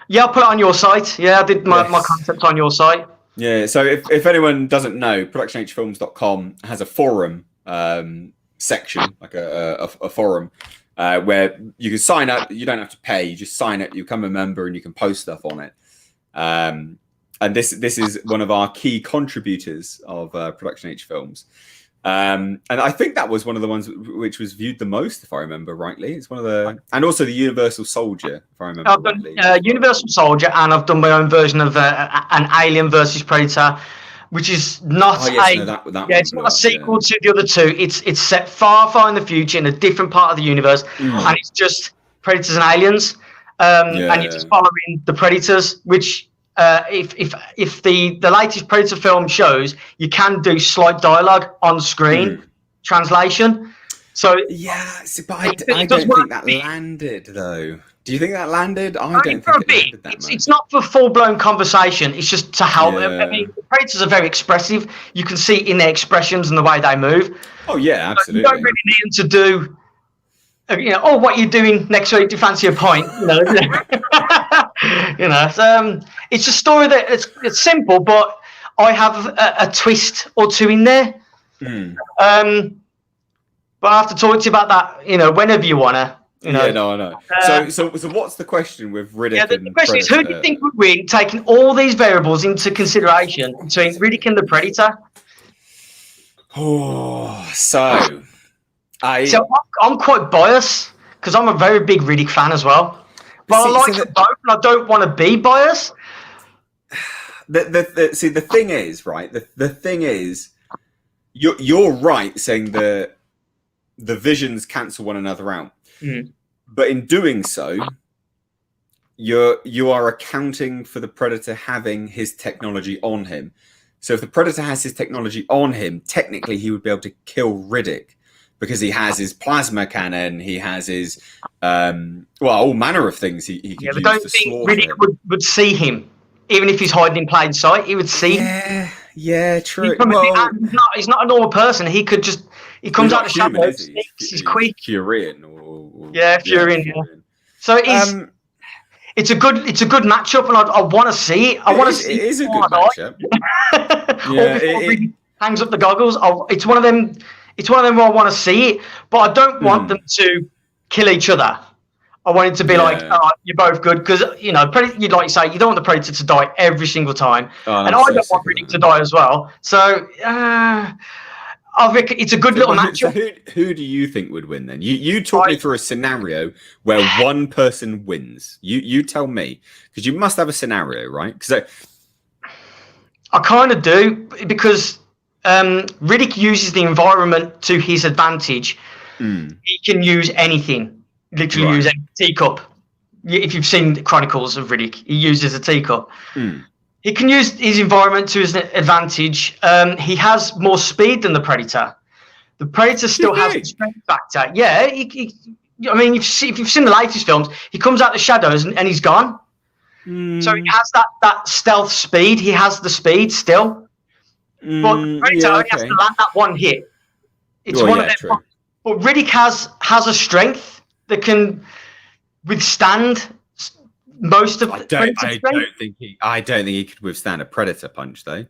Yeah, I put it on your site. Yeah, I did my concept on your site.
Yeah, so if anyone doesn't know, productionhfilms.com has a forum section, like a forum, where you can sign up. You don't have to pay. You just sign up. You become a member, and you can post stuff on it. And this is one of our key contributors of Production H Films. And I think that was one of the ones which was viewed the most, if I remember rightly. It's one of the, and also the Universal Soldier, if I remember rightly.
I've done Universal Soldier, and I've done my own version of an Alien versus Predator, which is not it's not a sequel to the other two. It's set far in the future in a different part of the universe, and it's just Predators and Aliens, and you're just following the Predators, which. If the latest Predator film shows, you can do slight dialogue on screen translation. So
but I don't think that landed though. Do you think that landed? I don't think it landed that much.
It's not for full-blown conversation. It's just to help. I mean, the Predators are very expressive. You can see it in their expressions and the way they move.
Oh yeah, absolutely.
You don't really need them to do. What are you doing next week? Do you fancy a pint? It's a story that it's simple, but I have a twist or two in there. But But I have to talk to you about that, whenever you wanna.
Yeah, no, I know. So what's the question with Riddick?
Yeah, the question is,
Predator?
who do you think would win, taking all these variables into consideration between Riddick and the Predator?
Oh,
So I'm quite biased because I'm a very big Riddick fan as well. But I like them both, and I don't want to be biased.
The thing is, right? The thing is, you're right saying the visions cancel one another out.
Mm.
But in doing so, you are accounting for the Predator having his technology on him. So if the Predator has his technology on him, technically he would be able to kill Riddick because he has his plasma cannon, he has his all manner of things he could use.
But don't
to
think
slaughter
Riddick
him.
would see him, even if he's hiding in plain sight. He would see him.
Yeah, true.
He's not a normal person. He comes out of the shadows. He's quick.
Furian
Furian. Yeah. So it's a good matchup, and I want to see it. I want to see.
It is a good matchup.
Riddick hangs up the goggles. It's one of them. It's one of them where I want to see it, but I don't want them to kill each other. I want it to be like, oh, you're both good, because you'd like to say, you don't want the Predator to die every single time, and I don't want Riddick to die as well. So I reckon it's a good little matchup.
So who do you think would win then? You talk me through a scenario where one person wins. You tell me, because you must have a scenario, right? Because
I kind of do, because Riddick uses the environment to his advantage. He can use anything. Literally use a teacup. If you've seen Chronicles of Riddick, he uses a teacup. He can use his environment to his advantage. He has more speed than the Predator. The Predator still has a strength factor. Yeah, if you've seen the latest films, he comes out the shadows and he's gone. So he has that stealth speed. He has the speed still. But the Predator only has to land that one hit. It's one of them.
True.
But Riddick has a strength that can withstand most of. I don't
think he could withstand a Predator punch, though.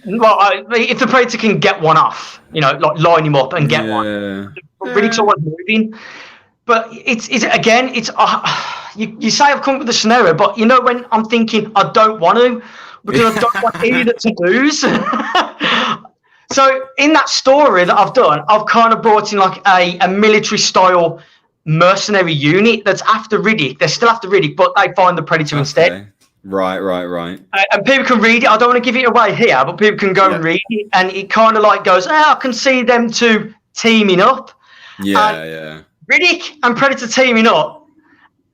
Well, if the Predator can get one off, like line him up and get one. Riddick's always moving. But it's you say I've come up with a scenario, but when I'm thinking I don't want to, because I don't want either to lose. So in that story that I've done, I've kind of brought in like a military style mercenary unit that's after Riddick. They're still after Riddick, but they find the Predator instead.
Right.
And people can read it. I don't want to give it away here, but people can go and read it, and it kind of like goes, I can see them two teaming up.
Yeah.
Riddick and Predator teaming up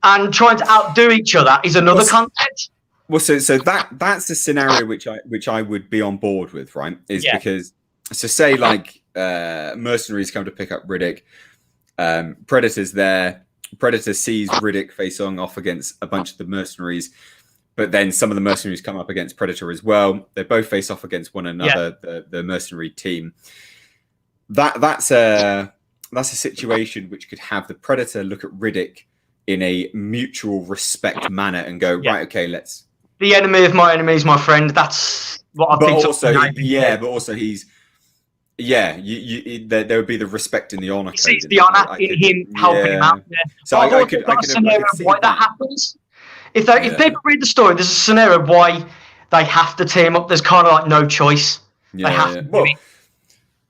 and trying to outdo each other is another concept.
Well, so that's the scenario which I would be on board with, right? Because say like mercenaries come to pick up Riddick, Predator's there. Predator sees Riddick facing off against a bunch of the mercenaries, but then some of the mercenaries come up against Predator as well. They both face off against one another, the mercenary team. That's a situation which could have the Predator look at Riddick in a mutual respect manner and go, right, okay, let's.
The enemy of my enemy is my friend. That's what I think.
But also he's. Yeah, there would be the respect in the honor.
He sees the honor in him helping him out. Yeah.
So I could
see why that happens. If people read the story, there's a scenario why they have to team up. There's kind of like no choice. They have to do it.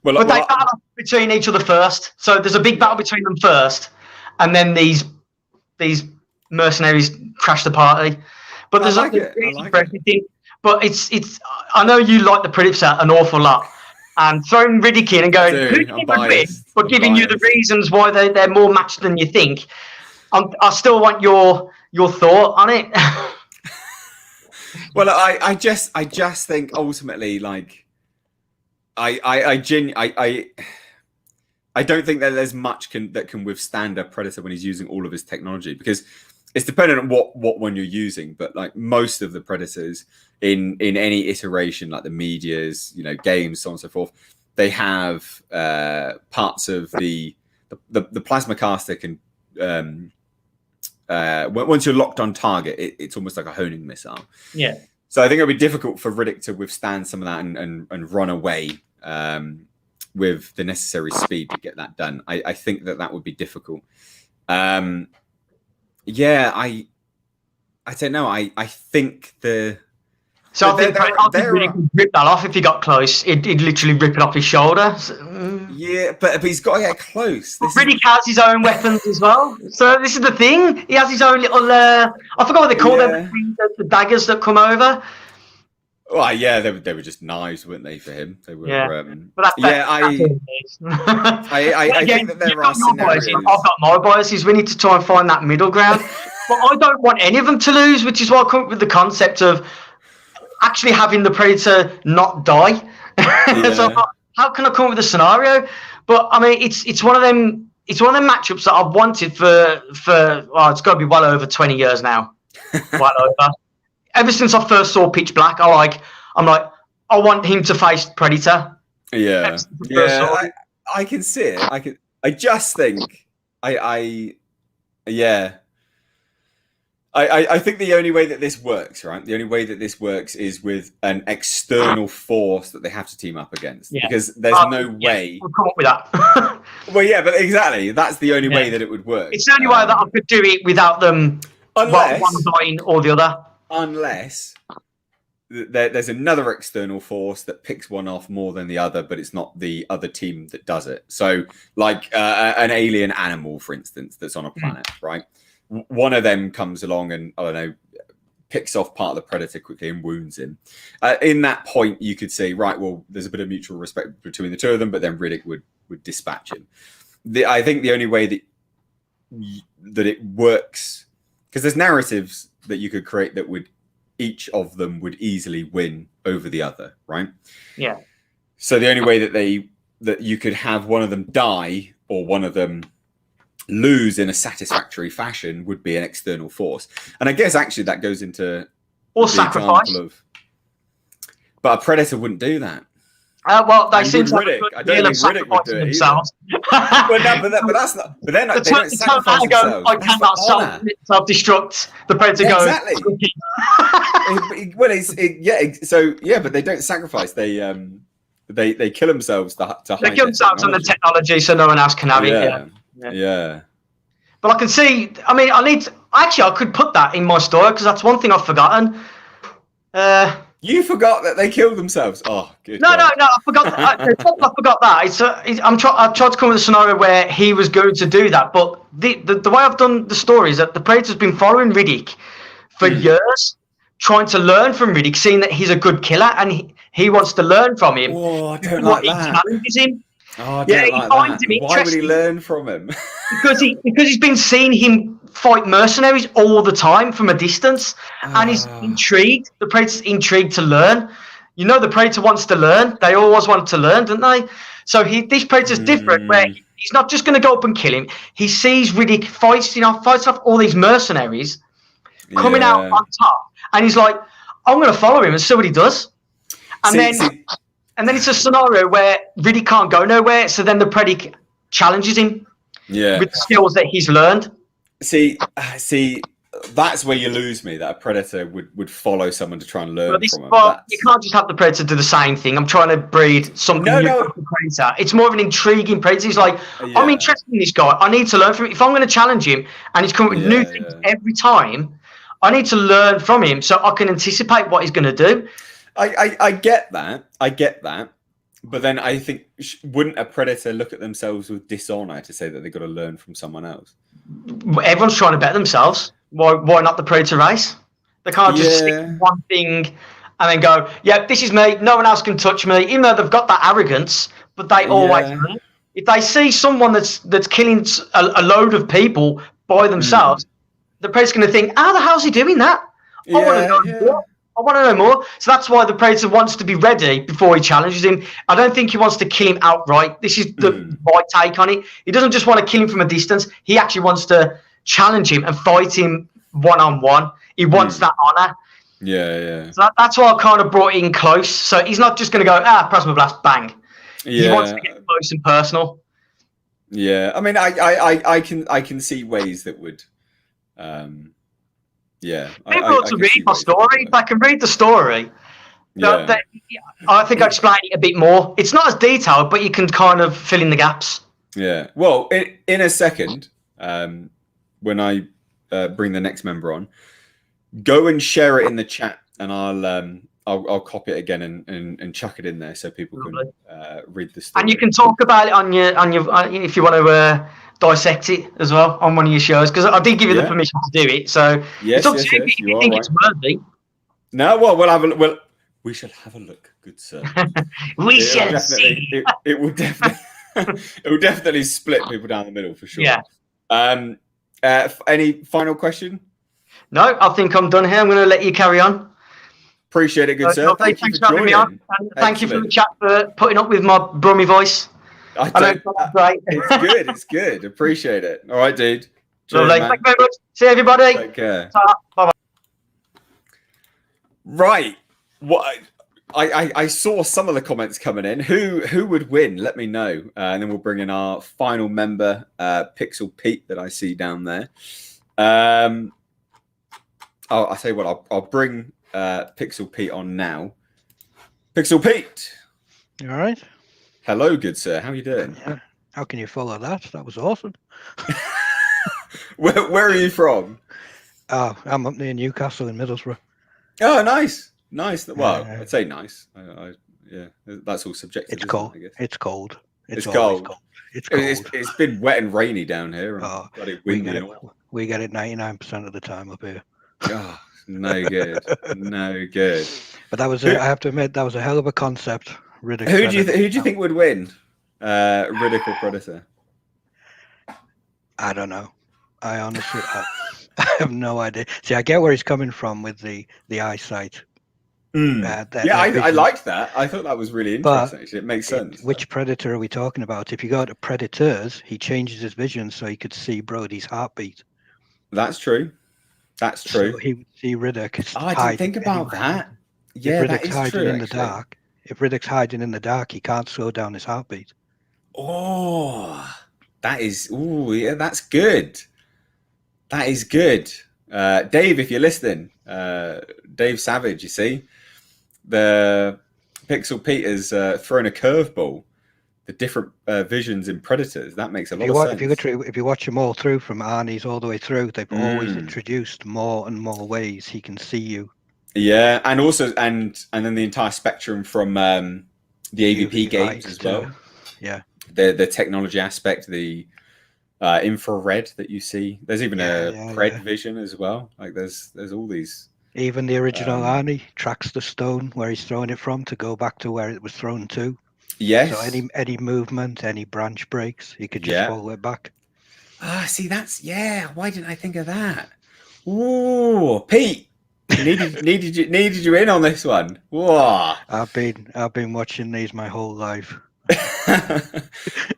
But they battle between each other first. So there's a big battle between them first, and then these mercenaries crash the party. But there's a reason for everything. But it's. I know you like the Predator an awful lot. And throwing Riddick in and going, who do you think would win? But giving you the reasons why they're more matched than you think. I still want your thought on it.
Well, I just think ultimately, like, I don't think that there's much that can withstand a Predator when he's using all of his technology, because it's dependent on what one you're using. But like most of the Predators in any iteration, like the medias, games, so on and so forth, they have parts of the plasma caster can once you're locked on target, it's almost like a honing missile.
Yeah.
So I think it'll be difficult for Riddick to withstand some of that and run away. with the necessary speed to get that done. I think that would be difficult. Yeah, I don't know. I think the.
So I think Riddick could rip that off if he got close. He'd literally rip it off his shoulder.
Yeah, but he's got to get close.
Riddick has his own weapons as well. So this is the thing. He has his own little. I forgot what they call them. The daggers that come over.
Well, yeah, they were just knives, weren't they, for him? They were.
Yeah,
I think that there are scenarios.
I've got my biases. We need to try and find that middle ground. But I don't want any of them to lose, which is why I come up with the concept of actually having the Predator not die. So how can I come up with a scenario? But I mean, it's one of them. It's one of them matchups that I've wanted for it's got to be well over 20 years now. Well over. Ever since I first saw Pitch Black, I'm like, I want him to face Predator.
Yeah, I can see it. I just think, I think the only way that this works, right? The only way that this works is with an external force that they have to team up against. Yeah. Because there's no way.
We'll come up with that.
Well, yeah, but exactly. That's the only way that it would work.
It's the only way that I could do it without them one dying or the other.
Unless there's another external force that picks one off more than the other, but it's not the other team that does it. So, like an alien animal, for instance, that's on a planet, right? One of them comes along and, I don't know, picks off part of the Predator quickly and wounds him. In that point, you could say, right, well, there's a bit of mutual respect between the two of them, but then Riddick would dispatch him. I think the only way that it works, because there's narratives that you could create that would each of them would easily win over the other, right?
Yeah.
So the only way that you could have one of them die or one of them lose in a satisfactory fashion would be an external force. And I guess actually that goes into
or sacrifice.
But a Predator wouldn't do that.
Well, they seem to
Riddick. I don't think Riddick would do it themselves. Well, no, but that's not. But then they don't sacrifice themselves.
I cannot self-destruct. The Predator goes.
Exactly. But they don't sacrifice. They kill themselves to hide.
They kill themselves on the technology, so no one else can have it.
Yeah.
But I can see. I mean, I could put that in my story because that's one thing I've forgotten.
You forgot that they killed themselves. Oh, good.
No, I forgot that. I forgot that. I tried to come up with a scenario where he was going to do that, but the way I've done the story is that the Predator's been following Riddick for years, trying to learn from Riddick, seeing that he's a good killer, and he wants to learn from him.
Oh, I don't like that.
He challenges him.
Oh, I don't like that. Why would he learn from him?
because he's been seeing him fight mercenaries all the time from a distance, and he's intrigued. The Predator's intrigued to learn. You know, the Predator wants to learn. They always want to learn, don't they? So this Predator's different, where he's not just going to go up and kill him. He sees Riddick fights off all these mercenaries coming out on top, and he's like, I'm going to follow him and see what he does. And then it's a scenario where Riddick can't go nowhere, so then the Predator challenges him with the skills that he's learned.
See, that's where you lose me. That a Predator would follow someone to try and learn from him.
You can't just have the Predator do the same thing. I'm trying to breed something new with the Predator. It's more of an intriguing Predator. He's like, I'm interested in this guy. I need to learn from him. If I'm going to challenge him and he's coming with new things every time, I need to learn from him so I can anticipate what he's going to do.
I get that. But then I think, wouldn't a Predator look at themselves with dishonor to say that they've got to learn from someone else?
Everyone's trying to better themselves. Why not the Predator race? They can't just stick to one thing and then go, this is me. No one else can touch me. Even though they've got that arrogance, but they always learn. If they see someone that's killing a load of people by themselves, the Predator's going to think, how the hell's he doing that? I want to know more. I want to know more. So that's why the Predator wants to be ready before he challenges him. I don't think he wants to kill him outright. This is my take on it. He doesn't just want to kill him from a distance. He actually wants to challenge him and fight him one-on-one. He wants that honor.
Yeah.
So that's why I kind of brought it in close. So he's not just going to go, plasma blast, bang. He wants to get close and personal.
Yeah. I mean, I can see ways that would...
People to read my story. If I can read the story,
Yeah.
I think I explained it a bit more. It's not as detailed, but you can kind of fill in the gaps.
Yeah. Well, in a second, when I bring the next member on, go and share it in the chat, and I'll copy it again and chuck it in there so people can read the story.
And you can talk about it on your if you want to dissect it as well on one of your shows, because I did give you the permission to do it. So it's up to you if you think it's worthy.
No, well, we'll have a look. Well, we shall have a look, good sir.
We shall see.
It will definitely. It will definitely split people down the middle for sure.
Yeah.
Any final question?
No, I think I'm done here. I'm going to let you carry on.
Appreciate it, good sir.
Thanks for having me on. And thank you for the chat for putting up with my brummy voice.
It's good. It's good. Appreciate it. All right, dude.
Cheers, lovely. Thank you very much. See you, everybody.
Take care.
Bye-bye.
Right. What I saw some of the comments coming in. Who would win? Let me know, and then we'll bring in our final member, Pixel Pete, that I see down there. I'll tell you what. I'll bring Pixel Pete on now. Pixel Pete.
You all right?
Hello, good sir. How are you doing?
Yeah. How can you follow that? That was awesome.
Where are you from?
Oh, I'm up near Newcastle in Middlesbrough.
Oh, nice. Well, I'd say nice. Yeah, that's all subjective.
It's cold.
I guess.
It's cold.
It's cold.
It's cold.
It's been wet and rainy down here. And windy.
We get it 99% of the time up here.
Oh, no good. No good.
But that was, I have to admit, that was a hell of a concept. Riddick.
Who do you think would win? Riddick or Predator?
I don't know. I honestly, I have no idea. See, I get where he's coming from with the eyesight.
I liked that. I thought that was really interesting. Actually. It makes sense.
Which Predator are we talking about? If you go to Predators, he changes his vision so he could see Brody's heartbeat.
That's true. That's true.
So he would see Riddick.
I didn't think about that. Yeah,
if Riddick's hiding in the dark. If Riddick's hiding in the dark, he can't slow down his heartbeat.
Oh, that is. Oh, yeah, that's good. That is good. Dave, if you're listening, Dave Savage, you see, the Pixel Pete has thrown a curveball. The different visions in Predators. That makes a lot of sense.
If you watch them all through, from Arnie's all the way through, they've always introduced more and more ways he can see you.
Yeah, and also and then the entire spectrum from the AVP games as well.
Yeah,
the technology aspect, the infrared that you see. There's even a Pred vision as well. Like there's all these.
Even the original Arnie tracks the stone where he's throwing it from to go back to where it was thrown to.
Yes.
So any movement, any branch breaks, he could just follow it back.
See, that's why didn't I think of that? Ooh, Pete. needed you in on this one. Whoa.
I've been watching these my whole life.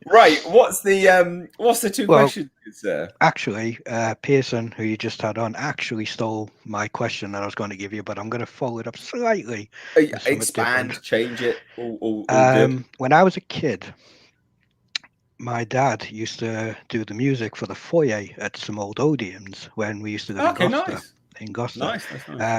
Right. What's the two questions, sir?
Actually, Pearson, who you just had on, actually stole my question that I was going to give you, but I'm going to follow it up slightly.
Expand, change it. All
when I was a kid, my dad used to do the music for the foyer at some old Odeons when we used to live in Gloucester.
Nice.
In Gloucester.
Nice.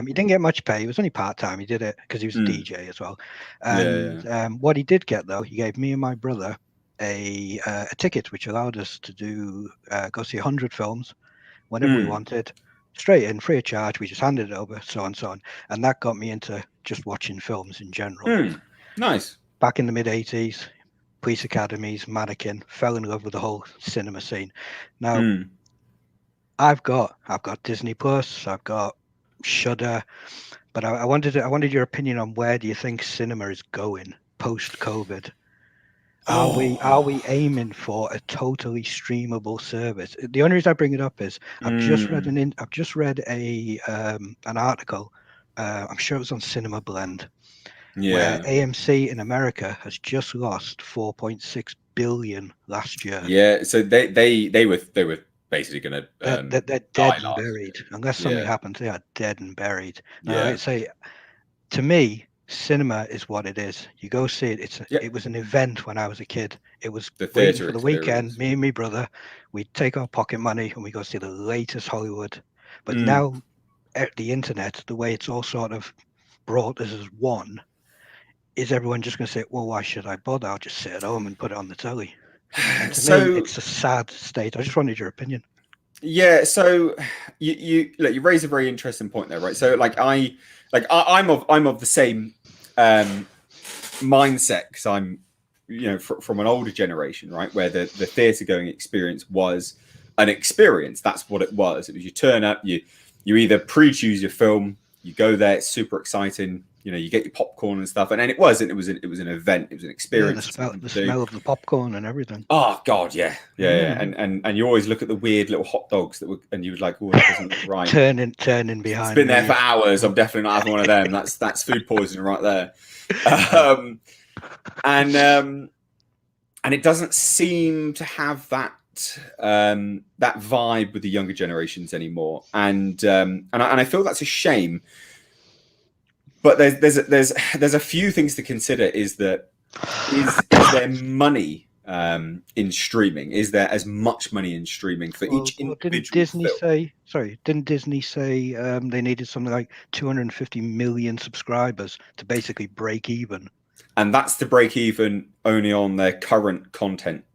He didn't get much pay. He was only part-time. He did it because he was a DJ as well. And what he did get, though, he gave me and my brother a ticket, which allowed us to go see 100 films whenever we wanted, straight in, free of charge. We just handed it over, so on, so on. And that got me into just watching films in general.
Nice.
Back in the mid-'80s, police academies, mannequin, fell in love with the whole cinema scene. Now, I've got Disney Plus, I've got Shudder, but I wanted your opinion on where do you think cinema is going post-COVID? Are we aiming for a totally streamable service? The only reason I bring it up is I've just read an article. I'm sure it was on Cinema Blend, where AMC in America has just lost 4.6 billion last year.
Yeah, so they were basically going to
they're dead and buried. Unless something happens, they are dead and buried. Now, I'd say, to me, cinema is what it is. You go see it. It was an event when I was a kid. It was
the theater
for the weekend. Me and my brother, we'd take our pocket money and we go see the latest Hollywood. But now, the internet, the way it's all sort of brought this as one, is everyone just going to say, well, why should I bother? I'll just sit at home and put it on the telly. And to me, it's a sad state. I just wanted your opinion.
Yeah, so you raise a very interesting point there, right? So I'm of the same mindset, because I'm from an older generation, right, where the theatre going experience was an experience. That's what it was. It was you turn up, you either pre-choose your film, you go there, it's super exciting, you get your popcorn and stuff, and then it was an event, it was an experience.
Yeah, the smell of the popcorn and everything.
Oh God, yeah. And you always look at the weird little hot dogs and you was like, oh, that doesn't look right.
turning behind.
It's been there for hours. I'm definitely not having one of them. That's food poisoning right there. And it doesn't seem to have that vibe with the younger generations anymore, and I feel that's a shame. But there's a few things to consider. Is there money in streaming? Is there as much money in streaming for each individual
didn't Disney
film?
Didn't Disney say they needed something like 250 million subscribers to basically break even?
And that's to break even only on their current content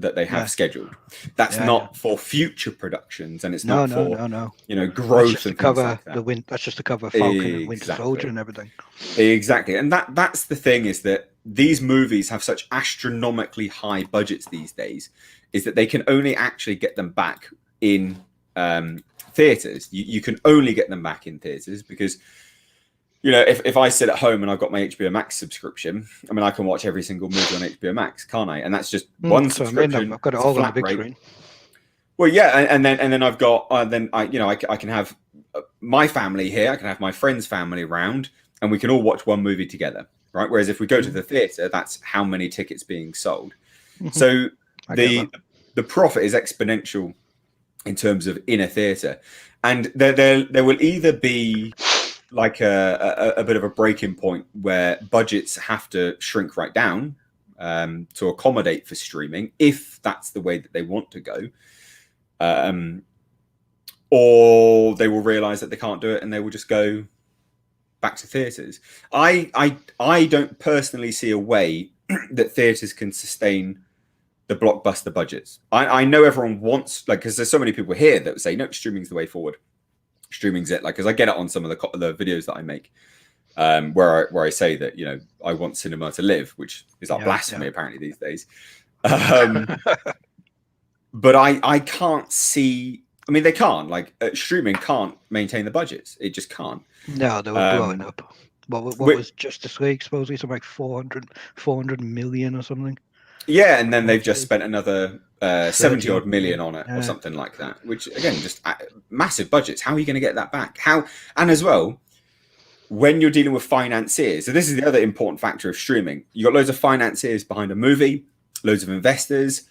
that they have scheduled. That's not for future productions, and it's not for growth
that's just
and
to cover
like that.
That's just to cover Falcon and Winter Soldier and everything.
Exactly, and that's the thing, is that these movies have such astronomically high budgets these days, is that they can only actually get them back in theaters. You can only get them back in theaters because if I sit at home and I've got my HBO Max subscription, I mean, I can watch every single movie on HBO Max, can't I? And that's just one subscription.
I've got it all on the big screen.
Well, yeah, and then I've got I can have my family here, I can have my friend's family around, and we can all watch one movie together, right? Whereas if we go to the theater, that's how many tickets being sold. So the profit is exponential in terms of in a theater, and there will either be like a bit of a breaking point where budgets have to shrink right down to accommodate for streaming, if that's the way that they want to go, or they will realize that they can't do it and they will just go back to theaters. I don't personally see a way that theaters can sustain the blockbuster budgets. I know everyone wants, because there's so many people here that would say, no, streaming's the way forward. Streaming's it, because I get it on some of the videos that I make, where I say that I want cinema to live, which is our blasphemy apparently these days. But I can't see. I mean, they can't. Streaming can't maintain the budgets. It just can't.
No, they were blowing up. What was just this week? Supposedly something like 400 million or something.
Yeah, and then they've just spent another 70 odd million on it, or something like that, which again, just massive budgets. How are you going to get that back? And as well, when you're dealing with financiers, so this is the other important factor of streaming. You got loads of financiers behind a movie, loads of investors.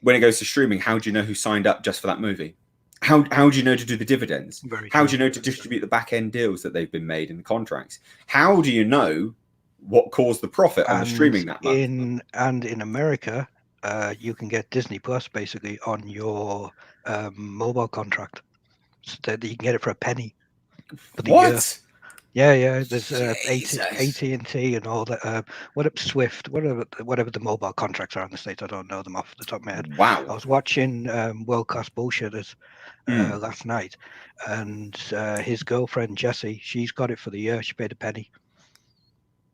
When it goes to streaming, how do you know who signed up just for that movie? How do you know to do the dividends? How do you know to distribute the back end deals that they've been made in the contracts? How do you know what caused the profit on the streaming that month?
In America, you can get Disney Plus basically on your mobile contract, so that you can get it for a penny. For the
What?
Year. Yeah. There's AT&T and all that. Swift, whatever the mobile contracts are in the States. I don't know them off the top of my head.
Wow.
I was watching World Class Bullshitters last night, and his girlfriend Jessie, she's got it for the year. She paid a penny.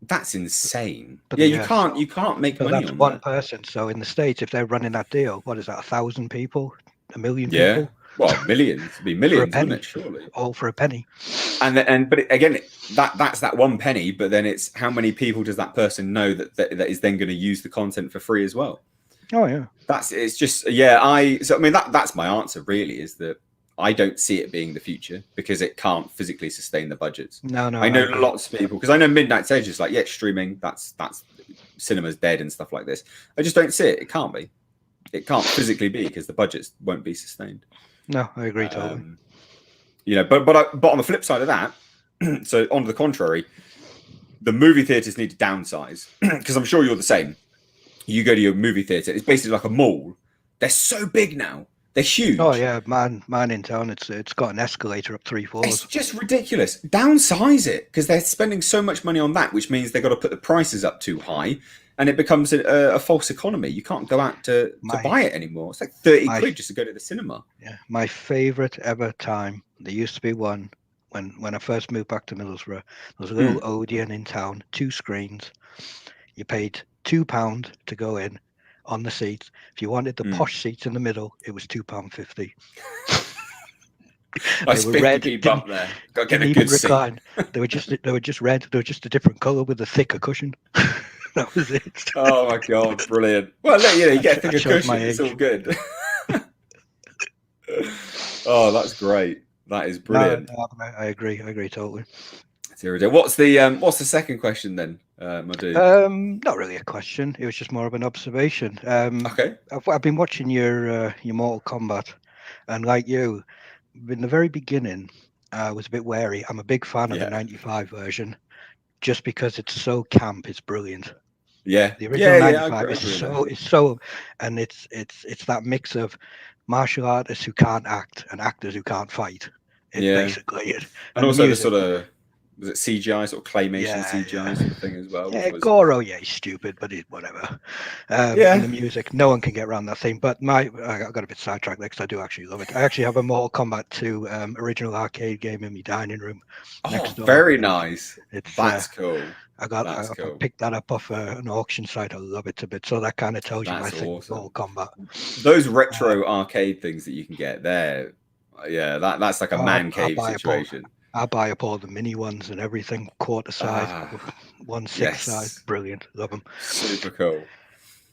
That's insane. You can't make money
that's
on
one
that.
person. So in the States, if they're running that deal, what is that? 1,000 people, 1 million people?
Well, millions. It'd be millions, wouldn't it? Surely.
All for a penny.
But again, that's that 1 penny. But then it's how many people does that person know that is then going to use the content for free as well?
Oh yeah.
That's my answer really, is that I don't see it being the future because it can't physically sustain the budgets.
No.
I know lots of people, because I know Midnight Sage is like, streaming, that's cinema's dead and stuff like this. I just don't see it. It can't be. It can't physically be, because the budgets won't be sustained.
No, I agree totally.
But on the flip side of that, so on the contrary, the movie theaters need to downsize, because I'm sure you're the same. You go to your movie theater, it's basically like a mall. They're so big now. They're huge.
Oh yeah, mine in town. It's got an escalator up 3 floors.
It's just ridiculous. Downsize it, because they're spending so much money on that, which means they've got to put the prices up too high, and it becomes a false economy. You can't go out to buy it anymore. It's like 30 quid just to go to the cinema.
Yeah, my favourite ever time. There used to be one when I first moved back to Middlesbrough. There was a little Odeon in town, 2 screens. You paid £2 to go in on the seats. If you wanted the posh seats in the middle, it was £2.50.
They were red. Keep up there. Got to get a good seat.
They were just red. They were just a different colour with a thicker cushion. That was it.
Oh my god, brilliant! Well, look, you get a thicker cushion. It's all good. Oh, that's great. That is brilliant.
No, I agree totally.
What's the second question then, my dude?
Not really a question. It was just more of an observation.
Okay.
I've been watching your Mortal Kombat, and like you, in the very beginning, I was a bit wary. I'm a big fan of the '95 version, just because it's so camp. It's brilliant.
Yeah.
The original '95 is so, and it's that mix of martial artists who can't act and actors who can't fight. It's basically it.
And also the sort of, was it CGI, sort of claymation CGI sort of thing as well?
Yeah, Goro, he's stupid, but whatever. And the music, no one can get around that thing. But I got a bit sidetracked there because I do actually love it. I actually have a Mortal Kombat 2 original arcade game in my dining room next door.
Very nice.
That's
cool.
I picked that up off an auction site. I love it a bit. So that kind of tells you my thing with Mortal Kombat.
Those retro arcade things that you can get there, that's like a man cave situation.
I buy up all the mini ones and everything, quarter size, 1/6 size. Brilliant. Love them.
Super cool.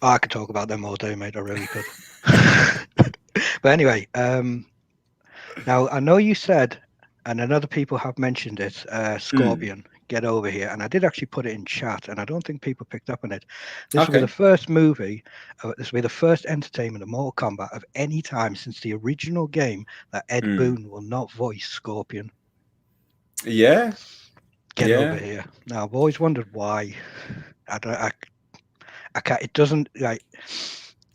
I could talk about them all day, mate. I really could. But anyway, now I know you said, and then other people have mentioned it, Scorpion, get over here. And I did actually put it in chat, and I don't think people picked up on it. This will be the first movie, this will be the first entertainment of Mortal Kombat of any time since the original game that Ed Boon will not voice Scorpion.
Yeah.
Get over here. Now I've always wondered why. I can't. It doesn't like.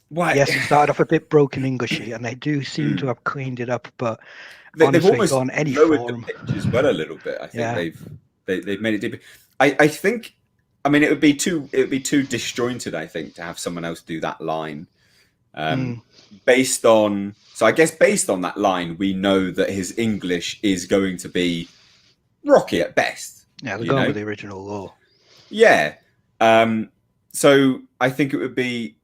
Why? Yes, it started off a bit broken Englishy, and they do seem to have cleaned it up. But
they've almost
gone any
lowered
form.
the pitch as well a little bit. I think they've made it deeper. I think. I mean, it would be too disjointed. I think to have someone else do that line. Based on that line, we know that his English is going to be rocky at best.
Yeah, they're going with the original law.
Yeah. So I think it'd be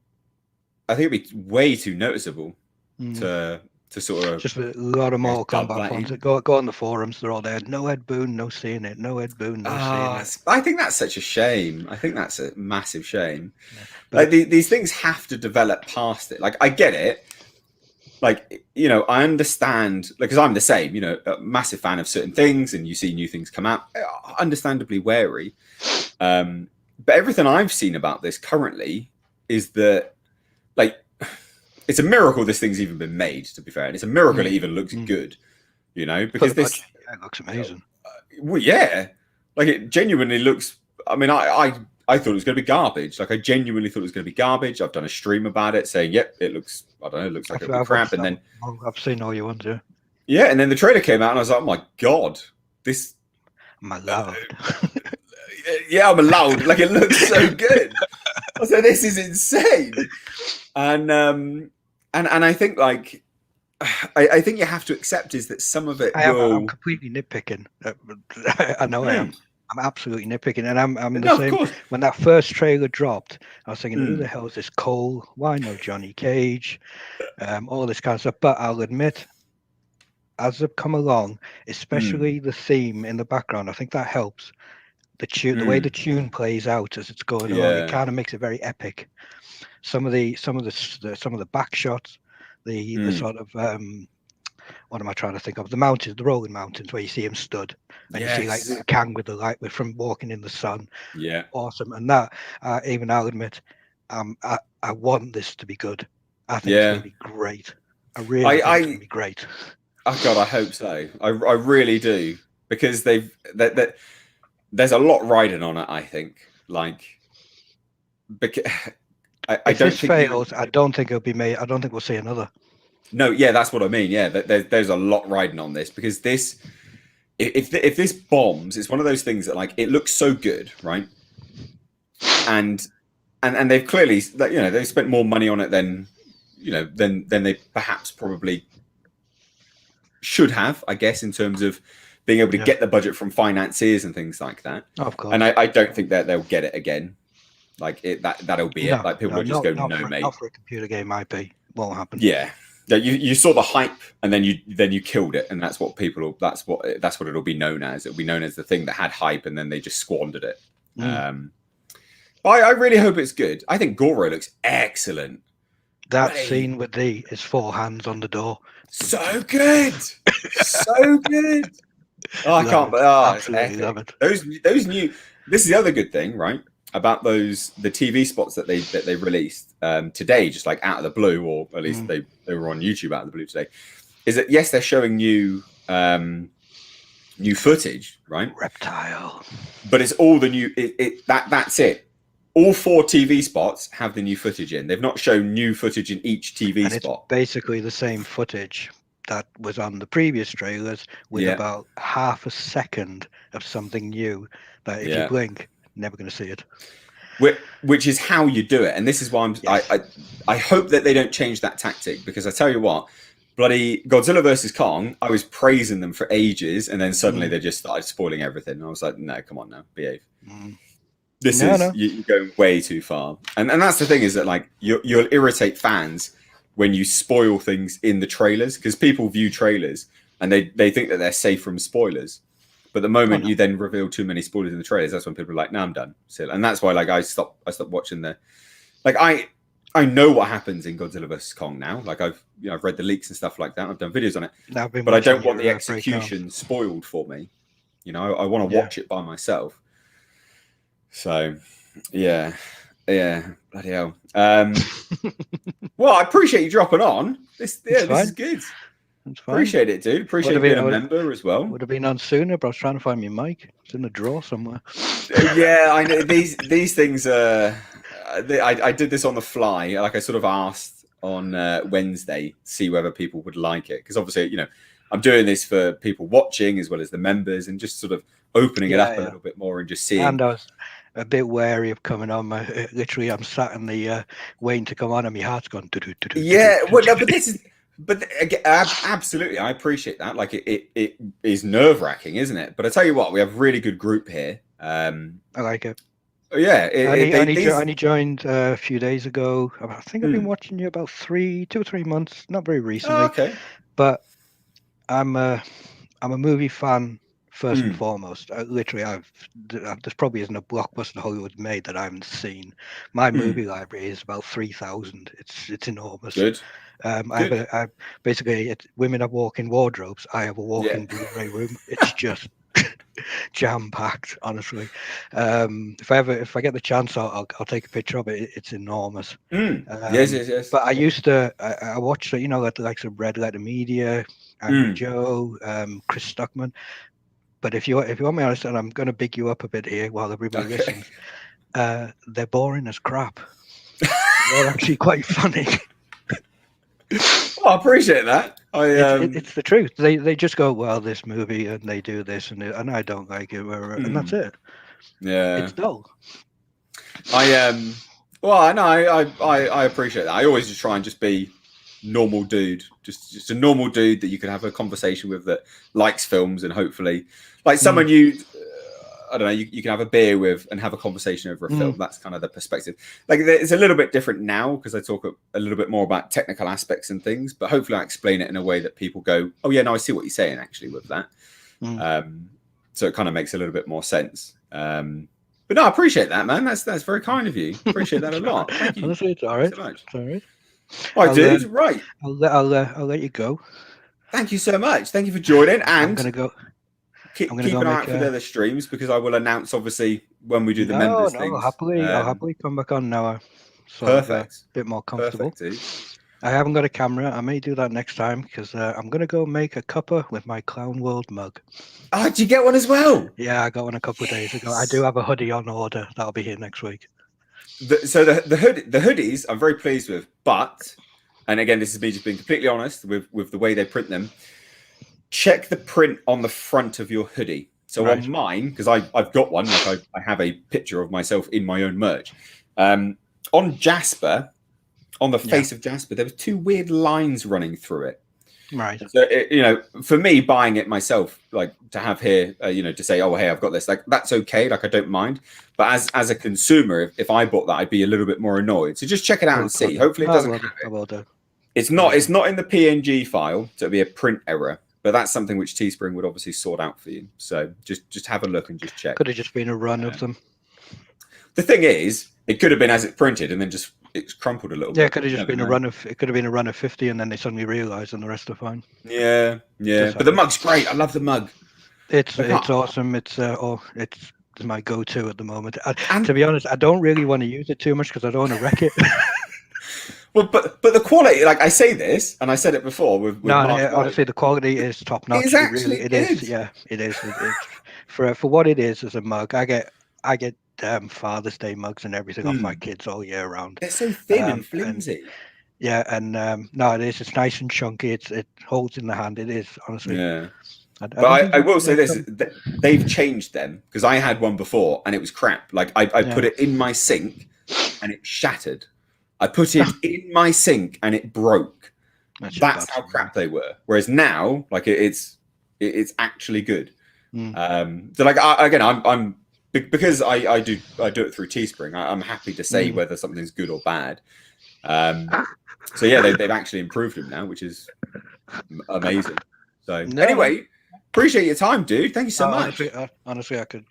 way too noticeable to sort of
just a lot of Mortal Kombat fans that go on the forums. They're all there. No Ed Boon, no seeing it. No Ed Boon, no seeing it.
I think that's such a shame. I think that's a massive shame. Yeah. Like these things have to develop past it. Like I get it. Like, I understand, because I'm the same, a massive fan of certain things, and you see new things come out, understandably wary. But everything I've seen about this currently is that, like, it's a miracle this thing's even been made, to be fair. And it's a miracle it even looks good, because this...
It looks amazing.
Well, yeah. Like, it genuinely looks... I mean, I thought it was going to be garbage. Like, I genuinely thought it was going to be garbage. I've done a stream about it saying, yep, it looks, I don't know, it looks like it'll be crap. And then
I've seen all your ones, yeah.
Yeah, and then the trailer came out and I was like, oh my God, this.
I'm allowed.
Yeah, I'm allowed. Like, it looks so good. I said, this is insane. And I think, like, I think you have to accept is that some of it
I'm completely nitpicking. I know I am. I'm absolutely nitpicking, and I'm the same. When that first trailer dropped, I was thinking, who the hell is this Cole? Why no Johnny Cage? All this kind of stuff. But I'll admit, as I've come along, especially the theme in the background, I think that helps. The tune, the way the tune plays out as it's going along, it kind of makes it very epic. Some of the back shots, the sort of what am I trying to think of? The mountains, the rolling mountains, where you see him stood, and you see like Kang with the light from walking in the sun.
Yeah,
awesome. And that, even I'll admit, I want this to be good. I think it's going to be great. I really think it's going to be great.
Oh God, I hope so. I really do, because there's a lot riding on it. I think, like, because
if this fails, I don't think it'll be made. I don't think we'll see another.
No, yeah, that's what I mean. Yeah, there's a lot riding on this because this, if this bombs, it's one of those things that like it looks so good, right? And they've clearly, they've spent more money on it than they perhaps probably should have, I guess, in terms of being able to get the budget from financiers and things like that.
Of course.
And I don't think that they'll get it again. Like that'll be it. Like people will just go, no, mate.
Not for a computer game, IP. Won't happen.
Yeah. You saw the hype, and then you killed it, and that's what it'll be known as. It'll be known as the thing that had hype, and then they just squandered it. I really hope it's good. I think Goro looks excellent.
That scene with his 4 hands on the door,
so good, so good. Oh, I can't.
Absolutely love it.
Those new. This is the other good thing, right? About the TV spots that they released today, just like out of the blue, or at least they were on YouTube out of the blue today. Is that yes, they're showing new footage, right?
Reptile,
but it's all the new. That's it. All 4 TV spots have the new footage in. They've not shown new footage in each TV spot.
It's basically the same footage that was on the previous trailers, with about half a second of something new. That if you blink, never going to see it.
Which is how you do it, and this is why I hope that they don't change that tactic, because I tell you what, bloody Godzilla vs Kong, I was praising them for ages, and then suddenly they just started spoiling everything. And I was like, no, come on now, behave. You're going way too far, and that's the thing, is that like you'll irritate fans when you spoil things in the trailers, because people view trailers and they think that they're safe from spoilers. But the moment you then reveal too many spoilers in the trailers, that's when people are like, "No, I'm done." So, and that's why, like, I stopped watching I know what happens in Godzilla vs Kong now. Like, I've read the leaks and stuff like that. I've done videos on it, but I don't want the execution spoiled for me. I want to watch it by myself. So, yeah, bloody hell. Well, I appreciate you dropping on. This is good. Appreciate it, dude. Appreciate you being a member as well.
Would have been on sooner, but I was trying to find my mic. It's in the drawer somewhere.
Yeah, I know these things. I did this on the fly. Like, I sort of asked on Wednesday to see whether people would like it, because obviously, I'm doing this for people watching as well as the members, and just sort of opening it up a little bit more and just seeing.
And I was a bit wary of coming on. Literally, I'm sat in the waiting to come on, and my heart's gone.
Yeah, well, no, but this is. But again, absolutely, I appreciate that. Like, it is nerve-wracking, isn't it? But I tell you what, we have a really good group here.
I like it.
Yeah,
I only joined a few days ago. I think I've been watching you about 2 or 3 months, not very recently.
Oh, okay.
But I'm a movie fan first and foremost. Literally, there probably isn't a blockbuster Hollywood made that I haven't seen. My movie library is about 3,000. It's enormous.
Good.
I basically, women have walk-in wardrobes. I have a walk-in Blu-ray room. It's just jam packed, honestly. If I get the chance, I'll take a picture of it. It's enormous.
Yes.
But I used to I watched it, like some Red Letter Media, Angry Joe, Chris Stuckman. But if you want me honest, and I'm going to big you up a bit here while everybody listens, they're boring as crap. They're actually quite funny.
Well, I appreciate that.
It's the truth. They just go, well, this movie, and they do this, and I don't like it, and that's it.
Yeah,
it's dull.
Well, I know. I appreciate that. I always just try and just be normal dude, just a normal dude that you can have a conversation with, that likes films, and hopefully, like someone I don't know, you can have a beer with and have a conversation over a film. That's kind of the perspective. Like, it's a little bit different now because I talk a little bit more about technical aspects and things, but hopefully I explain it in a way that people go, oh yeah, no, I see what you're saying actually with that. So it kind of makes a little bit more sense. But no, I appreciate that, man. That's very kind of you. Appreciate that a lot. Thank you.
Honestly, it's all right. So much. It's all right.
All right, dude. Right.
I'll let you go.
Thank you so much. Thank you for joining. And
I'm gonna go.
Keep an eye out for the other streams, because I will announce obviously when we do the members things.
I'll happily come back on now. So
perfect.
A bit more comfortable.
Perfect,
I haven't got a camera. I may do that next time, because I'm gonna go make a cuppa with my Clown World mug.
Oh, did you get one as well?
Yeah, I got one a couple of days ago. I do have a hoodie on order. That'll be here next week.
So the hoodies I'm very pleased with, but and again, this is me just being completely honest with the way they print them. Check the print on the front of your hoodie. So on mine, because I've got one, like I have a picture of myself in my own merch. On Jasper, on the face of Jasper, there were 2 weird lines running through it.
Right.
So, for me buying it myself, like to have here, to say, oh, hey, I've got this, like that's okay. Like I don't mind. But as a consumer, if I bought that, I'd be a little bit more annoyed. So just check it out and see. Hopefully it doesn't have it.
I will do.
It's not in the PNG file, so it'll be a print error. But that's something which Teespring would obviously sort out for you. So just have a look and just check.
Could have just been a run of them.
The thing is, it could have been as it printed and then just it's crumpled a little bit.
Yeah, it could have just been a run of. It could have been a run of 50, and then they suddenly realised, and the rest are fine.
Yeah. But the mug's great. I love the mug.
It's awesome. It's my go-to at the moment. To be honest, I don't really want to use it too much because I don't want to wreck it.
Well, but the quality, like I say this, and I said it before. With
honestly, the quality is top notch.
It's actually
it is. Yeah, it is. For what it is as a mug, I get Father's Day mugs and everything off my kids all year round.
They're so thin and flimsy.
No, it is. It's nice and chunky. It holds in the hand. It is honestly.
Yeah. But I will say this: they've changed them because I had one before and it was crap. Like I put it in my sink and it shattered. I put it in my sink and it broke. That's how crap they were. Whereas now, like it's actually good. So like I'm because I do it through Teespring. I'm happy to say whether something's good or bad. So yeah, they've actually improved them now, which is amazing. So anyway, appreciate your time, dude. Thank you so much.
Honestly, I could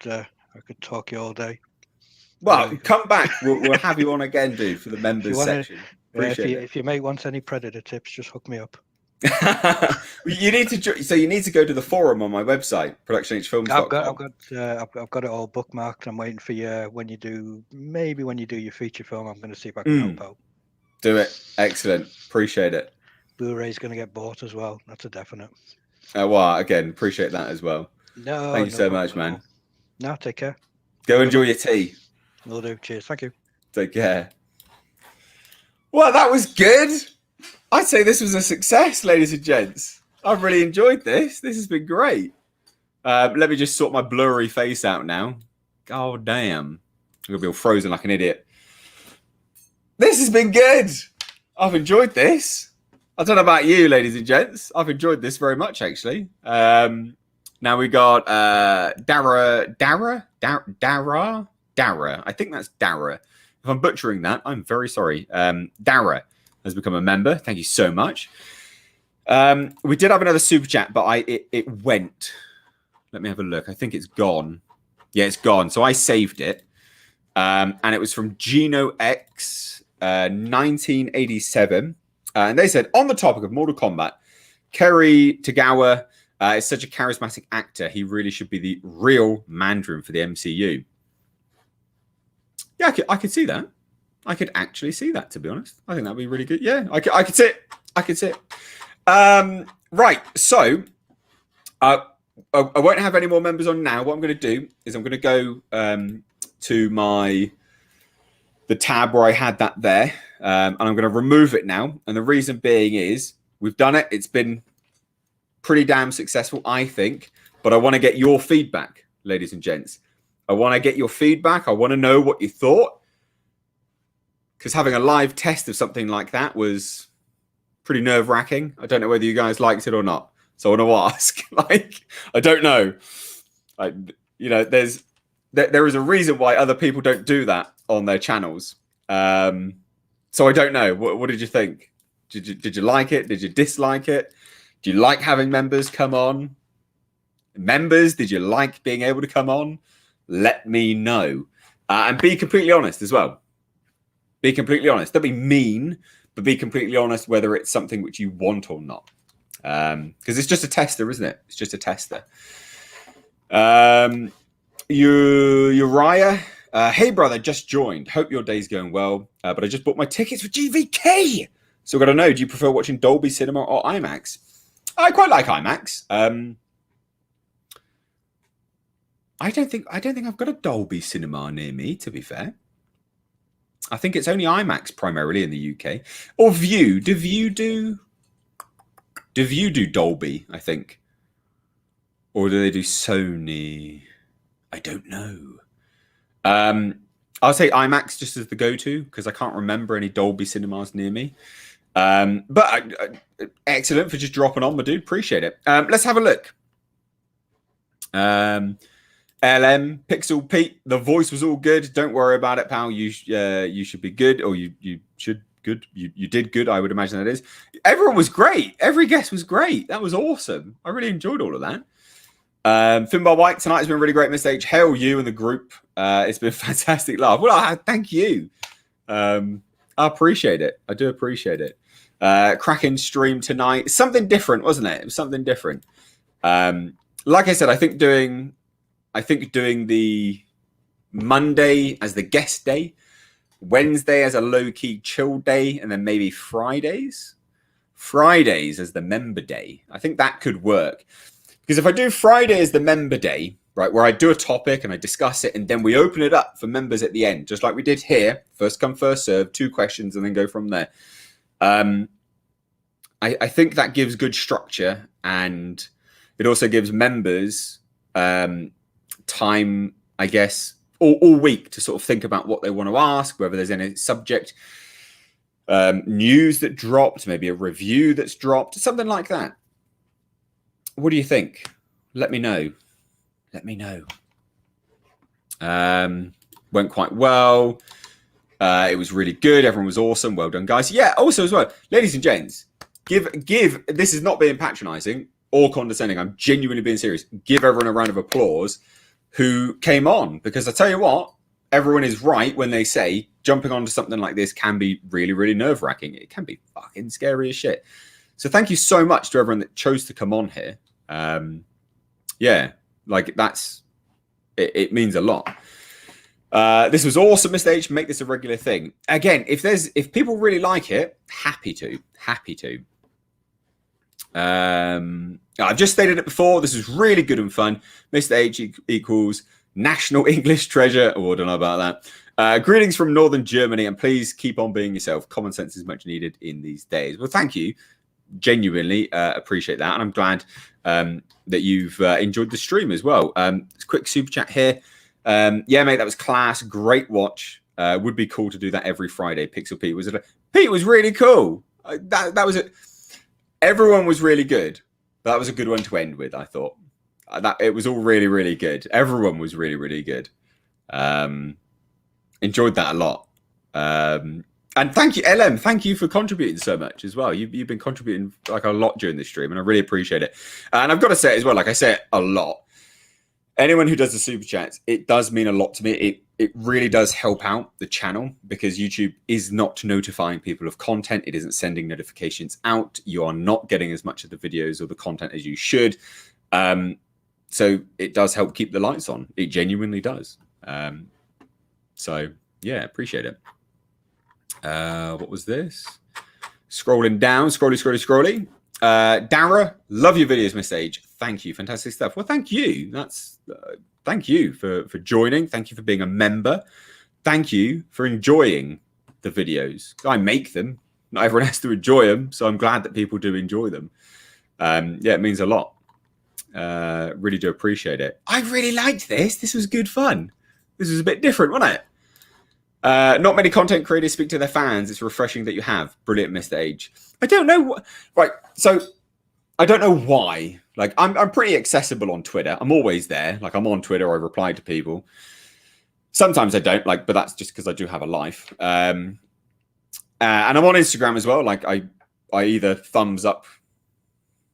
talk you all day.
Well, come back. We'll have you on again, dude, for the members section.
If your mate wants any Predator tips, just hook me up.
You need to go to the forum on my website, productionhfilms.com.
I've got it all bookmarked. I'm waiting for you when you do your feature film. I'm going to see if I can help out.
Do it. Excellent. Appreciate it.
Blu-ray's going to get bought as well. That's a definite.
Well, again, appreciate that as well.
No,
thank you so much, man.
No, take care.
Go enjoy your tea.
Will do. Cheers. Thank you.
Take care. Well, that was good. I'd say this was a success, ladies and gents. I've really enjoyed this. This has been great. Let me just sort my blurry face out now. God damn. I'm going to be all frozen like an idiot. This has been good. I've enjoyed this. I don't know about you, ladies and gents. I've enjoyed this very much, actually. Now we got Dara. I think that's Dara. If I'm butchering that, I'm very sorry. Dara has become a member. Thank you so much. We did have another super chat, but it went. Let me have a look. I think it's gone. Yeah, it's gone. So I saved it. And it was from Gino X 1987. And they said, on the topic of Mortal Kombat, Kerry Tagawa is such a charismatic actor. He really should be the real Mandarin for the MCU. Yeah, I could see that. I could actually see that, to be honest. I think that'd be really good. Yeah, I could see it. I could see it. Right, so I won't have any more members on now. What I'm going to do is I'm going to go to the tab where I had that there, and I'm going to remove it now. And the reason being is we've done it. It's been pretty damn successful, I think. But I want to get your feedback, ladies and gents. I want to get your feedback. I want to know what you thought. Because having a live test of something like that was pretty nerve-wracking. I don't know whether you guys liked it or not. So I want to ask. I don't know. There is a reason why other people don't do that on their channels. So I don't know. What did you think? Did you like it? Did you dislike it? Do you like having members come on? Members, did you like being able to come on? Let me know. And be completely honest as well. Be completely honest. Don't be mean, but be completely honest whether it's something which you want or not. Because it's just a tester, isn't it? It's just a tester. Uriah, hey brother, just joined. Hope your day's going well. But I just bought my tickets for GVK. So I've got to know, do you prefer watching Dolby Cinema or IMAX? I quite like IMAX. I don't think I've got a Dolby Cinema near me, to be fair. I think it's only IMAX primarily in the UK. Or View. Do View do Dolby, I think? Or do they do Sony? I don't know. I'll say IMAX just as the go-to because I can't remember any Dolby cinemas near me. But excellent for just dropping on, my dude. Appreciate it. Let's have a look. LM Pixel Pete, the voice was all good. Don't worry about it, pal. You should be good, or you should good. You did good. I would imagine that is. Everyone was great. Every guest was great. That was awesome. I really enjoyed all of that. Finbar White, tonight has been really great, Mr. H. Hail you and the group. It's been a fantastic laugh. Well, thank you. I appreciate it. I do appreciate it. Cracking stream tonight. Something different, wasn't it? It was something different. Like I said, I think doing the Monday as the guest day, Wednesday as a low-key chill day, and then maybe Fridays as the member day. I think that could work. Because if I do Friday as the member day, right, where I do a topic and I discuss it, and then we open it up for members at the end, just like we did here, first come, first serve, 2 questions, and then go from there. I think that gives good structure, and it also gives members time, I guess, all week to sort of think about what they want to ask, whether there's any subject news that dropped, maybe a review that's dropped, something like that. What do you think? Let me know. Went quite well. It was really good. Everyone was awesome. Well done, guys. Yeah, also as well, ladies and gents, give, this is not being patronizing or condescending. I'm genuinely being serious. Give everyone a round of applause who came on, because I tell you what, everyone is right when they say jumping onto something like this can be really, really nerve-wracking. It can be fucking scary as shit. So thank you so much to everyone that chose to come on here. Yeah, like it means a lot. This was awesome, Mr. H. Make this a regular thing. Again, if people really like it, happy to. I've just stated it before. This is really good and fun. Mr. H equals National English Treasure. Oh, I don't know about that. Greetings from Northern Germany, and please keep on being yourself. Common sense is much needed in these days. Well, thank you. Genuinely appreciate that, and I'm glad that you've enjoyed the stream as well. Quick super chat here. Yeah, mate, that was class. Great watch. Would be cool to do that every Friday. Pixel Pete was really cool. That was it. Everyone was really good. That was a good one to end with, I thought. That it was all really, really good. Everyone was really, really good. Enjoyed that a lot. And thank you, LM. Thank you for contributing so much as well. You've been contributing like a lot during this stream, and I really appreciate it. And I've got to say it as well, like I say it a lot. Anyone who does the super chats, it does mean a lot to me. It really does help out the channel, because YouTube is not notifying people of content. It isn't sending notifications out. You are not getting as much of the videos or the content as you should. So it does help keep the lights on. It genuinely does. So yeah, appreciate it. What was this? Scrolling down, scrolly. Dara, love your videos, Miss Age. Thank you, fantastic stuff. Well, thank you. Thank you for joining. Thank you for being a member. Thank you for enjoying the videos. I make them. Not everyone has to enjoy them, so I'm glad that people do enjoy them. Yeah, it means a lot. Really do appreciate it. I really liked this. This was good fun. This was a bit different, wasn't it? Not many content creators speak to their fans. It's refreshing that you have. Brilliant, Mr. H. I don't know. Right. So I don't know why. Like, I'm pretty accessible on Twitter. I'm always there. Like, I'm on Twitter. I reply to people. Sometimes I don't, but that's just because I do have a life. And I'm on Instagram as well. Like, I either thumbs up.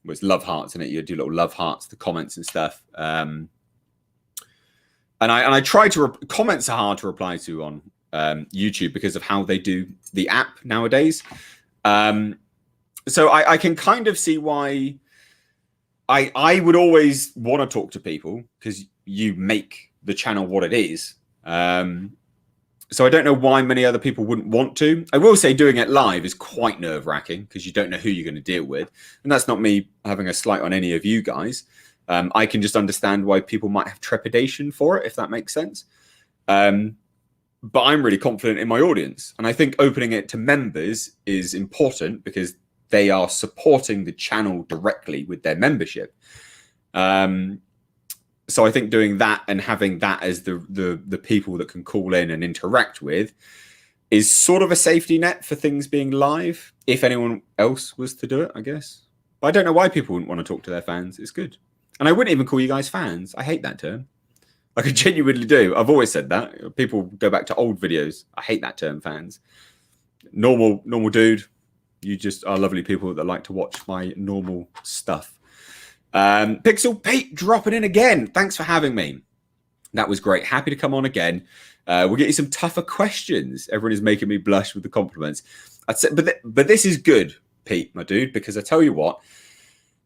Well, it's love hearts, in it. You do little love hearts, the comments and stuff. And I try to comments are hard to reply to on YouTube because of how they do the app nowadays. So I can kind of see why I would always want to talk to people, because you make the channel what it is. So I don't know why many other people wouldn't want to. I will say doing it live is quite nerve-wracking, because you don't know who you're going to deal with. And that's not me having a slight on any of you guys. I can just understand why people might have trepidation for it, if that makes sense. but I'm really confident in my audience. And I think opening it to members is important because they are supporting the channel directly with their membership. So I think doing that and having that as the people that can call in and interact with is sort of a safety net for things being live. If anyone else was to do it, I guess. But I don't know why people wouldn't want to talk to their fans. It's good. And I wouldn't even call you guys fans. I hate that term. Like I genuinely do. I've always said that. People go back to old videos. I hate that term, fans. Normal dude. You just are lovely people that like to watch my normal stuff. Pixel Pete dropping in again. Thanks for having me. That was great. Happy to come on again. We'll get you some tougher questions. Everyone is making me blush with the compliments. I'd say, but this is good, Pete, my dude, because I tell you what,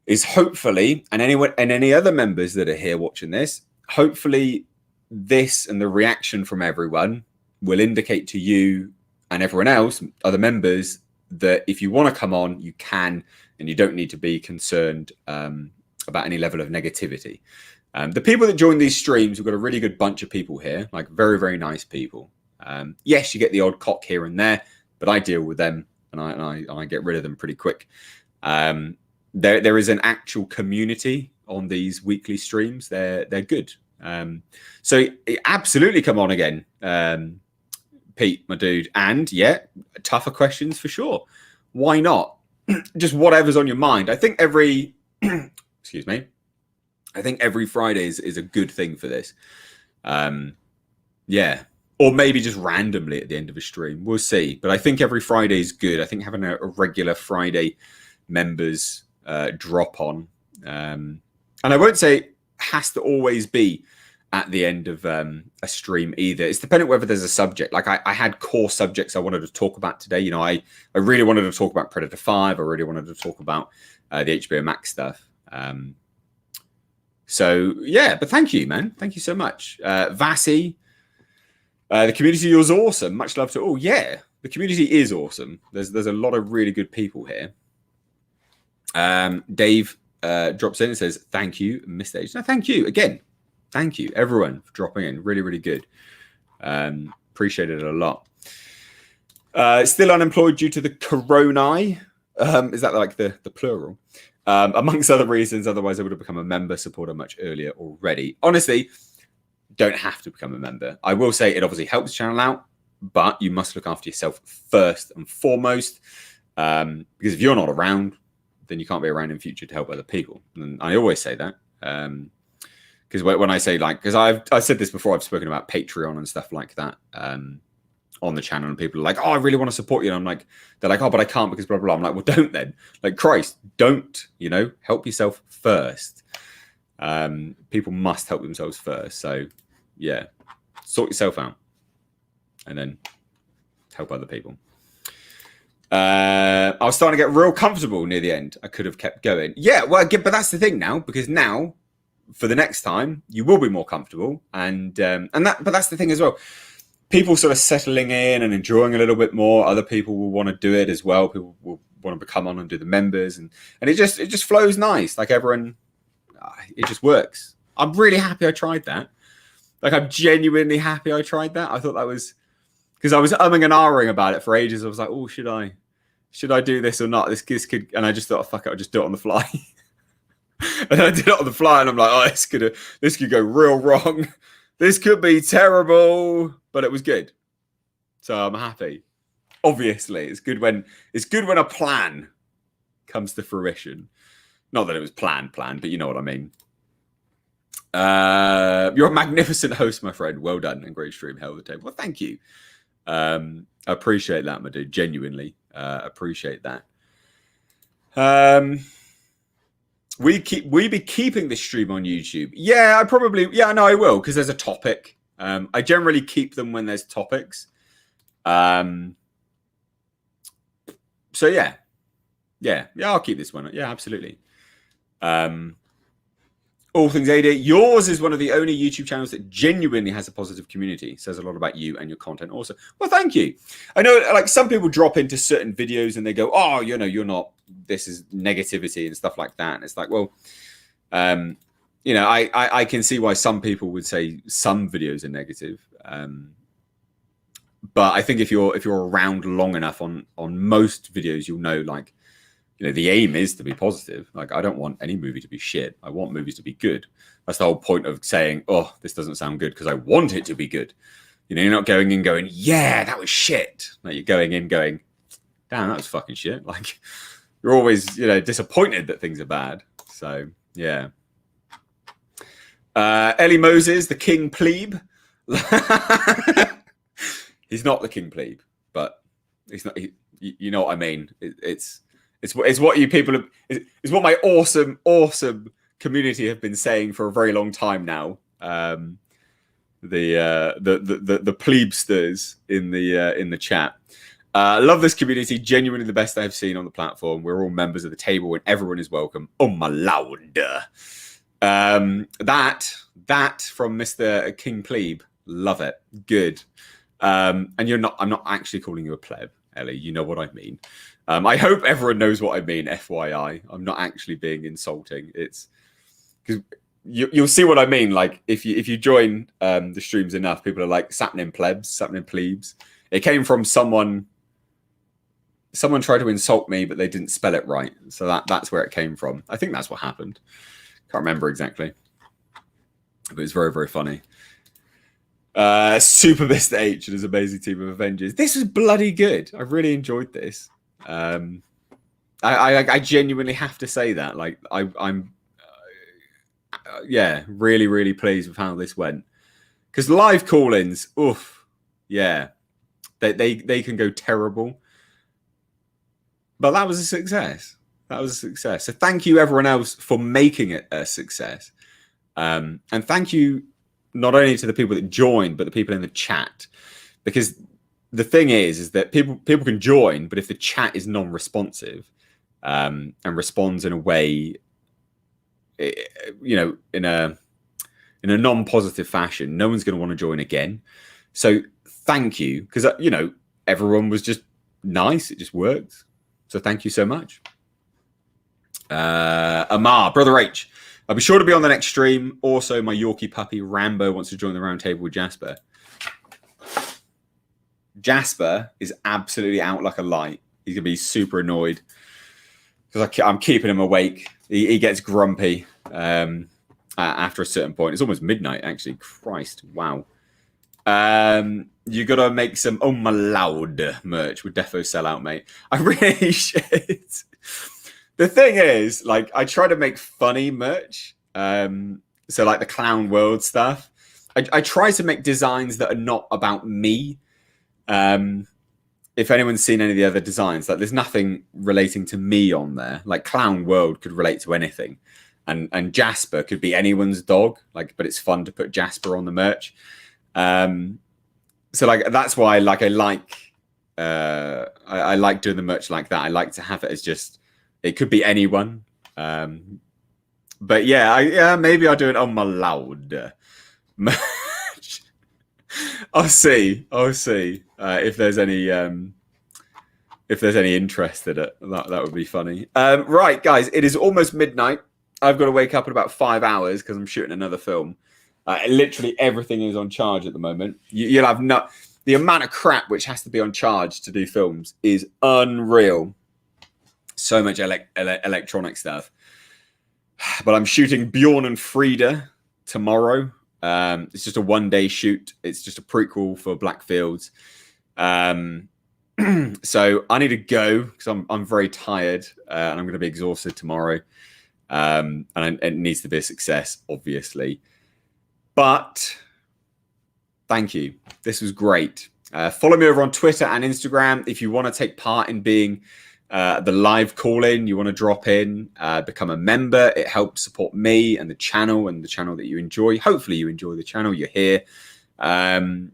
is hopefully, and anyone and any other members that are here watching this, hopefully this and the reaction from everyone will indicate to you and everyone else, other members, that if you want to come on, you can, and you don't need to be concerned about any level of negativity. The people that join these streams, we've got a really good bunch of people here, like very, very nice people. Yes, you get the odd cock here and there, but I deal with them and I get rid of them pretty quick. There is an actual community on these weekly streams. They're good. So absolutely come on again, Pete, my dude. And yeah, tougher questions for sure. Why not? Just whatever's on your mind. I think every excuse me. I think every Friday is a good thing for this. Yeah. Or maybe just randomly at the end of a stream. We'll see. But I think every Friday is good. I think having a regular Friday members drop on. And I won't say it has to always be at the end of a stream either. It's dependent whether there's a subject. Like I had core subjects I wanted to talk about today. You know, I really wanted to talk about Predator 5. I really wanted to talk about the HBO Max stuff. So yeah, but thank you, man. Thank you so much. Vasi, the community was awesome. Much love to all. Yeah, the community is awesome. There's a lot of really good people here. Dave drops in and says, thank you, Mr. H. No, thank you again. Thank you, everyone, for dropping in. Really, really good. Appreciate it a lot. Still unemployed due to the coronae. Is that like the plural? Amongst other reasons. Otherwise, I would have become a member supporter much earlier already. Honestly, don't have to become a member. I will say it obviously helps the channel out, but you must look after yourself first and foremost. Because if you're not around, then you can't be around in future to help other people. And I always say that. Because when I say because I've said this before, I've spoken about Patreon and stuff like that on the channel, and people are like, oh, I really want to support you. And I'm like, they're like, oh, but I can't because blah, blah, blah. I'm like, well, don't then. Like, Christ, don't, help yourself first. People must help themselves first. So, yeah, sort yourself out and then help other people. I was starting to get real comfortable near the end. I could have kept going. Yeah, well, but that's the thing now, because now, for the next time, you will be more comfortable, but that's the thing as well. People sort of settling in and enjoying a little bit more. Other people will want to do it as well. People will want to come on and do the members, and it just flows nice. Like everyone, it just works. I'm really happy I tried that. Like I'm genuinely happy I tried that. I thought that was because I was umming and ahhing about it for ages. I was like, oh, should I do this or not? This could, and I just thought, oh, fuck it, I'll just do it on the fly. And I did it on the fly, and I'm like, oh, this could go real wrong. This could be terrible, but it was good. So I'm happy. Obviously, it's good when a plan comes to fruition. Not that it was planned, but you know what I mean. You're a magnificent host, my friend. Well done and great stream. Hell of the table. Well, thank you. I appreciate that, my dude. Genuinely appreciate that. We be keeping this stream on YouTube. Yeah, I will, because there's a topic. I generally keep them when there's topics. So yeah, I'll keep this one. Yeah, absolutely. All things AD. Yours is one of the only YouTube channels that genuinely has a positive community. Says a lot about you and your content also. Well, thank you. I know like some people drop into certain videos and they go, oh, you're not, this is negativity and stuff like that. And it's like, well, I can see why some people would say some videos are negative. But I think if you're around long enough on most videos, you'll know, like, you know, the aim is to be positive. Like, I don't want any movie to be shit. I want movies to be good. That's the whole point of saying, oh, this doesn't sound good, because I want it to be good. You know, you're not going in going, yeah, that was shit. Like, you're going in going, damn, that was fucking shit. Like, you're always, you know, disappointed that things are bad. So, yeah. Ellie Moses, the King Plebe. He's not the King Plebe, but he's not. You know what I mean? It's what you people have, it's what my awesome community have been saying for a very long time now. The plebesters in the chat. Love this community. Genuinely the best I have seen on the platform. We're all members of the table and everyone is welcome. Oh my lord. That from Mr. King Plebe. Love it. Good. And I'm not actually calling you a pleb, Ellie. You know what I mean. I hope everyone knows what I mean, FYI. I'm not actually being insulting. It's because you'll see what I mean. Like, if you join the streams enough, people are like, sapnin plebs, sapnin plebes. It came from someone tried to insult me, but they didn't spell it right. So that's where it came from. I think that's what happened. Can't remember exactly. But it's very, very funny. Super Mr. H and his amazing team of Avengers. This was bloody good. I really enjoyed this. I genuinely have to say that. Like, I'm yeah, really, really pleased with how this went. Because live call-ins, oof, yeah, they can go terrible. But that was a success. That was a success. So thank you, everyone else, for making it a success. And thank you not only to the people that joined, but the people in the chat. Because the thing is that people can join, but if the chat is non-responsive and responds in a way, you know, in a non-positive fashion, no one's going to want to join again. So thank you, because, you know, everyone was just nice. It just worked. So thank you so much. Amar, Brother H, I'll be sure to be on the next stream. Also, my Yorkie puppy Rambo wants to join the round table with Jasper. Jasper is absolutely out like a light. He's going to be super annoyed because I'm keeping him awake. He gets grumpy after a certain point. It's almost midnight, actually. Christ, wow. You got to make some Oh My Loud merch. Would defo sell out, mate. I really should. The thing is, like, I try to make funny merch. So, like, the Clown World stuff. I try to make designs that are not about me. If anyone's seen any of the other designs, like, there's nothing relating to me on there. Like, Clown World could relate to anything. And Jasper could be anyone's dog. Like, but it's fun to put Jasper on the merch. So, like, that's why, like, I like doing the merch like that. I like to have it as just, it could be anyone. But yeah, maybe I'll do it on my loud merch. I'll see if there's any interest in it. That would be funny. Right, guys, it is almost midnight. I've got to wake up in about 5 hours because I'm shooting another film. Literally everything is on charge at the moment. You'll have the amount of crap which has to be on charge to do films is unreal. So much electronic stuff. But I'm shooting Bjorn and Frida tomorrow. It's just a one-day shoot. It's just a prequel for Blackfields. So I need to go because I'm very tired and I'm going to be exhausted tomorrow. And it needs to be a success, obviously. But thank you. This was great. Follow me over on Twitter and Instagram if you want to take part in being the live call-in. You want to drop in, become a member. It helps support me and the channel that you enjoy. Hopefully you enjoy the channel. You're here. And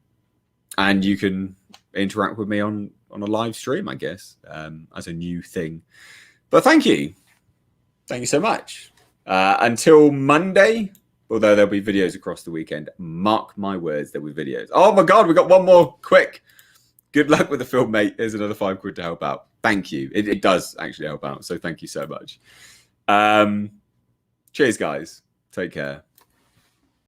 you can interact with me on a live stream, I guess, as a new thing. But thank you. Thank you so much. Until Monday, although there'll be videos across the weekend, mark my words, there'll be videos. Oh my God, we got one more. Quick. Good luck with the film, mate. Here's another £5 to help out. Thank you. It does actually help out. So thank you so much. Cheers, guys. Take care.